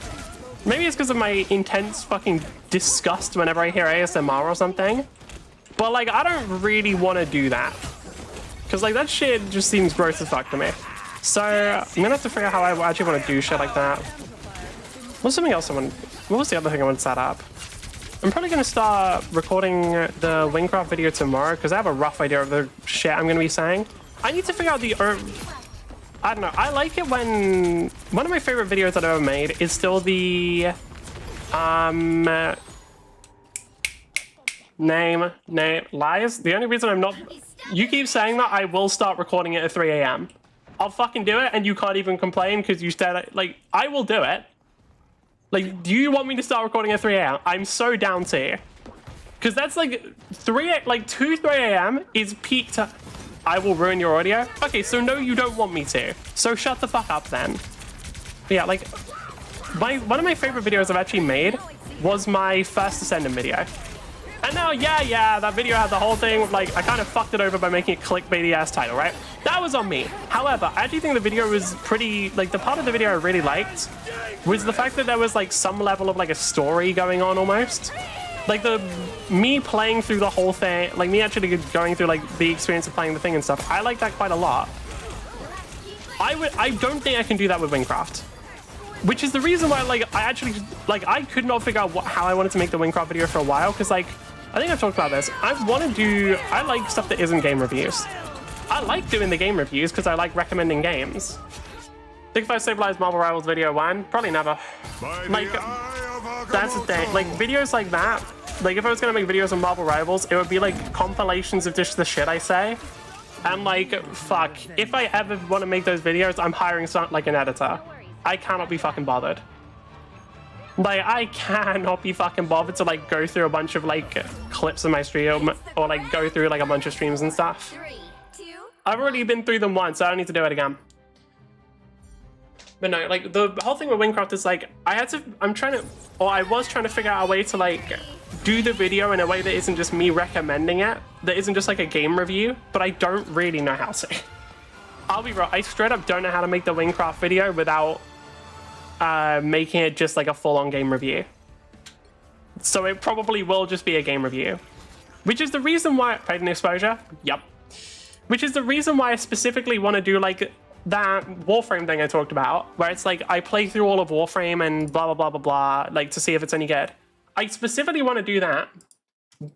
Maybe it's because of my intense fucking disgust whenever I hear ASMR or something. But like, I don't really want to do that. Because like that shit just seems gross as fuck to me. So I'm gonna have to figure out how I actually want to do shit like that. What's something else what was the other thing I want to set up? I'm probably going to start recording the Wingcraft video tomorrow because I have a rough idea of the shit I'm going to be saying. I need to figure out the... I don't know. I like it when... One of my favorite videos that I've ever made is still the... Name. Lies. The only reason I'm not... You keep saying that, I will start recording it at 3 a.m. I'll fucking do it and you can't even complain because you said... Like, I will do it. Like, do you want me to start recording at 3 a.m.? I'm so down to. Because that's like 3 a.m. is peak time. I will ruin your audio. Okay, so no, you don't want me to. So shut the fuck up then. But yeah, like, one of my favorite videos I've actually made was my first Ascendant video. And now, yeah, that video had the whole thing, like, I kind of fucked it over by making a clickbaity ass title, right? That was on me. However, I actually think the video was pretty, like, the part of the video I really liked was the fact that there was, like, some level of, like, a story going on almost. Like, me playing through the whole thing, like, me actually going through, like, the experience of playing the thing and stuff, I like that quite a lot. I don't think I can do that with Wingcraft. Which is the reason why, like, I could not figure out how I wanted to make the Wingcraft video for a while, because, like, I think I've talked about this. I like stuff that isn't game reviews. I like doing the game reviews because I like recommending games. Think if I stabilized Marvel Rivals video 1? Probably never. Like, that's the thing. Like, videos like that, like, if I was going to make videos on Marvel Rivals, it would be, like, compilations of just the shit I say. And, like, fuck. If I ever want to make those videos, I'm hiring like an editor. I cannot be fucking bothered. Like, I cannot be fucking bothered to, like, go through a bunch of, like, clips of my stream or, like, go through, like, a bunch of streams and stuff. 3, 2. I've already been through them once, so I don't need to do it again. But no, like, the whole thing with Wingcraft is, like, I was trying to figure out a way to, like, do the video in a way that isn't just me recommending it, that isn't just, like, a game review, but I don't really know how to. I'll be real, I straight up don't know how to make the Wingcraft video without making it just like a full-on game review. So it probably will just be a game review. Which is the reason why... Paid exposure? Yep. Which is the reason why I specifically want to do like that Warframe thing I talked about, where it's like I play through all of Warframe and blah, blah, blah, blah, blah, like to see if it's any good. I specifically want to do that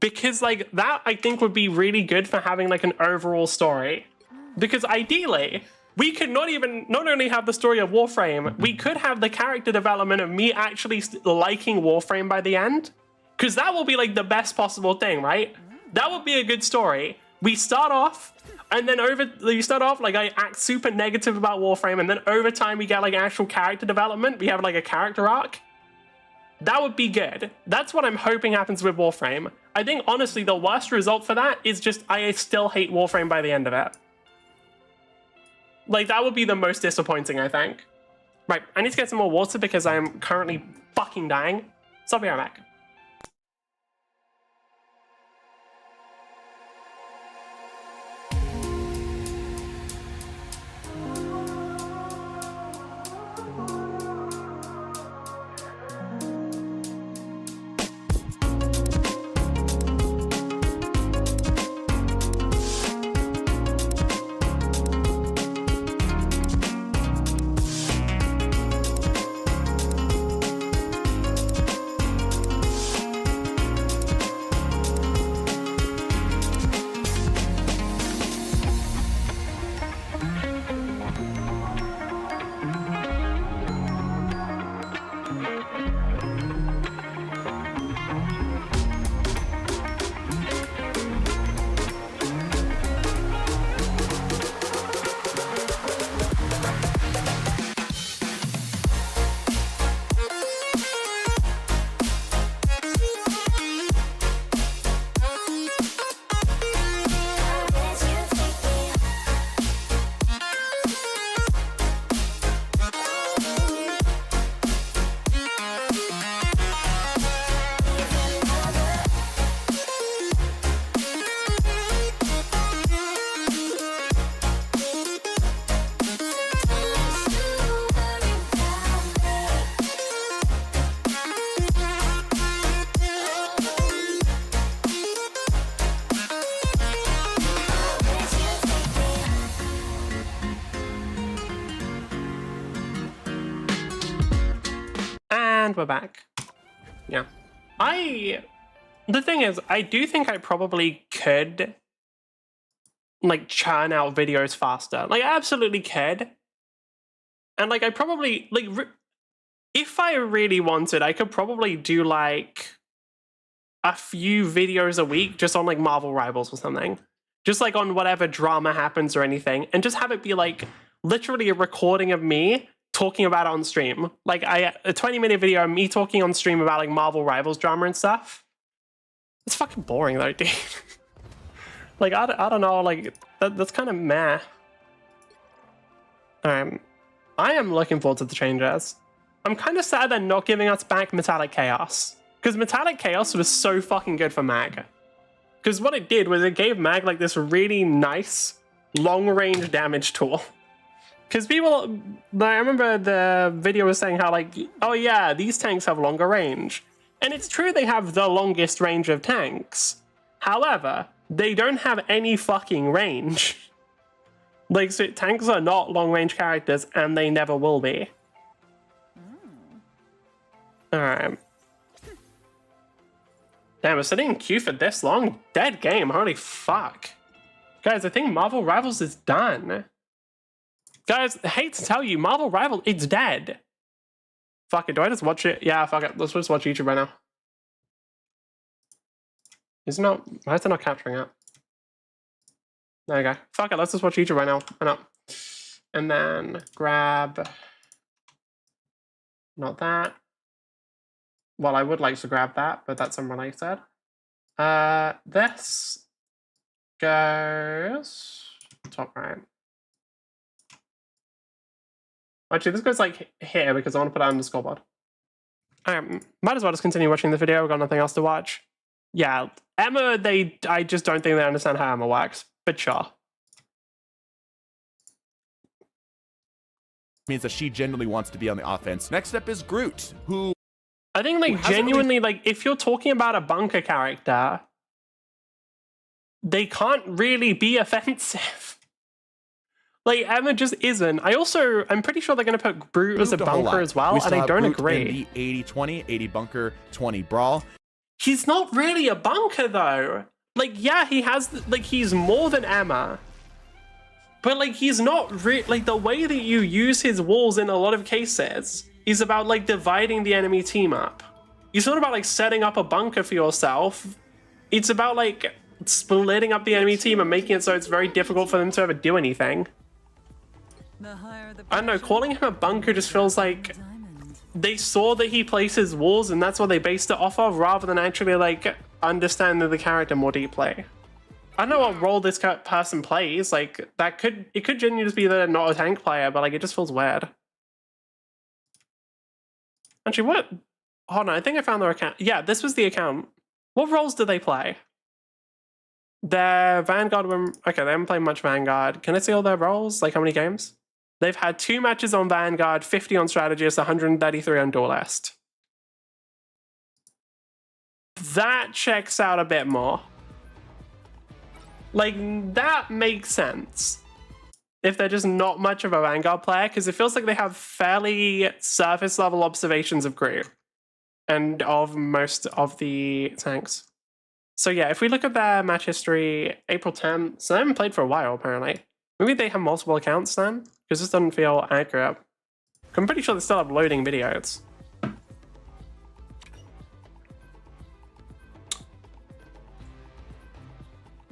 because like that I think would be really good for having like an overall story. Because ideally... we could not only have the story of Warframe, we could have the character development of me actually liking Warframe by the end. Because that will be like the best possible thing, right? That would be a good story. We start off, and then you start off like I act super negative about Warframe, and then over time we get like actual character development. We have like a character arc. That would be good. That's what I'm hoping happens with Warframe. I think honestly the worst result for that is just I still hate Warframe by the end of it. Like that would be the most disappointing, I think. Right, I need to get some more water because I am currently fucking dying. So I'll be right back. And we're back. Yeah. The thing is, I do think I probably could like churn out videos faster. Like I absolutely could. And like I probably like if I really wanted, I could probably do like a few videos a week just on like Marvel Rivals or something. Just like on whatever drama happens or anything, and just have it be like literally a recording of me talking about it on stream. Like a 20-minute video of me talking on stream about like Marvel Rivals drama and stuff. It's fucking boring though, dude. Like I don't know, like that's kind of meh. I am looking forward to the changes. I'm kind of sad they're not giving us back Metallic Chaos, because Metallic Chaos was so fucking good for Mag. Because what it did was it gave Mag like this really nice long-range damage tool. Because people, I remember the video was saying how like, oh yeah, these tanks have longer range. And it's true they have the longest range of tanks. However, they don't have any fucking range. Like, so tanks are not long-range characters, and they never will be. Alright. Damn, we're sitting in queue for this long? Dead game, holy fuck. Guys, I think Marvel Rivals is done. Guys, I hate to tell you, Marvel Rival, it's dead. Fuck it, do I just watch it? Yeah, fuck it, let's just watch YouTube right now. Is it not, why is it not capturing it? There you go. Fuck it, let's just watch YouTube right now. I know. And then grab, not that. Well, I would like to grab that, but that's unrelated. This goes top right. Actually, this goes like here because I want to put it on the scoreboard. Might as well just continue watching the video. We've got nothing else to watch. Yeah, Emma, I just don't think they understand how Emma works, but sure. Means that she genuinely wants to be on the offense. Next up is Groot, who I think like genuinely, like if you're talking about a bunker character, they can't really be offensive. Like, Emma just isn't. I'm pretty sure they're going to put Groot as a bunker as well, and I don't agree. In the 80-20, 80 bunker, 20 brawl. He's not really a bunker, though. Like, yeah, he has, like, he's more than Emma. But, like, he's not, like, the way that you use his walls in a lot of cases is about, like, dividing the enemy team up. It's not about, like, setting up a bunker for yourself. It's about, like, splitting up the enemy team and making it so it's very difficult for them to ever do anything. The higher the I don't know, pressure, calling him a bunker just feels like diamond. they saw that he places walls and that's what they based it off of, rather than actually like understanding the character more deeply. I don't know what role this person plays. Like it could genuinely just be that they're not a tank player, but like it just feels weird. Actually, what? Hold on, I think I found their account. Yeah, this was the account. What roles do they play? Their Vanguard. Okay, they haven't played much Vanguard. Can I see all their roles? Like how many games? They've had 2 matches on Vanguard, 50 on Strategist, 133 on Duelist. That checks out a bit more. Like, that makes sense. If they're just not much of a Vanguard player, because it feels like they have fairly surface level observations of Groot and of most of the tanks. So yeah, if we look at their match history, April 10th, so they haven't played for a while apparently. Maybe they have multiple accounts then, because this doesn't feel accurate. I'm pretty sure they still have loading videos.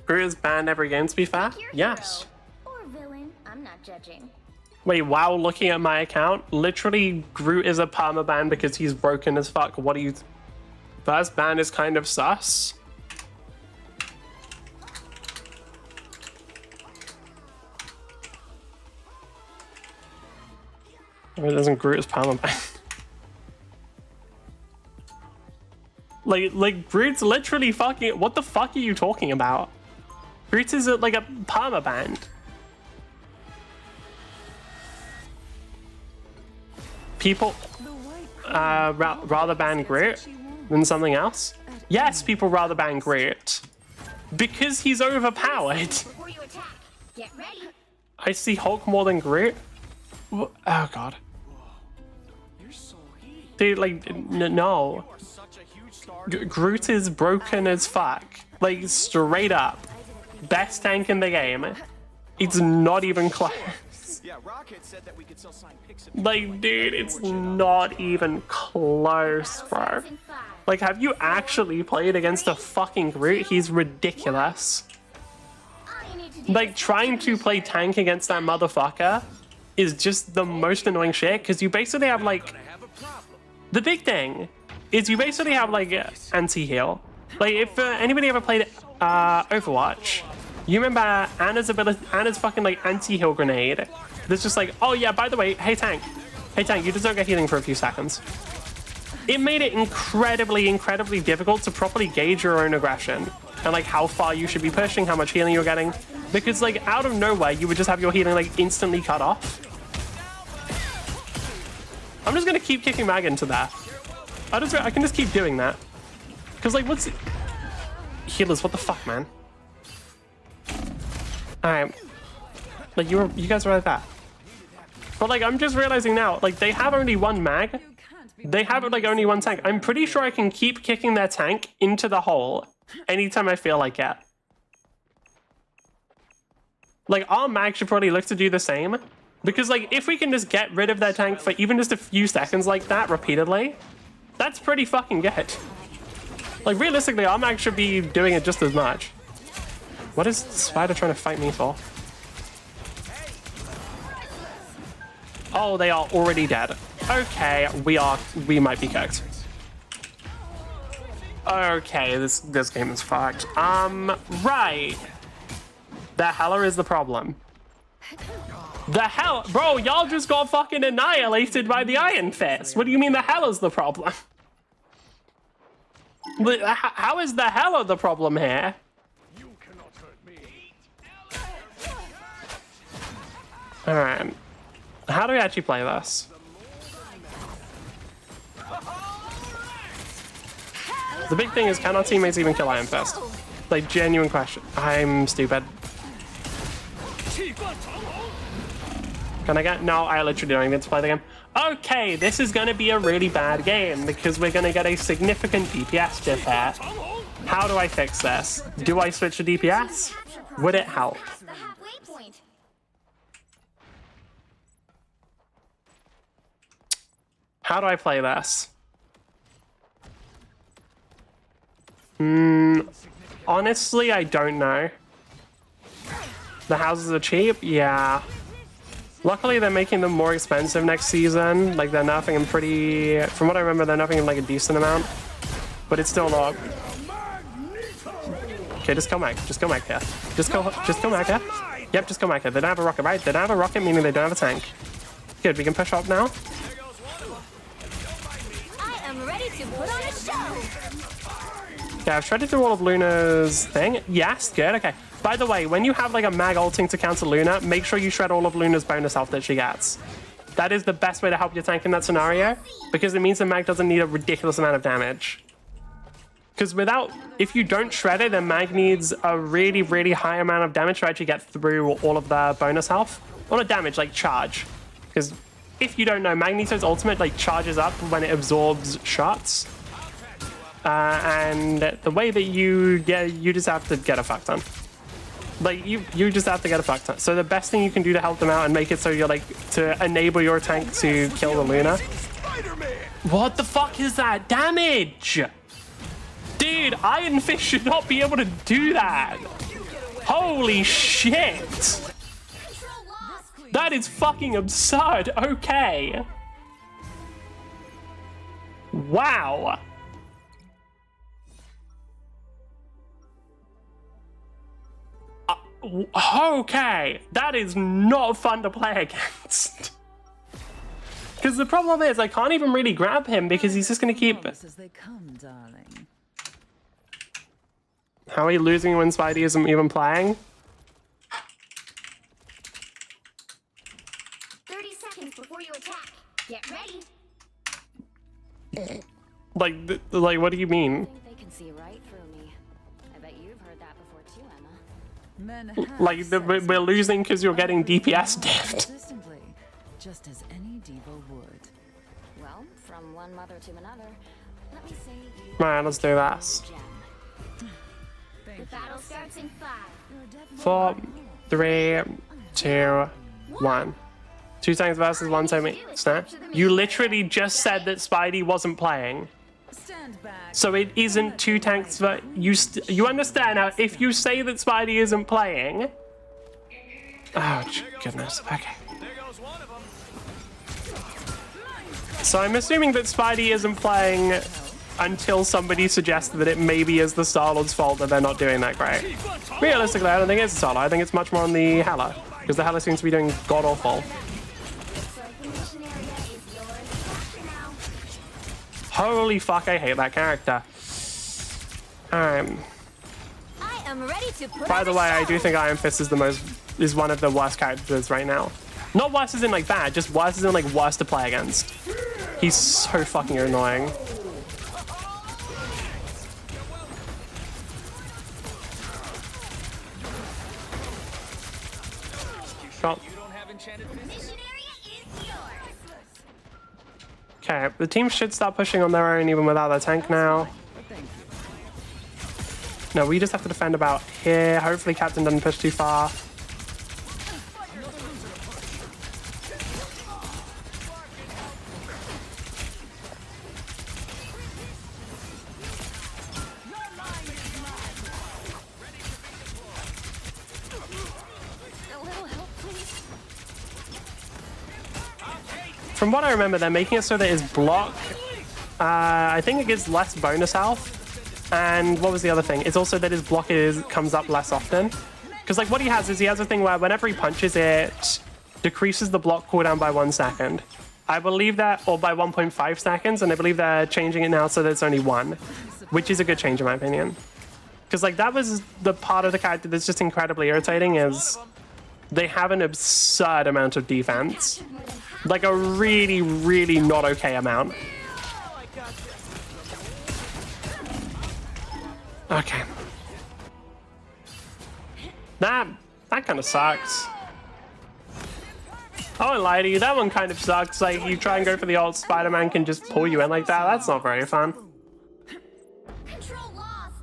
Groot is banned every game, to be fair? Your Yes. hero. Or villain, I'm not judging. Wait, wow, looking at my account, literally Groot is a permaban because he's broken as fuck. What do you... First ban is kind of sus. It doesn't Groot as permaban. like Groot's literally fucking... What the fuck are you talking about? Groot is like a permaban. People rather ban Groot than something else? Yes, people rather ban Groot. Because he's overpowered. Before you attack, get ready. I see Hulk more than Groot. Oh god. Dude, like, no. Groot is broken as fuck. Like, straight up. Best tank in the game. It's not even close. Yeah, Rocket said that we could sell signed pics of Like, dude, it's not even close, bro. Like, have you actually played against a fucking Groot? He's ridiculous. Like, trying to play tank against that motherfucker is just the most annoying shit, because you basically have, like... The big thing is you basically have, like, anti-heal. Like, if anybody ever played Overwatch, you remember Anna's fucking, like, anti-heal grenade. That's just like, oh yeah, by the way, hey tank, you just don't get healing for a few seconds. It made it incredibly, incredibly difficult to properly gauge your own aggression and like how far you should be pushing, how much healing you're getting, because like out of nowhere you would just have your healing like instantly cut off. I'm just gonna keep kicking mag into that. I can just keep doing that, because like what's healers? What the fuck, man? All right, like you guys are like that. But like, I'm just realizing now, like they have only one mag. They have like only one tank. I'm pretty sure I can keep kicking their tank into the hole anytime I feel like it. Like our mag should probably look to do the same. Because like, if we can just get rid of their tank for even just a few seconds like that repeatedly, that's pretty fucking good. Like realistically, our mag should be doing it just as much. What is the spider trying to fight me for? Oh, they are already dead. Okay, we might be cooked. Okay, this game is fucked. Right. The heller is the problem. The hell, bro, y'all just got fucking annihilated by the Iron Fist. What do you mean the heller's the problem? How is the heller the problem here? You cannot hurt me. Alright. How do we actually play this? The big thing is, can our teammates even kill Iron Fist? Like, genuine question. I'm stupid. Can I get... No, I literally don't even get to play the game. Okay, this is going to be a really bad game because we're going to get a significant DPS diff here. How do I fix this? Do I switch to DPS? Would it help? The halfway point. How do I play this? Honestly, I don't know. The houses are cheap? Yeah. Luckily, they're making them more expensive next season. Like, they're nerfing them pretty... From what I remember, they're nerfing them like a decent amount. But it's still not... Okay, just go back. Just go back here. Just go back here. Yep, just go back here. They don't have a rocket, right? They don't have a rocket, meaning they don't have a tank. Good, we can push up now. I am ready to put on a show. Yeah, I've shredded through all of Luna's thing. Yes, good, okay. By the way, when you have like a mag ulting to counter Luna, make sure you shred all of Luna's bonus health that she gets. That is the best way to help your tank in that scenario, because it means the mag doesn't need a ridiculous amount of damage. Because if you don't shred it, then mag needs a really, really high amount of damage to actually get through all of the bonus health. Well, not damage, like charge. Because if you don't know, Magneto's ultimate like charges up when it absorbs shots. And the way that you just have to get a fuck ton. Like, you just have to get a fuck ton. So the best thing you can do to help them out and make it so you're like, to enable your tank to kill the Luna. What the fuck is that damage? Dude, Iron Fist should not be able to do that. Holy shit. That is fucking absurd. Okay. Wow. Okay, that is not fun to play against. Because the problem is, I can't even really grab him because he's just going to keep... As they come, darling. How are you losing when Spidey isn't even playing? 30 seconds before you attack. Get ready. Like, what do you mean? I think they can see right through me. I bet you've heard that before too, Emma. Men have Like, sex we're losing because you're getting with DPS diffed. consistently, just as any diva would. Well, from one mother to another, let me say you... Right, let's do this. gem. Thank The you. battle starts in 5. You're definitely 4, 3, 2, 1. 2 tanks versus 1 time snap. You literally just said that Spidey wasn't playing. stand back. So it isn't 2 tanks, but you understand now, if you say that Spidey isn't playing... Oh, goodness, okay. So I'm assuming that Spidey isn't playing until somebody suggests that it maybe is the Star-Lord's fault that they're not doing that great. Realistically, I don't think it's the Star-Lord. I think it's much more on the Hela, because the Hela seems to be doing god-awful. Holy fuck, I hate that character. I am ready to put By on the a way, I show. do think Iron Fist is one of the worst characters right now. Not worse as in like bad, just worse as in like worse to play against. He's so fucking annoying. Shot. Okay, the team should start pushing on their own even without their tank now. No, we just have to defend about here. Hopefully Captain doesn't push too far. A little help, please. From what I remember, they're making it so that his block, I think it gives less bonus health. And what was the other thing? It's also that his block comes up less often. Because like what he has is he has a thing where whenever he punches, it decreases the block cooldown by 1 second. I believe that, or by 1.5 seconds, and I believe they're changing it now so that it's only 1, which is a good change in my opinion. Because like that was the part of the character that's just incredibly irritating is they have an absurd amount of defense. Like a really, really not okay amount. Okay. That kind of sucks. I won't lie to you, that one kind of sucks. Like, you try and go for the ult, Spider-Man can just pull you in like that. That's not very fun. Control lost.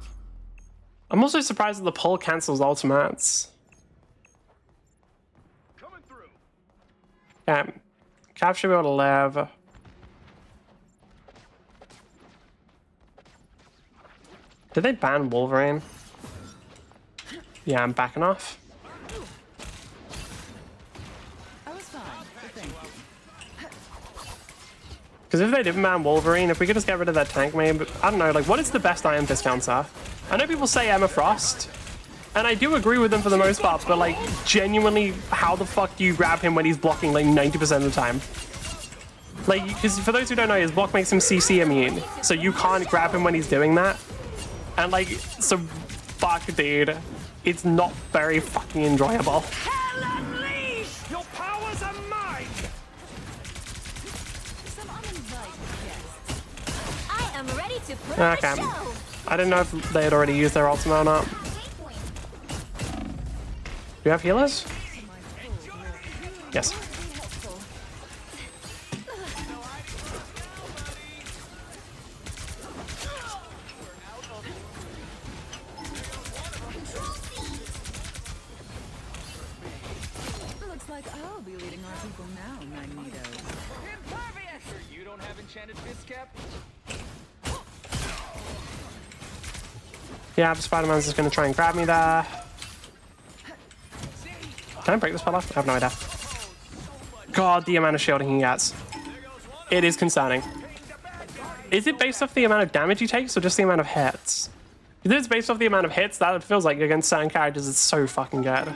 I'm also surprised that the pull cancels ultimates. Coming through. Okay. Cap should be able to live. Did they ban Wolverine? Yeah, I'm backing off. I was fine, but thank you. Because if they didn't ban Wolverine, if we could just get rid of that tank, maybe, I don't know, like, what is the best Iron Fist counter? I know people say Emma Frost, and I do agree with them for the most part, but, like, genuinely, how the fuck do you grab him when he's blocking, like, 90% of the time? Like, because for those who don't know, his block makes him CC immune, so you can't grab him when he's doing that. And, like, so, fuck, dude. It's not very fucking enjoyable. Hell unleashed! Your powers are mine! Some uninvited guests. I am ready to put on Okay. a show. I didn't know if they had already used their ultimate or not. Do you have healers? Yes. Looks like I'll be leading our people now, Magneto. Impervious! You don't have enchanted fist cap? Yeah, Spider-Man's just gonna try and grab me there. Can I break this fella? I have no idea. God, the amount of shielding he gets. It is concerning. Is it based off the amount of damage he takes or just the amount of hits? If it's based off the amount of hits, that feels like against certain characters it's so fucking good. I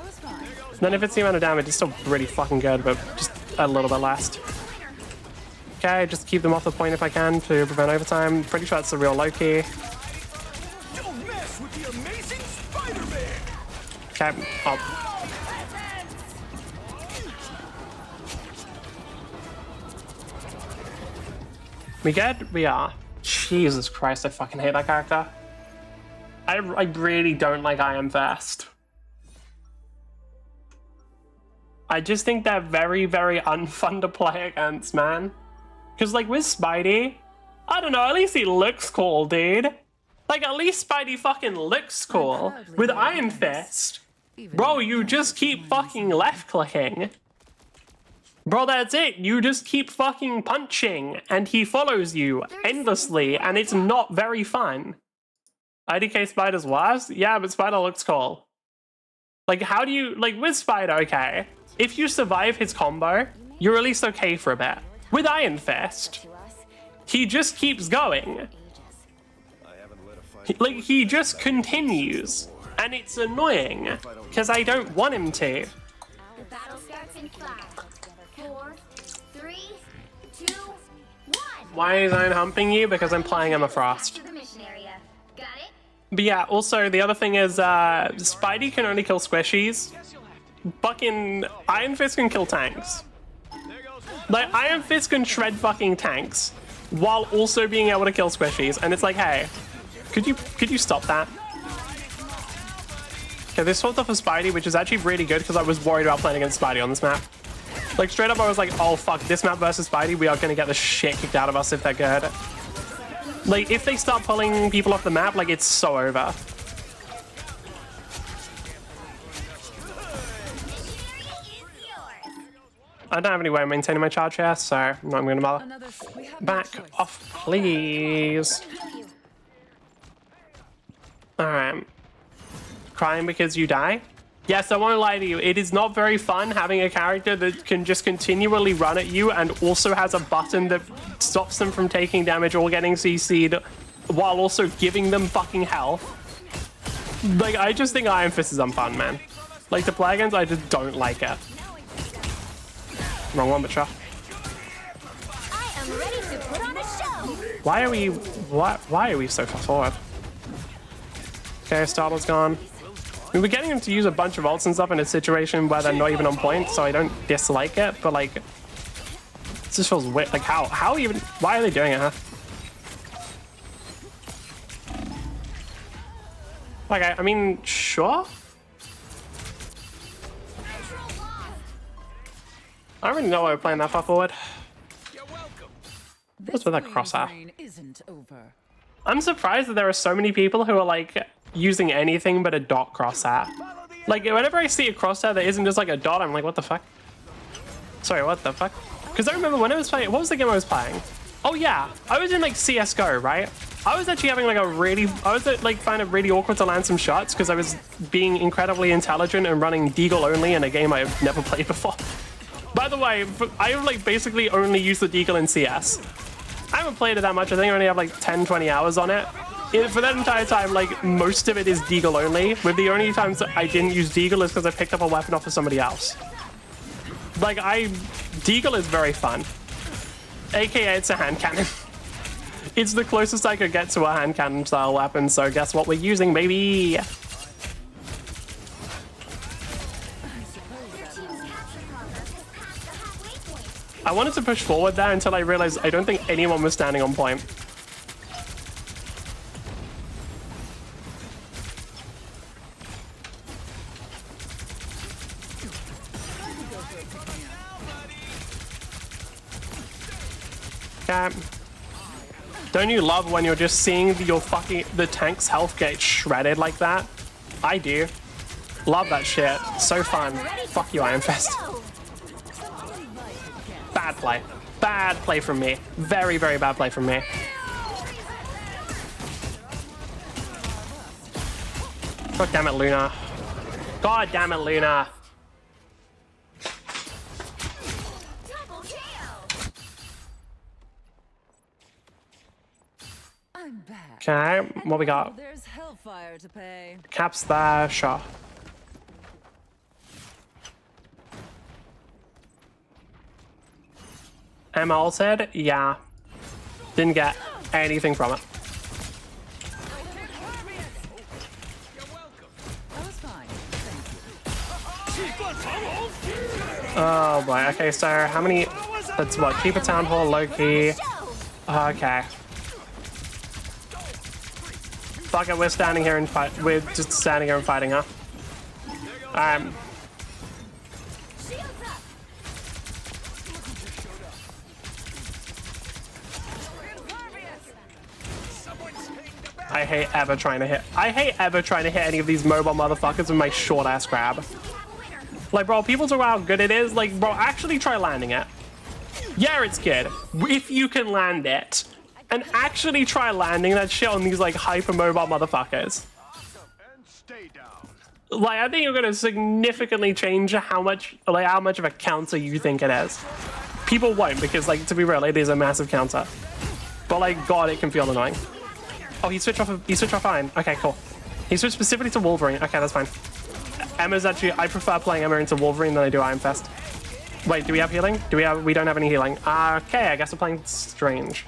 was fine. Then if it's the amount of damage, it's still pretty fucking good, but just a little bit less. Okay, just keep them off the point if I can to prevent overtime. Pretty sure that's the real Loki. Don't mess with the amazing Spider-Man! Okay, oh. We good? We are. Jesus Christ, I fucking hate that character. I really don't like Iron Fist. I just think they're very, very unfun to play against, man. Because, like, with Spidey, I don't know, at least he looks cool, dude. Like, at least Spidey fucking looks cool. With Iron Fist, bro, you just keep fucking left-clicking. Bro, that's it. You just keep fucking punching, and he follows you endlessly, and it's not very fun. IDK Spider's worse? Yeah, but Spider looks cool. Like, how do you... Like, with Spider, okay. If you survive his combo, you're at least okay for a bit. With Iron Fist, he just keeps going. He just continues. And it's annoying, because I don't want him to. The battle starts in 5, 4, 3, 2, 1. Why is I humping you? Because I'm playing Emma Frost. To the mission area. Got it? But yeah, also, the other thing is, Spidey can only kill squishies. Fucking Iron Fist can kill tanks. Like, Iron Fist can shred fucking tanks while also being able to kill squishies, and it's like, hey, could you stop that? Okay, they swapped off of Spidey, which is actually really good because I was worried about playing against Spidey on this map. Like, straight up, I was like, oh fuck, this map versus Spidey, we are gonna get the shit kicked out of us if they're good. Like, if they start pulling people off the map, like, it's so over. I don't have any way of maintaining my charge here, so I'm not gonna bother. We have no Back choice. off, please. Alright. Crying because you die? Yes, I won't lie to you. It is not very fun having a character that can just continually run at you and also has a button that stops them from taking damage or getting CC'd while also giving them fucking health. Like, I just think Iron Fist is unfun, man. Like, to play against, I just don't like it. Wrong one, but sure. I am ready to put on a show. Why are we so far forward? Okay, Startle's gone. I mean, we're getting him to use a bunch of ults and stuff in a situation where they're not even on point, so I don't dislike it, but like, it just feels weird. Like, how even, why are they doing it, huh? Like, I mean, sure? I don't really know why we're playing that far forward. What's with that crosshair? Isn't over. I'm surprised that there are so many people who are like using anything but a dot crosshair. Like, whenever I see a crosshair that isn't just like a dot, I'm like, what the fuck? Sorry, what the fuck? Because I remember when I was playing, what was the game I was playing? Oh yeah, I was in like CSGO, right? I was actually having like I was like finding it really awkward to land some shots because I was being incredibly intelligent and running Deagle only in a game I've never played before. By the way, I have like basically only used the Deagle in CS. I haven't played it that much. I think I only have like 10, 20 hours on it. For that entire time, like most of it is Deagle only, with the only times that I didn't use Deagle is because I picked up a weapon off of somebody else. Like Deagle is very fun. AKA it's a hand cannon. It's the closest I could get to a hand cannon style weapon, so guess what we're using, baby? Your team's capture progress has passed the halfway point. I wanted to push forward there until I realized I don't think anyone was standing on point. Okay. Don't you love when you're just seeing the tank's health get shredded like that? I do. Love that shit. So fun. Fuck you, Iron Fist. Bad play. Bad play from me. Very, very bad play from me. God damn it, Luna. God damn it, Luna. Double kill. I'm back. Okay, what we got? There's hellfire to pay. Caps there, sure. Am I ulted? Yeah. Didn't get anything from it. That was fine. Thank you. Oh boy, okay, so how many? That's what, keep a town hall, low-key. Okay. Fuck it, we're standing here and we're just standing here and fighting her. Shields up. I hate ever trying to hit any of these mobile motherfuckers with my short ass grab. Like, bro, people talk about how good it is. Like, bro, actually try landing it. Yeah, it's good. If you can land it. And actually try landing that shit on these, like, hyper mobile motherfuckers. And stay down. Like, I think you're gonna significantly change how much of a counter you think it is. People won't, because, like, to be real, it is a massive counter. But, like, God, it can feel annoying. Oh, he switched off Iron. Okay, cool. He switched specifically to Wolverine. Okay, that's fine. Emma's actually, I prefer playing Emma into Wolverine than I do Iron Fist. Wait, do we have healing? We don't have any healing. Okay, I guess we're playing Strange.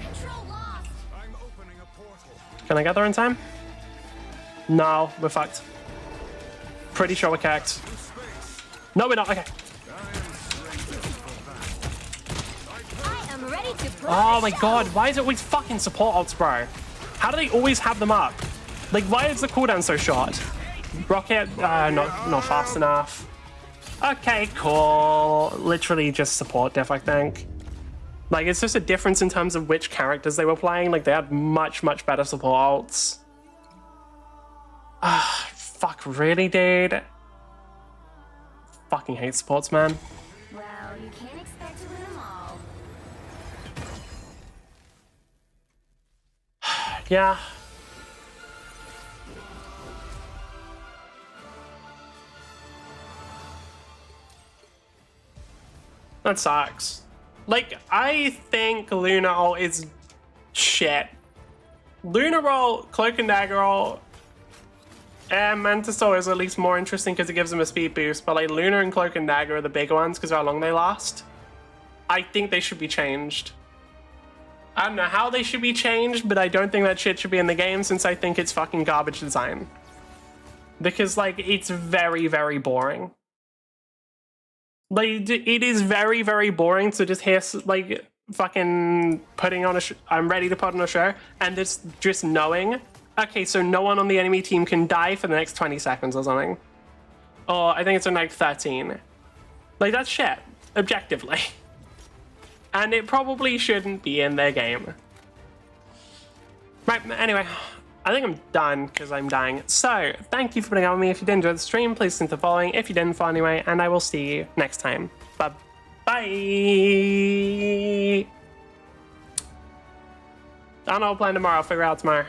Control lost. I'm opening a portal. Can I get there in time? No, we're fucked. Pretty sure we're cacked. No, we're not. Okay. I am ready to play. Oh my god, why is it always fucking support ults, bro? How do they always have them up? Like, why is the cooldown so short? Rocket, not fast enough. Okay, cool. Literally just support diff, I think. Like, it's just a difference in terms of which characters they were playing. Like, they had much, much better support ults. Fuck, really, dude? Fucking hate sports, man. Well, you can't expect to win them all. Yeah. That sucks. Like, I think Luna ult is shit. Luna ult, Cloak and Dagger ult, and Mantis ult is at least more interesting because it gives them a speed boost, but like Luna and Cloak and Dagger are the bigger ones because of how long they last. I think they should be changed. I don't know how they should be changed, but I don't think that shit should be in the game since I think it's fucking garbage design. Because, like, it's very, very boring. Like, it is very, very boring to just hear, like, fucking putting on a I'm ready to put on a show, and just knowing, okay, so no one on the enemy team can die for the next 20 seconds or something. Or I think it's on, like, 13. Like, that's shit, objectively. And it probably shouldn't be in their game. Right, anyway. I think I'm done because I'm dying. So, thank you for putting up with me. If you did enjoy the stream, please consider following. If you didn't follow anyway, and I will see you next time. Bye-bye. Don't know, plan tomorrow. I'll figure out tomorrow.